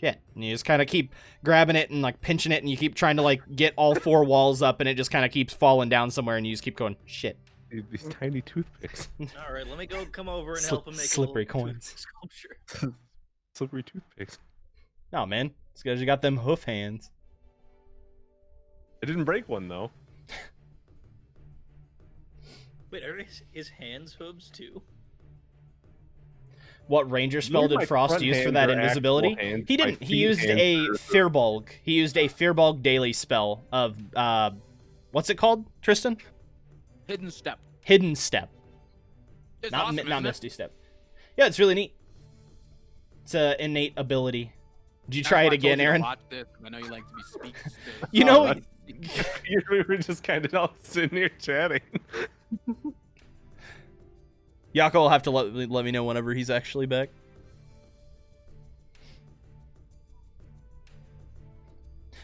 shit. And you just kind of keep grabbing it and like pinching it and you keep trying to like get all four walls up and it just kind of keeps falling down somewhere and you just keep going, shit. Dude, these tiny toothpicks. All right, let me go come over and Slip- help him make slippery a little coins. sculpture. Slippery toothpicks. No, man. It's because you got them hoof hands. I didn't break one though. Wait, are his hands hooves too? What ranger spell My did Frost front use for hands that are actual invisibility? hands, He my didn't. He feet used hands a are- Firbolg. He used a Firbolg daily spell of what's it called, Tristan? Hidden step. Hidden Step. It's Not awesome, not isn't it? Misty Step. Yeah, it's really neat. It's a innate ability. Did you That's try why it I told again, you to Aaron? watch this. I know you like to be speak still. You Oh, know, that's- we were just kind of all sitting here chatting. Yakko will have to let me know whenever he's actually back.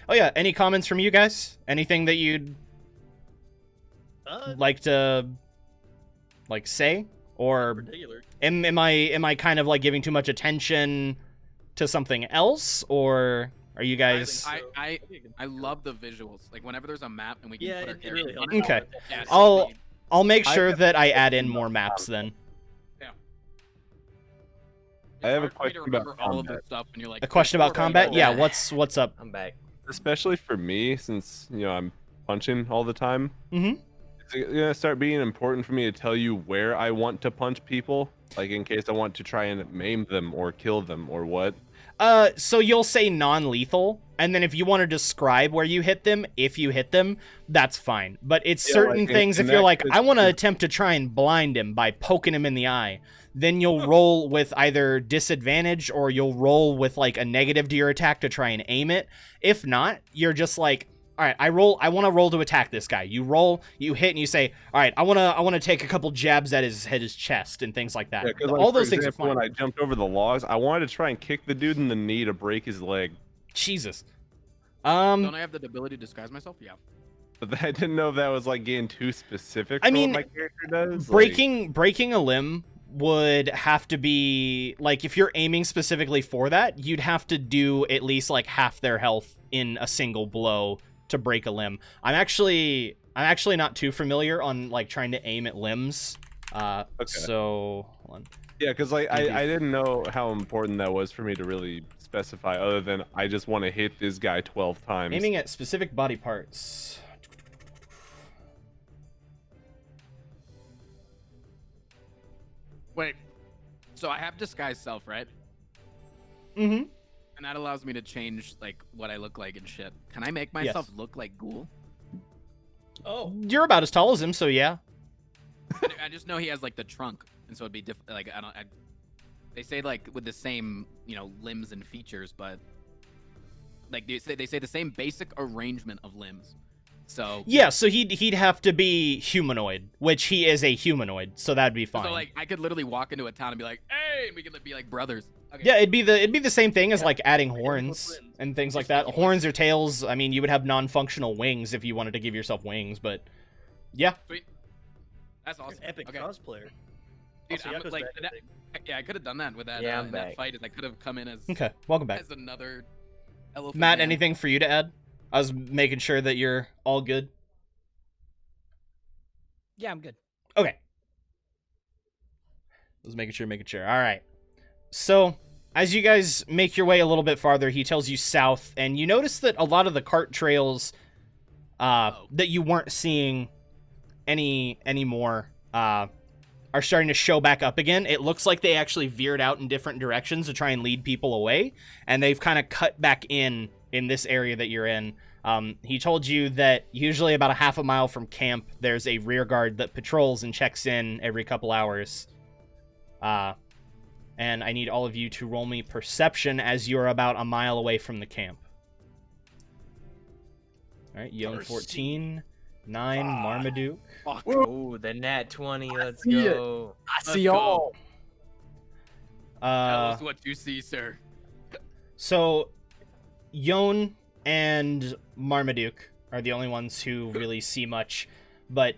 Oh yeah, any comments from you guys? Anything that you'd like to say, or Particular. am I kind of like giving too much attention to something else, or are you guys? I love the visuals. Like whenever there's a map and we can Yeah, put our it really characters on helps. it. Okay. Yeah, it's I'll neat. I'll make I sure have that I add in more maps then. I have a It's hard for me to question about remember all of combat. this stuff when you're like A question about "Cork, combat? Cork, Yeah, Cork." what's up? I'm back. especially for me, since I'm punching all the time. Mhm. Is it gonna start being important for me to tell you where I want to punch people, like in case I want to try and maim them or kill them or what? So you'll say non-lethal, and then if you want to describe where you hit them, if you hit them, that's fine. But it's Yeah, certain like, things, in if you're that like, case, I want to attempt to try and blind him by poking him in the eye, then you'll roll with either disadvantage or you'll roll with like a negative to your attack to try and aim it. If not, you're just like, all right, I want to roll to attack this guy. You roll, you hit, and you say, all right, I want to take a couple jabs at his chest and things like that. Yeah, 'cause, All for those things are example, fine. when I jumped over the logs, I wanted to try and kick the dude in the knee to break his leg, Jesus. Don't I have the ability to disguise myself? Yeah. but I didn't know if that was like getting too specific. I for mean, what my character does. breaking a limb would have to be like, if you're aiming specifically for that, you'd have to do at least like half their health in a single blow to break a limb. I'm actually not too familiar on like trying to aim at limbs. So hold on. Yeah, because like I didn't know how important that was for me to really specify, other than I just want to hit this guy 12 times. Aiming at specific body parts. Wait. So I have disguise self, right? Mm-hmm. And that allows me to change like what I look like and shit. Can I make myself Yes. look like Ghoul? Oh, You're about as tall as him, so yeah. I just know he has like the trunk, and so it'd be different. Like they say like with the same limbs and features, but like they say the same basic arrangement of limbs. So Yeah, so he'd have to be humanoid, which he is a humanoid, so that'd be fine. So like I could literally walk into a town and be like, hey, and we could be like brothers. Okay. Yeah, it'd be the same thing as like adding horns and things like that. Horns or tails. I mean, you would have non-functional wings if you wanted to give yourself wings, but yeah. Sweet. That's you're awesome. an epic Okay. cosplayer. Dude, Also, I'm, Yakko's like, back, I that, think. yeah, I could have done that with that Yeah, I'm in that back. fight. I could have come in as Okay, welcome back. as another elephant. Matt, man. anything for you to add? I was making sure that you're all good. Yeah, I'm good. Okay. I was making sure. All right. So, as you guys make your way a little bit farther, he tells you south, and you notice that a lot of the cart trails that you weren't seeing anymore are starting to show back up again. It looks like they actually veered out in different directions to try and lead people away, and they've kind of cut back in this area that you're in. He told you that usually about a half a mile from camp, there's a rear guard that patrols and checks in every couple hours. And I need all of you to roll me perception as you're about a mile away from the camp. All right, Young 14, 9, Marmaduke. Oh, the nat 20. Let's see it. go. I Let's see go. all. Tell Uh, us what you see, sir. so, Yon and Marmaduke are the only ones who really see much. But,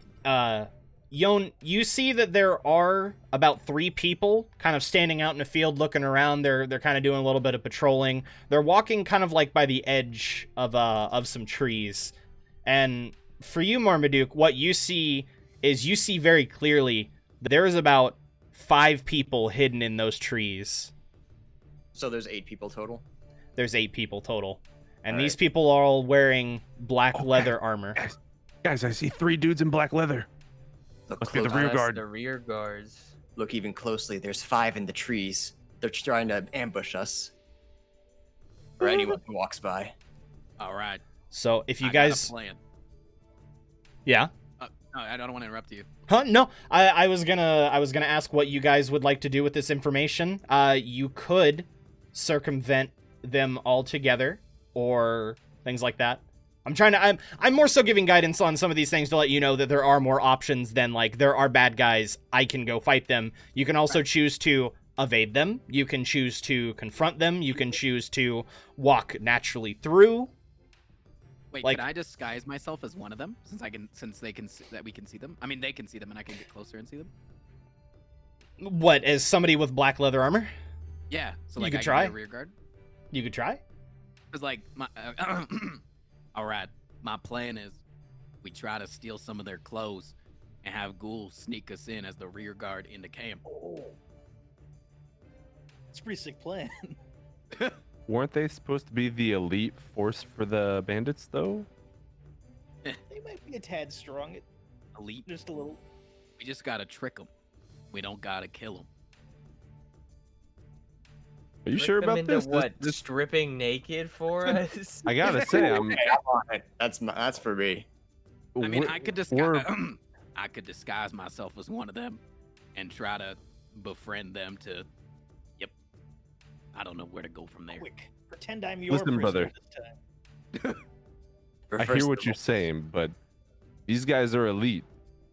Yon, you see that there are about 3 people kind of standing out in the field looking around. They're kind of doing a little bit of patrolling. They're walking kind of like by the edge of some trees. And for you, Marmaduke, what you see is you see very clearly that there is about 5 people hidden in those trees. So there's 8 people total. There's 8 people total. And All these right. people are all wearing black leather armor. Guys, I see 3 dudes in black leather. Look Must be the closely. rear That's guard. The rear guards. Look even closely. There's 5 in the trees. They're trying to ambush us. Or anyone who walks by. All right. So if you I got a guys... plan. Yeah? No, I don't want to interrupt you. Huh? No, I was gonna ask what you guys would like to do with this information. You could circumvent them altogether, or things like that. I'm more so giving guidance on some of these things to let you know that there are more options than like there are bad guys. I can go fight them. You can also choose to evade them. You can choose to confront them. You can choose to walk naturally through. Wait, Like- can I disguise myself as one of them since they can that we can see them? I mean, they can see them and I can get closer and see them. What, as somebody with black leather armor? Yeah. So You like could I try. can be a rear guard. You could try. Cause like my all right, my plan is we try to steal some of their clothes and have Ghoul sneak us in as the rear guard into camp. It's a pretty sick plan. weren't they supposed to be the elite force for the bandits, though? They might be a tad strong. Elite. Just a little. We just gotta trick them. We don't gotta kill them. Are you Trick sure them about into this? What? This- Stripping naked for us? I gotta say, I'm. That's for me. I mean, we're- I could we're- disguise. I could disguise myself as one of them, and try to befriend them to. Yep. I don't know where to go from there. Quick. Pretend I'm your Listen, prisoner brother. this time. I hear what you're saying, but these guys are elite,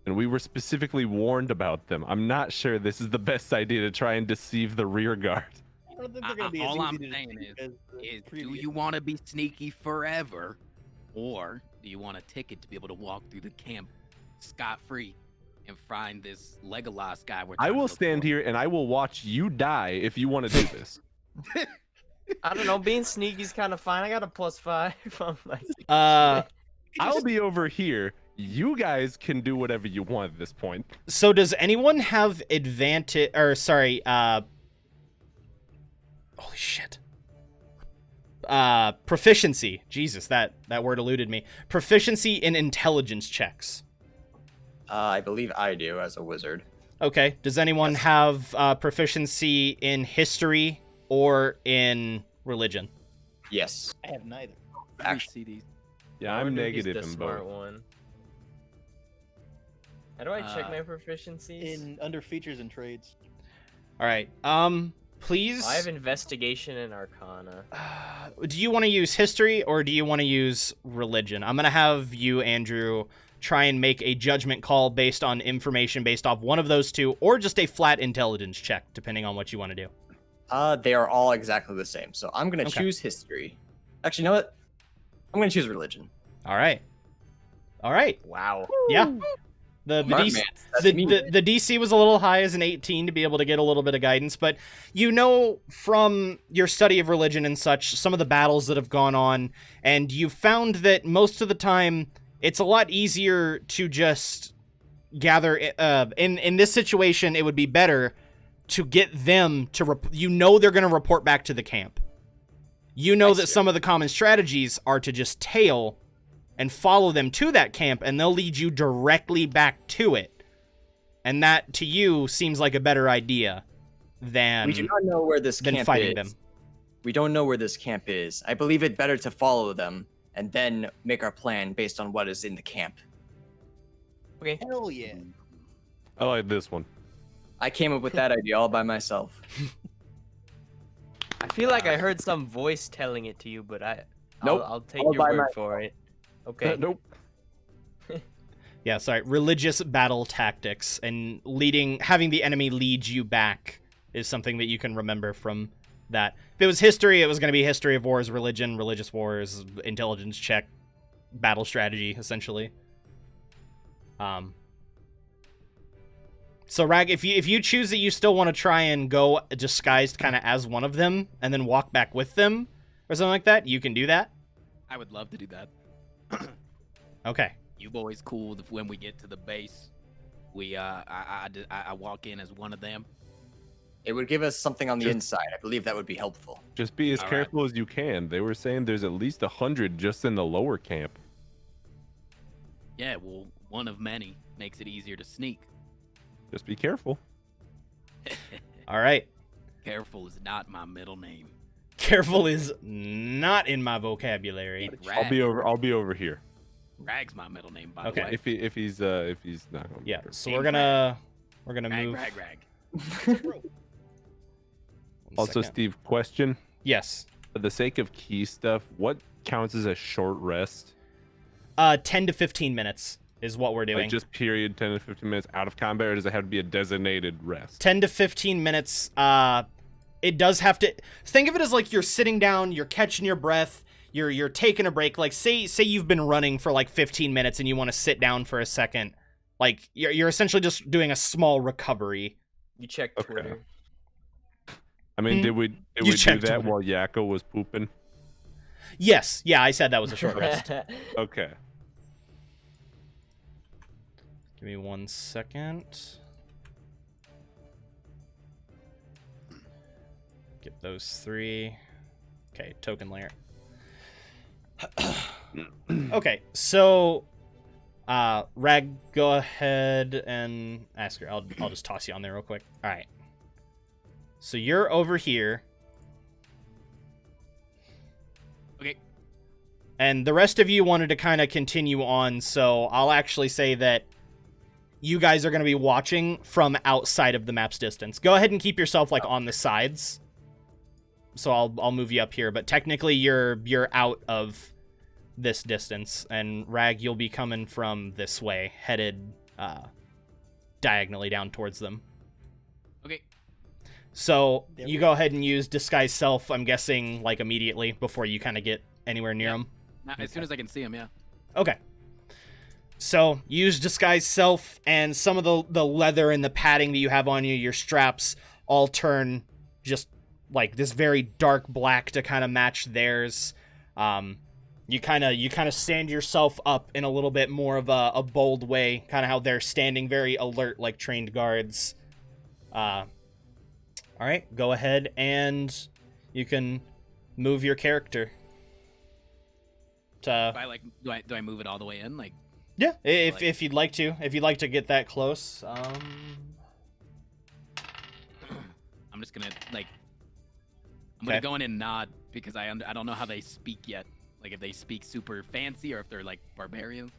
and we were specifically warned about them. I'm not sure this is the best idea to try and deceive the rear guard. I don't think they're gonna be all as I'm easy to saying defeat as the Is do previous. you want to be sneaky forever, or do you want a ticket to be able to walk through the camp scot-free and find this Legolas guy? I will stand here and I will watch you die if you want to do this. I don't know. Being sneaky's kind of fine. I got a +5. I'm like, I'll be over here. You guys can do whatever you want at this point. So does anyone have advantage, or sorry, holy shit. Proficiency. Jesus, that word eluded me. Proficiency in intelligence checks. I believe I do as a wizard. Okay. Does anyone have proficiency in history or in religion? Yes. I have neither. Actually, CDs. Yeah, I'm Marmaduke is negative the in smart both. one. How do I check Uh, my proficiencies? In under features and trades. All right. Please. I have investigation and arcana. Do you want to use history or do you want to use religion? I'm going to have you, Andrew, try and make a judgment call based on information based off one of those two, or just a flat intelligence check, depending on what you want to do. They are all exactly the same. So I'm gonna Okay. choose history. Actually, you know what? I'm gonna choose religion. All right. All right. Wow. Yeah. The Smart DC, man. That's the, me. the DC was a little high as an 18 to be able to get a little bit of guidance, but you know from your study of religion and such, some of the battles that have gone on, and you found that most of the time it's a lot easier to just gather. In this situation, it would be better to get them to. You know they're going to report back to the camp. You know that some of the common strategies are to just tail and follow them to that camp, and they'll lead you directly back to it. And that, to you, seems like a better idea than We do not know where this camp fighting is. them. We don't know where this camp is. I believe it better to follow them and then make our plan based on what is in the camp. Okay. Hell yeah. I like this one. I came up with that idea all by myself. I feel like I heard some voice telling it to you, but Nope. I'll take All your by word my- for it. Okay. Nope. Yeah, sorry, religious battle tactics and having the enemy lead you back is something that you can remember from that. If it was history, it was going to be history of wars, religion, religious wars, intelligence check, battle strategy, essentially. So Rag, if you choose that you still want to try and go disguised kind of as one of them and then walk back with them or something like that, you can do that. I would love to do that. Okay. You boys cool if when we get to the base, I walk in as one of them. It would give us something on the Just- inside. I believe that would be helpful. Just be as All right. careful as you can. They were saying there's at least 100 just in the lower camp. Yeah, well, one of many makes it easier to sneak. Just be careful. All right. Careful is not my middle name. Careful is not in my vocabulary. I'll be over here. Rag's my middle name, by Okay. the way. If he's not home. Yeah. So Name we're gonna Rag, move. rag. One Also, second. Steve, question. Yes. For the sake of key stuff, what counts as a short rest? 10 to 15 minutes is what we're doing. Like just period 10 to 15 minutes out of combat, or does it have to be a designated rest? 10 to 15 minutes. It does have to think of it as like you're sitting down, you're catching your breath, you're taking a break. Like say you've been running for like 15 minutes and you want to sit down for a second. Like you're essentially just doing a small recovery. You check Okay. Twitter. I mean, Hmm. did we do checked that Twitter. while Yakko was pooping? Yes. Yeah, I said that was a short rest. Okay. Give me 1 second. Get those 3. Okay, token layer. Okay, so Rag, go ahead and ask her. I'll just toss you on there real quick. All right. So you're over here. Okay. And the rest of you wanted to kind of continue on, so I'll actually say that you guys are going to be watching from outside of the map's distance. Go ahead and keep yourself like on the sides. So I'll move you up here, but technically you're out of this distance, and Rag, you'll be coming from this way, headed diagonally down towards them. Okay. So you go ahead and use Disguise Self, I'm guessing, like immediately before you kind of get anywhere near them. As soon as I can see him, yeah. Okay. So use Disguise Self, and some of the leather and the padding that you have on you, your straps, all turn just like this very dark black to kind of match theirs. You kind of stand yourself up in a little bit more of a bold way, kind of how they're standing very alert like trained guards. All right, go ahead and you can move your character. If I like, do I move it all the way in? Like, yeah, if you'd like to, get that close. I'm just gonna like, I'm gonna go in and nod because I don't know how they speak yet. Like if they speak super fancy or if they're like barbarians.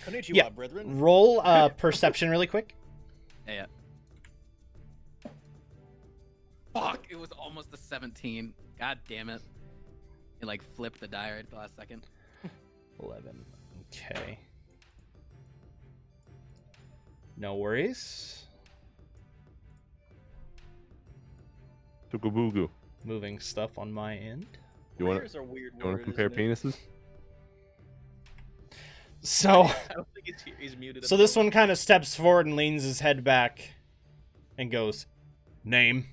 Konnichiwa, Yeah. brethren. Roll perception really quick. Yeah. Fuck! It was almost a 17. God damn it! It like flipped the die right at the last second. 11. Okay. No worries. To GaBooGoo. Moving stuff on my end. You want Prayers are a weird to word, compare isn't it? penises? So, I don't think he's muted. so this one kind of steps forward and leans his head back and goes, "Name."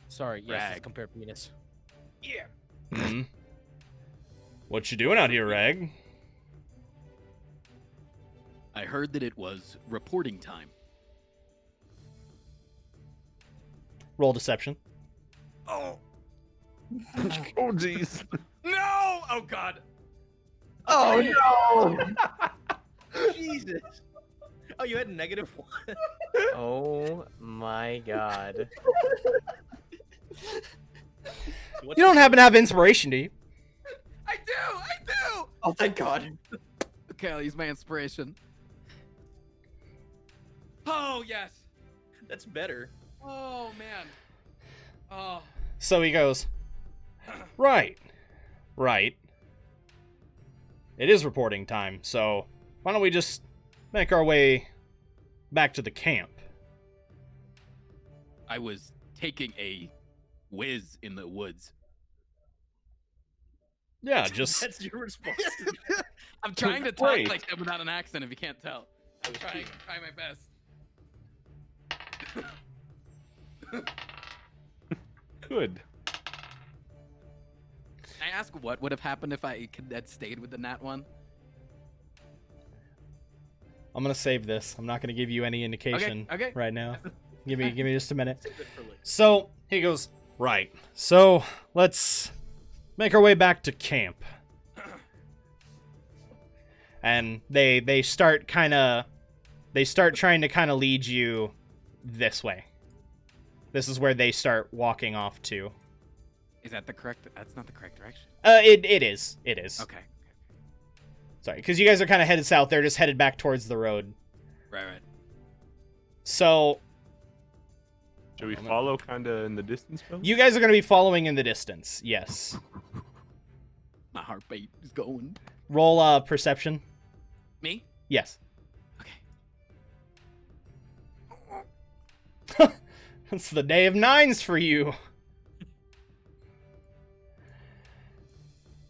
Sorry, yes, Rag. let's compare penis. Hmm. What you doing out here, Rag? I heard that it was reporting time. Roll deception. Oh Oh jeez. no! Oh god! Oh no! Jesus. Oh, you had -1. Oh my god. You don't happen to have inspiration, do you? I do! Oh thank God. Okay, I'll use my inspiration. Oh yes! That's better. Oh man. Oh. So he goes, right. It is reporting time, so why don't we just make our way back to the camp? I was taking a whiz in the woods. Yeah, just That's your response. I'm trying to talk Wait. like that without an accent if you can't tell. I'm trying my best. Good. Can I ask what would have happened if I had stayed with the nat one? I'm gonna save this. I'm not gonna give you any indication okay. right now. Give me just a minute. Good for later. So he goes, right. So let's make our way back to camp. And they start trying to kind of lead you this way. This is where they start walking off to. Is that the correct? That's not the correct direction. It is. Okay. Sorry, because you guys are kind of headed south. They're just headed back towards the road. Right. So Should we follow kind of in the distance, Phil? you guys are going to be following in the distance. Yes. My heartbeat is going. Roll perception. Me? Yes. Okay. It's the day of nines for you.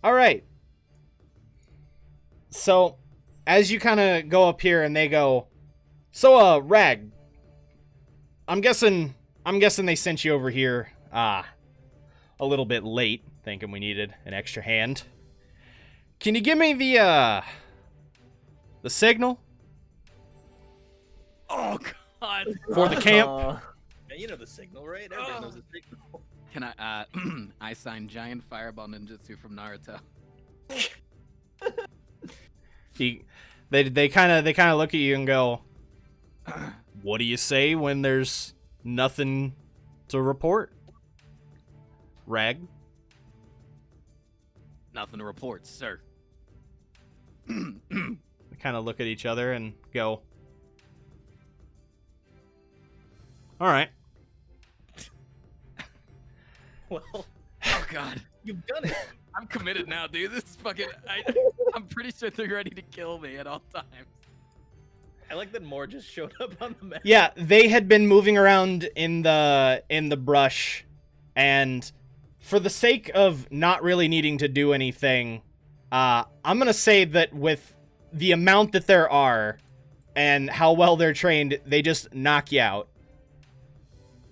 All right. So, as you kind of go up here and they go, so, Rag, I'm guessing they sent you over here, a little bit late, thinking we needed an extra hand. Can you give me the signal Oh God. for the camp? Can You know the signal, right? Everybody knows the signal. Can I? I sign giant fireball ninjutsu from Naruto. They kind of look at you and go, "What do you say when there's nothing to report?" Rag? Nothing to report, sir. They kind of look at each other and go, "All right." Well, Oh God, you've done it. I'm committed now, dude. This is fucking. I'm pretty sure they're ready to kill me at all times. I like that Moore just showed up on the map. Yeah, they had been moving around in the brush, and for the sake of not really needing to do anything, I'm gonna say that with the amount that there are and how well they're trained, they just knock you out.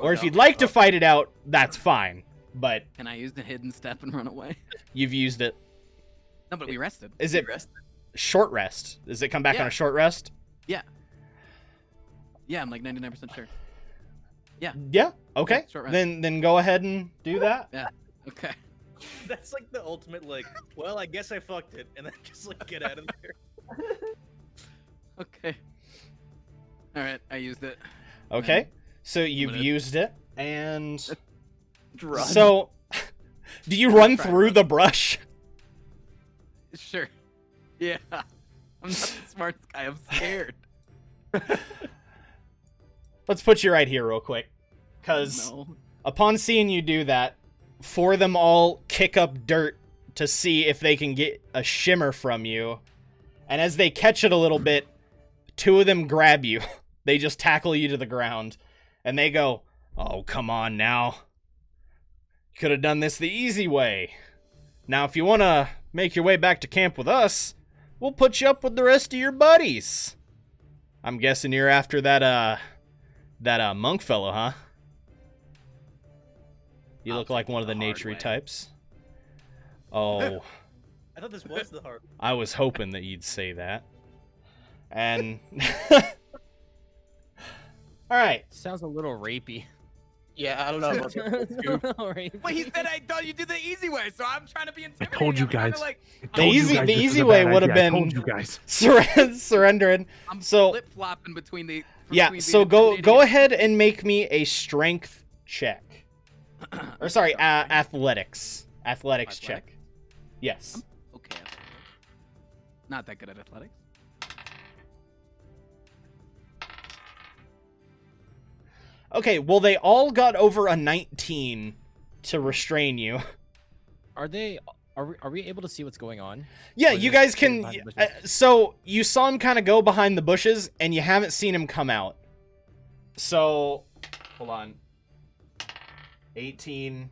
Or if you'd like to fight it out, that's fine. But Can I use the hidden step and run away? you've used it. No, but we rested. Is it short rest? Does it come back on Yeah. a short rest? Yeah, I'm like 99% sure. Yeah. Okay. Yeah, short rest. Then go ahead and do that. Okay. That's like the ultimate, like, well, I guess I fucked it, and then just like get out of there. Okay. All right, I used it. Okay. So you've Minute. used it, and Run. so do you run through the brush? Sure. Yeah. I'm not the smartest guy. I'm scared. Let's put you right here real quick, because No. upon seeing you do that, 4 of them all kick up dirt to see if they can get a shimmer from you, and as they catch it a little bit, 2 of them grab you. They just tackle you to the ground, and they go, "Oh, come on now. You could have done this the easy way. Now, if you want to make your way back to camp with us, we'll put you up with the rest of your buddies. I'm guessing you're after that monk fellow, huh? You I'll look like take one it of the the hard naturey way." types. Oh, I thought this was the hard. I was hoping that you'd say that. And all right, Sounds a little rapey. Yeah, I don't know about that. Well, he said I thought you did the easy way, so I'm trying to be I intimidating. told you I'm trying to, guys. like, The easy way would have I been told you guys. surrendering. I'm So- flip flopping between the. Yeah, between so the go intimidating ahead and make me a strength check. Or sorry, athletics. Athletics check. Athletics? Yes. Okay. Not that good at athletics. Okay, well they all got over a 19 to restrain you. Are we able to see what's going on? Yeah, Or you just guys stay can. behind the bushes? So you saw him kind of go behind the bushes, and you haven't seen him come out. So, hold on. 18,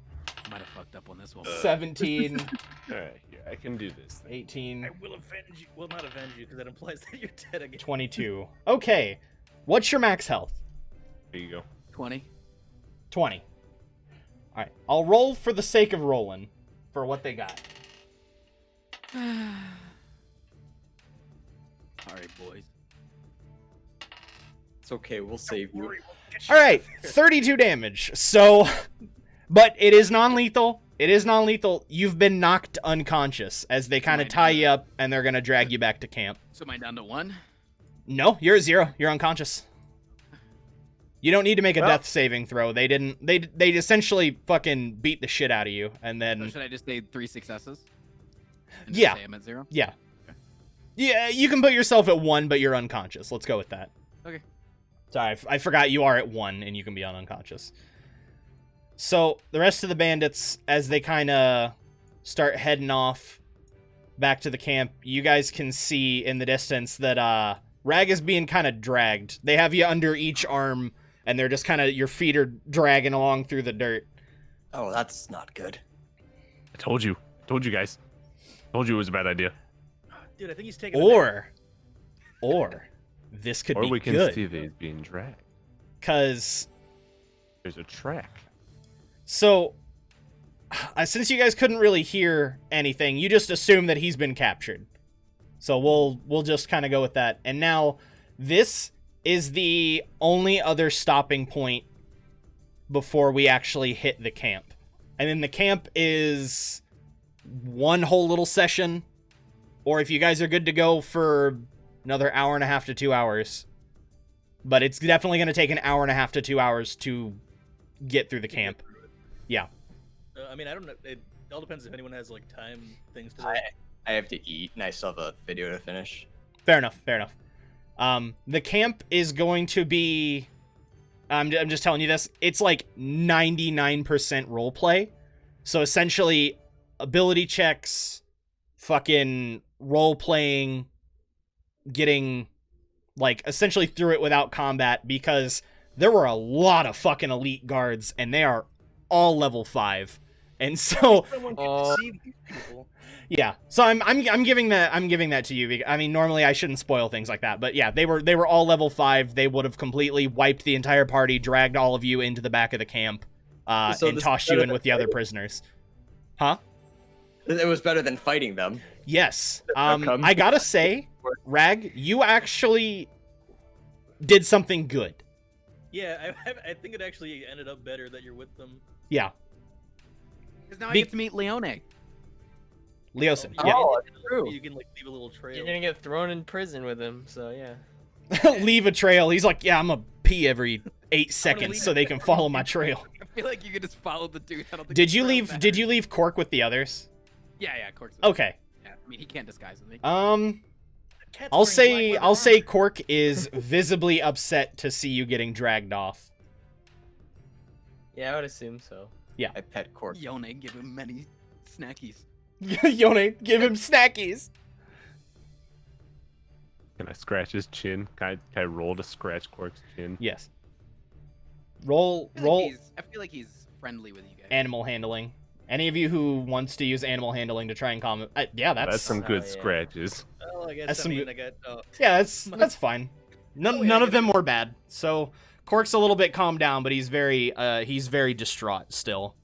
Might have fucked up on this one. 17, All right, here, I can do this. 18, I will avenge you. Well, not avenge you, because that implies that you're dead again. 22. Okay, what's your max health? There you go. 20. 20. All right, I'll roll for the sake of rolling for what they got. All right, boys. It's okay, we'll save you. All right, 32 damage. So, but it is non-lethal. It is non-lethal. You've been knocked unconscious as they kind of tie you up, and they're gonna drag you back to camp. So am I down to 1? No, you're at 0. You're unconscious. You don't need to make a Well- death saving throw. They didn't. They essentially fucking beat the shit out of you, and So then should I just say 3 successes? And just Yeah. Say I'm at 0. yeah, yeah. You can put yourself at 1, but you're unconscious. Let's go with that. Okay. Sorry, I forgot you are at 1, and you can be on unconscious. So the rest of the bandits, as they kind of start heading off back to the camp, you guys can see in the distance that Rag is being kind of dragged. They have you under each arm, and they're just kind of, your feet are dragging along through the dirt. Oh, that's not good. I told you. Told you guys. Told you it was a bad idea. Dude, I think he's taking. a nap. Or this could Or be we can good, see that he's being dragged. because There's a track. so since you guys couldn't really hear anything, you just assume that he's been captured. So we'll just kind of go with that. And now this is the only other stopping point before we actually hit the camp. And then the camp is one whole little session, or if you guys are good to go for another hour and a half to 2 hours. But it's definitely going to take an hour and a half to 2 hours to get through the camp. Yeah. I mean, I don't know. It all depends if anyone has like time things to do. I have to eat, and I still have a video to finish. Fair enough. Fair enough. The camp is going to be... I'm just telling you this. It's like 99% roleplay. So essentially, ability checks, fucking role-playing, getting, like, essentially through it without combat, because there were a lot of fucking elite guards, and they are all level 5. And so... Someone can deceive these people. Yeah, so I'm giving that to you. I mean, normally I shouldn't spoil things like that, but yeah, they were all level 5. They would have completely wiped the entire party, dragged all of you into the back of the camp, and tossed you in with the other prisoners. Huh? It was better than fighting them. Yes. I gotta say, Rag, you actually did something good. Yeah, I think it actually ended up better that you're with them. Yeah. Because now I get to meet Leone. Leosin. Oh, Yeah. Oh, true. You can like leave a little trail. You're gonna get thrown in prison with him, so yeah. Leave a trail. He's like, yeah, I'm gonna pee every 8 seconds leave so they can follow my trail. I feel like you could just follow the dude. I don't think Did it's you real leave? bad. Did you leave Cork with the others? Yeah, Cork's Okay. Yeah, I mean, he can't disguise with me. Cat's I'll wearing black say leather armor. Cork is visibly upset to see you getting dragged off. Yeah, I would assume so. I pet Cork. Yone, give him many snackies. Yone, give him snackies. Can I scratch his chin? Can I roll to scratch Cork's chin? Yes. Roll I feel like he's friendly with you guys. animal handling. Any of you who wants to use animal handling to try and calm it, yeah, That's some good yeah. scratches. Oh, I guess That's I some mean, good- I got. Oh, yeah, that's fine. None of them were bad. So Cork's a little bit calmed down, but he's very distraught still.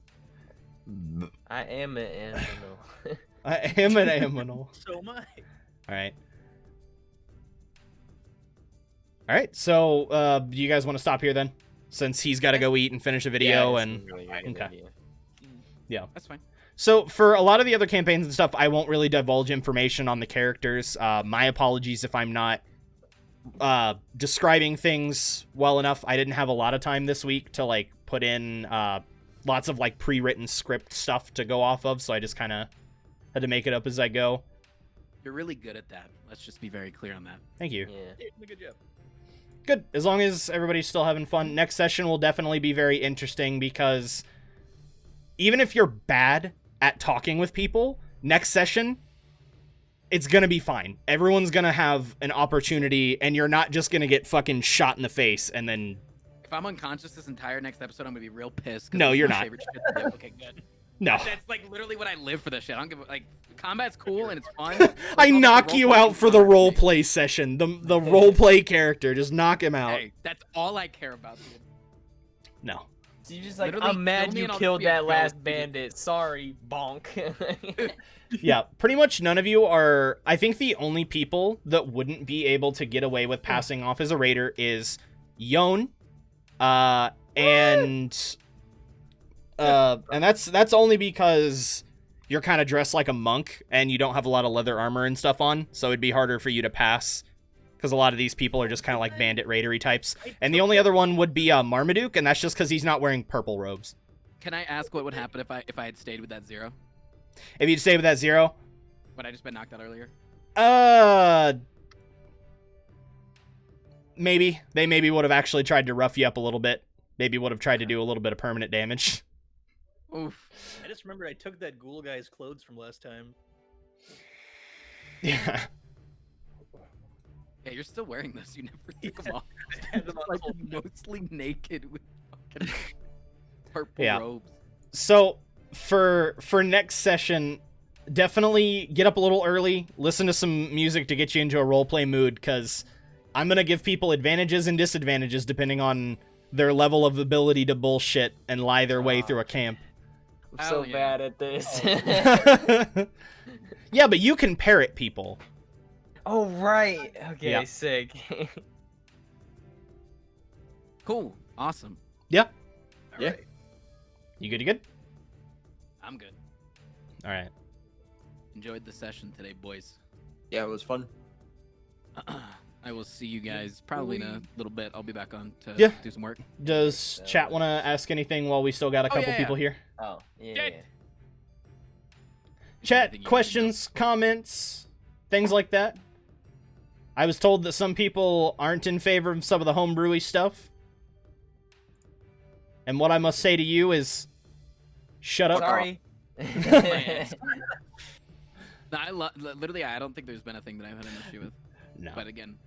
I am an animal. I am an animal. so am I. All right. All right. So, do you guys want to stop here then? Since he's got to go eat and finish a video, Yeah, and this is a really good okay. idea. That's fine. so for a lot of the other campaigns and stuff, I won't really divulge information on the characters. My apologies if I'm not describing things well enough. I didn't have a lot of time this week to like put in lots of like pre-written script stuff to go off of, so I just kind of had to make it up as I go. You're really good at that. Let's just be very clear on that. Thank you. Yeah. Yeah, you did a good job. Good. As long as everybody's still having fun. Next session will definitely be very interesting because even if you're bad at talking with people, next session, it's going to be fine. Everyone's going to have an opportunity and you're not just going to get fucking shot in the face and then... If I'm unconscious this entire next episode, I'm gonna be real pissed. 'cause No, it's you're my not. favorite shit to do. Okay, good. No. That's like literally what I live for. This shit. I don't give a, like combat's cool and it's fun. I but knock the you role-playing out for the combat, roleplay session. The roleplay character. Just knock him out. Hey, that's all I care about, dude. No. So you're just like, Literally I'm mad kill me you and I'll killed be a that ghost, last dude. bandit. Sorry, bonk. Yeah, pretty much none of you are... I think the only people that wouldn't be able to get away with passing off as a raider is Yon, and that's only because you're kind of dressed like a monk and you don't have a lot of leather armor and stuff on, so it'd be harder for you to pass because a lot of these people are just kind of like bandit raidery types. And the only other one would be Marmaduke, and that's just because he's not wearing purple robes. Can I ask what would happen if I had stayed with that 0? If you'd stay with that 0, Would I just been knocked out earlier? Maybe. They maybe would have actually tried to rough you up a little bit. Maybe would have tried to do a little bit of permanent damage. Oof. I just remember I took that ghoul guy's clothes from last time. Yeah. Yeah, you're still wearing this. You never took them off. I had them on Like the whole time. mostly naked with fucking purple Yeah. robes. So for next session, definitely get up a little early, listen to some music to get you into a roleplay mood, because I'm going to give people advantages and disadvantages depending on their level of ability to bullshit and lie their way through a camp. I'm so Hell yeah. bad at this. Yeah, but you can parrot people. Oh, right. Okay, Yeah. sick. Cool. Awesome. Yeah. Yeah. Alright. You good? You good? I'm good. All right. Enjoyed the session today, boys. Yeah, it was fun. I will see you guys probably in a little bit. I'll be back on to Yeah. do some work. Does chat want to ask anything while we still got a couple yeah. people here? Oh, yeah. Jed. Chat, Anything you questions, comments, things like that. I was told that some people aren't in favor of some of the homebrewy stuff. And what I must say to you is, shut up. Sorry. No, literally, I don't think there's been a thing that I've had an issue with. No. But again,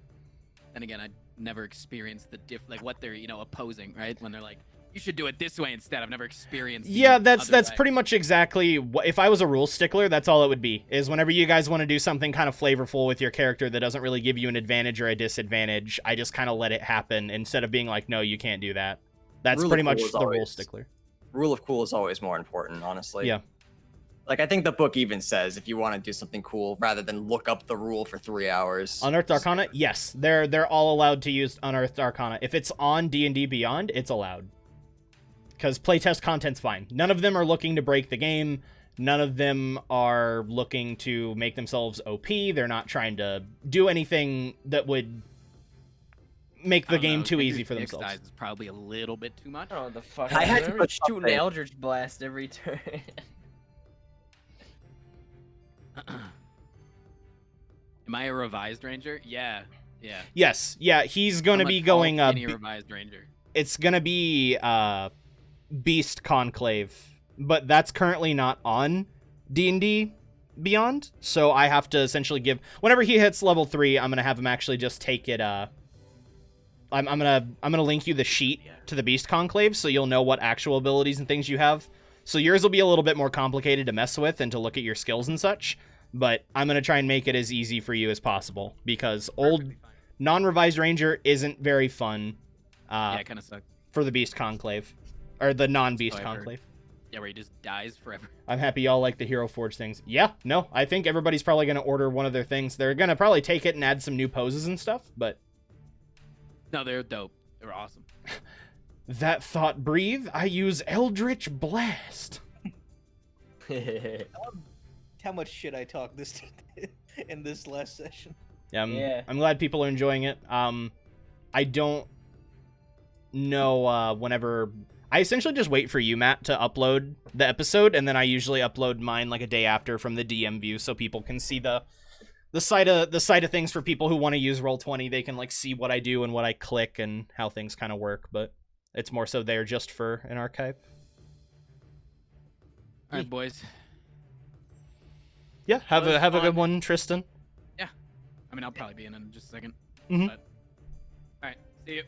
I never experienced the like what they're opposing, right? When they're like, you should do it this way instead. I've never experienced. Yeah, the that's other way. pretty much exactly what, if I was a rule stickler, that's all it would be. Is whenever you guys want to do something kind of flavorful with your character that doesn't really give you an advantage or a disadvantage, I just kind of let it happen instead of being like, no, you can't do that. That's Rule of pretty cool much is the rule always- stickler. Rule of cool is always more important, honestly. Yeah. Like, I think the book even says if you want to do something cool, rather than look up the rule for 3 hours. Unearthed Arcana? Yes, they're all allowed to use Unearthed Arcana. If it's on D&D Beyond, it's allowed. Because playtest content's fine. None of them are looking to break the game. None of them are looking to make themselves OP. They're not trying to do anything that would make I the don't game know, too Kenku's easy for dick themselves. size is probably a little bit too much. Oh, the fuck. I had to I'm put shooting something- Eldritch Blast every turn. Am I a revised ranger? Yeah. Yes, yeah, he's going to I'm a be tall, going... skinny revised ranger. it's going to be Beast Conclave, but that's currently not on D&D Beyond, so I have to essentially give... Whenever he hits level 3, I'm going to have him actually just take it... I'm gonna link you the sheet to the Beast Conclave, so you'll know what actual abilities and things you have. So yours will be a little bit more complicated to mess with and to look at your skills and such, but I'm gonna try and make it as easy for you as possible, because old Perfectly fine. non-revised ranger isn't very fun Yeah, it kind of sucks. for the Beast Conclave, or the non-Beast That's what I've Conclave. Yeah, where he just dies forever. I'm happy y'all like the Hero Forge things. Yeah, no, I think everybody's probably gonna order one of their things. They're gonna probably take it and add some new poses and stuff, but No, they're dope. They're awesome. that thought breathe, I use Eldritch Blast. How much shit I talked this in this last session. Yeah, Yeah. I'm glad people are enjoying it. I don't know whenever... I essentially just wait for you, Matt, to upload the episode, and then I usually upload mine like a day after from the DM view, so people can see the side of things for people who want to use Roll20. They can like see what I do and what I click and how things kind of work, but it's more so there just for an archive. All right, boys. Yeah, have Well, a it's have a good fun. one, Tristan. I mean, I'll probably be in just a second. Mhm. But... All right, see you.